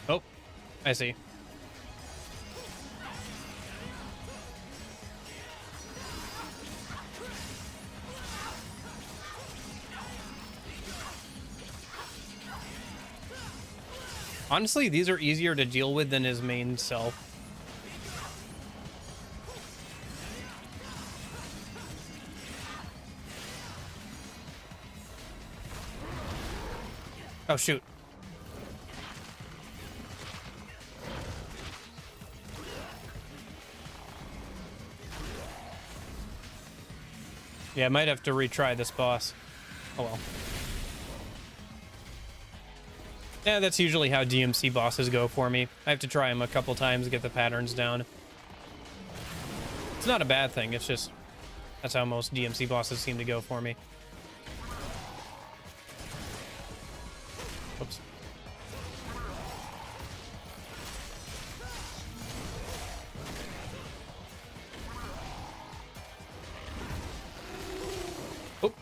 Oh, I see. Honestly, these are easier to deal with than his main self. Oh, shoot. Yeah, I might have to retry this boss. Oh well. Yeah, that's usually how DMC bosses go for me. I have to try them a couple times to get the patterns down. It's not a bad thing, it's just that's how most DMC bosses seem to go for me. Oops. Oop.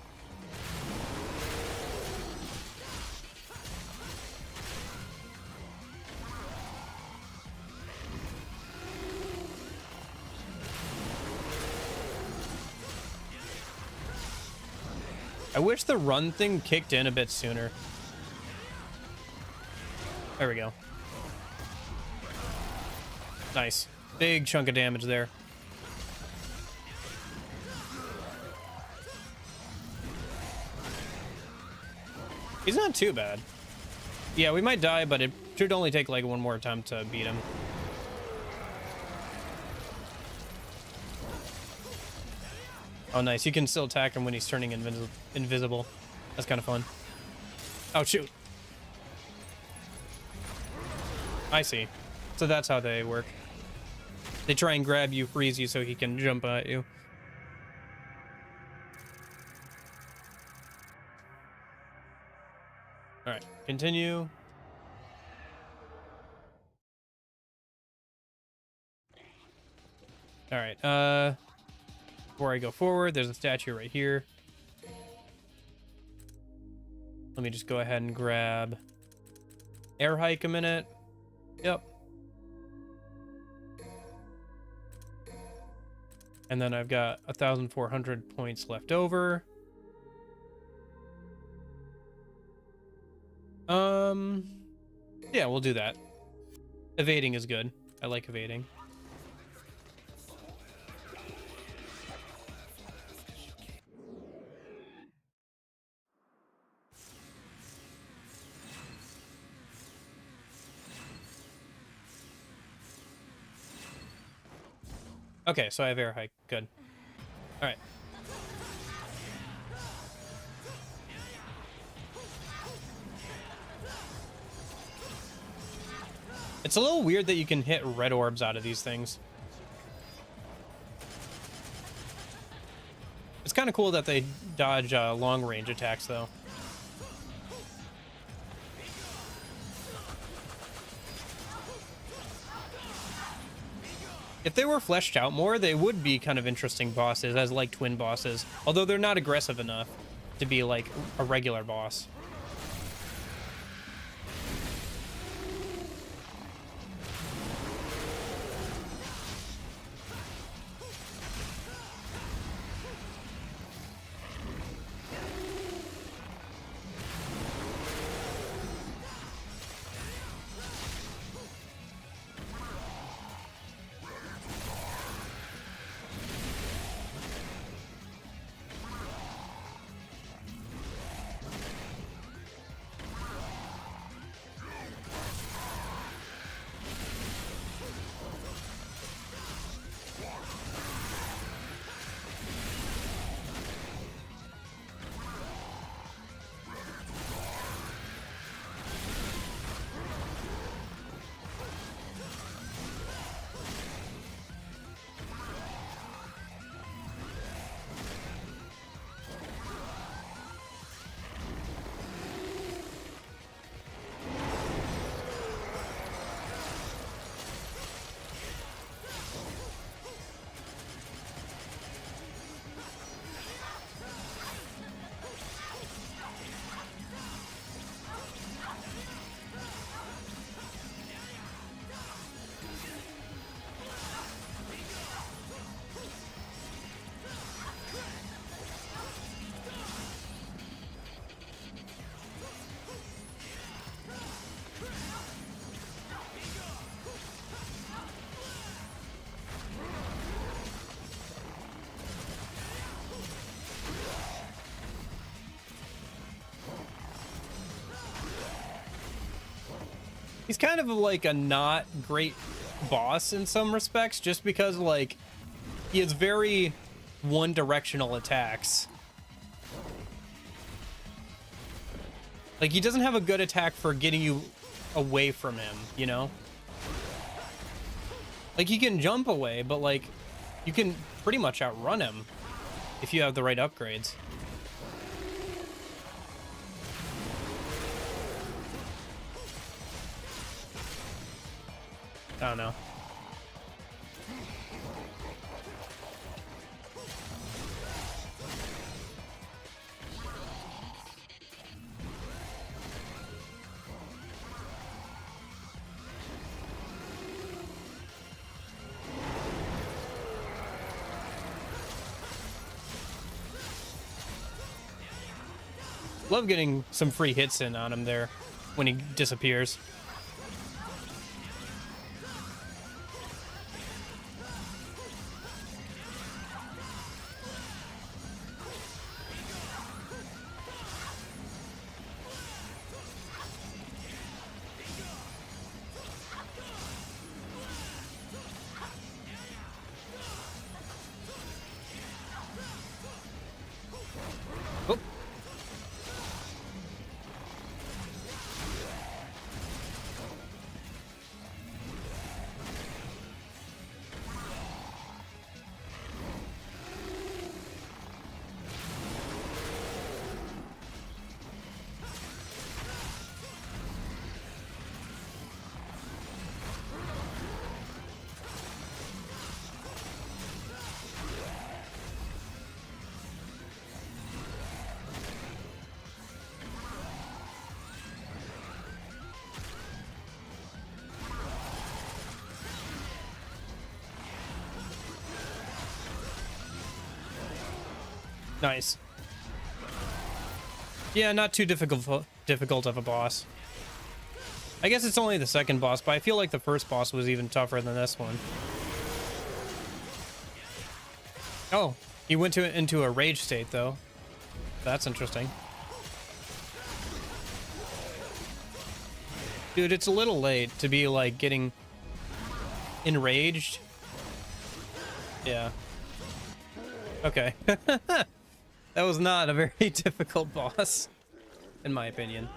I wish the run thing kicked in a bit sooner. There we go. Nice. Big chunk of damage there. He's not too bad. Yeah, we might die, but it should only take like one more attempt to beat him. Oh, nice. You can still attack him when he's turning invisible. That's kind of fun. Oh, shoot. I see. So that's how they work. They try and grab you, freeze you, so he can jump at you. All right, continue. All right, before I go forward, there's a statue right here. Let me just go ahead and grab air hike a minute. Yep. And then I've got 1,400 points left over. Yeah, we'll do that. Evading is good. I like evading. Okay, so I have air hike. Good. All right. It's a little weird that you can hit red orbs out of these things. It's kind of cool that they dodge long range attacks, though. If they were fleshed out more, they would be kind of interesting bosses as like twin bosses, although they're not aggressive enough to be like a regular boss. He's kind of like a not great boss in some respects, just because like he has very one-directional attacks. Like he doesn't have a good attack for getting you away from him, you know? Like he can jump away, but like you can pretty much outrun him if you have the right upgrades. I don't know. Love getting some free hits in on him there when he disappears. Nice. Yeah, not too difficult of a boss. I guess it's only the second boss, but I feel like the first boss was even tougher than this one. Oh, he went into a rage state though. That's interesting. Dude, it's a little late to be like getting enraged Yeah. Okay. That was not a very difficult boss, in my opinion.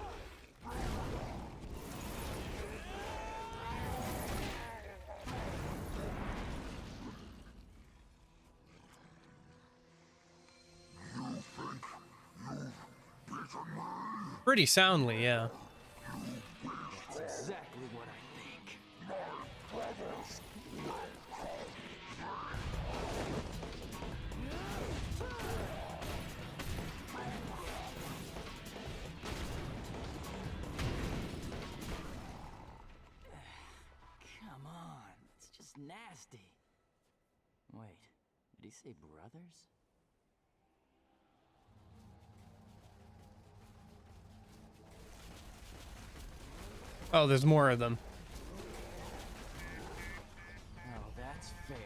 Pretty soundly, yeah. That's exactly what I think. Come on, it's just nasty. Wait, did he say brothers? Oh, there's more of them. Oh, that's fair.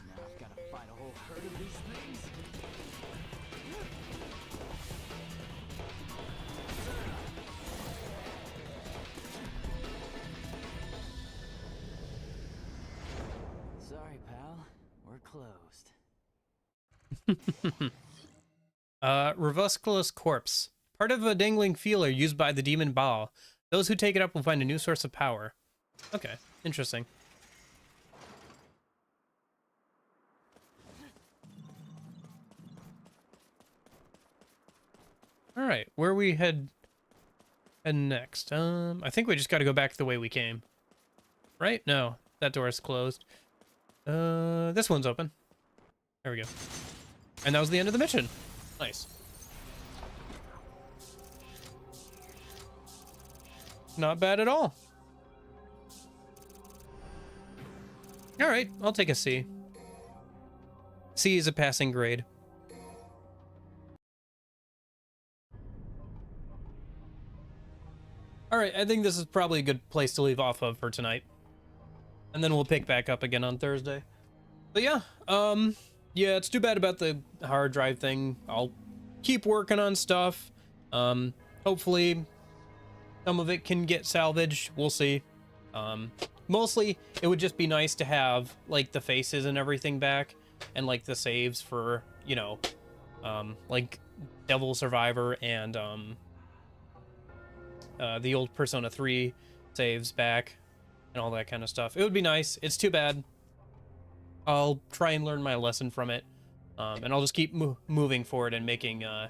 Now I've got to fight a whole herd of these things. Sorry, pal. We're closed. Revusculous Corpse. Part of a dangling feeler used by the demon Baal. Those who take it up will find a new source of power. Okay, interesting. All right, where we head next? I think we just got to go back the way we came. Right? No, that door is closed. This one's open. There we go. And that was the end of the mission. Nice. Not bad at all. All right, I'll take a C. C is a passing grade. All right, I think this is probably a good place to leave off of for tonight. And then we'll pick back up again on Thursday. But yeah, yeah, it's too bad about the hard drive thing. I'll keep working on stuff. Hopefully some of it can get salvaged. We'll see. Mostly it would just be nice to have like the faces and everything back, and like the saves for, you know, like Devil Survivor and the old Persona 3 saves back and all that kind of stuff. It would be nice. It's too bad. I'll try and learn my lesson from it, and I'll just keep moving forward and making oh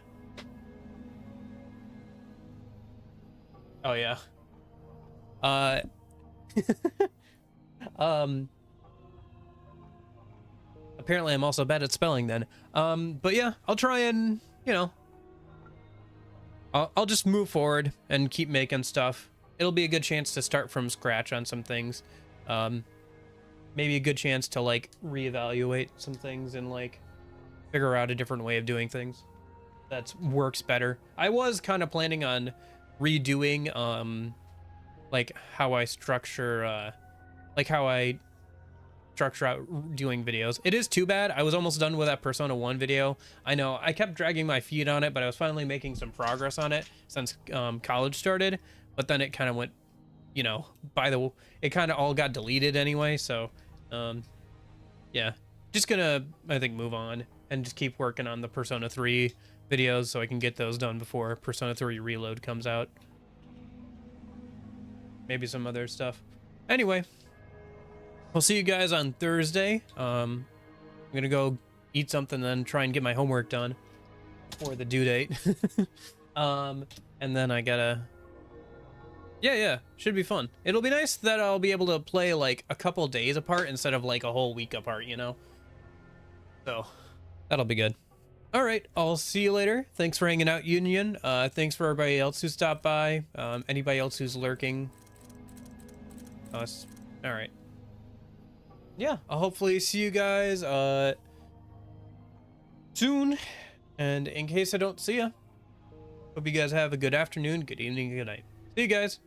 yeah. Apparently I'm also bad at spelling then. But yeah, I'll try and, you know, I'll just move forward and keep making stuff. It'll be a good chance to start from scratch on some things. Maybe a good chance to like reevaluate some things and like figure out a different way of doing things that works better. I was kind of planning on redoing like how I structure out doing videos. It is too bad. I was almost done with that Persona 1 video. I know I kept dragging my feet on it, but I was finally making some progress on it since college started, but then it kind of went, you know, it kind of all got deleted anyway. So yeah, just gonna, I think, move on and just keep working on the Persona 3 videos so I can get those done before Persona 3 Reload comes out. Maybe some other stuff. Anyway, we'll see you guys on Thursday. I'm gonna go eat something, then try and get my homework done for the due date. And then I gotta, yeah, should be fun. It'll be nice that I'll be able to play like a couple days apart instead of like a whole week apart, you know? So that'll be good. All right, I'll see you later. Thanks for hanging out, Union. Thanks for everybody else who stopped by. Anybody else who's lurking. Us. All right. Yeah, I'll hopefully see you guys soon. And in case I don't see ya, hope you guys have a good afternoon, good evening, good night. See you guys.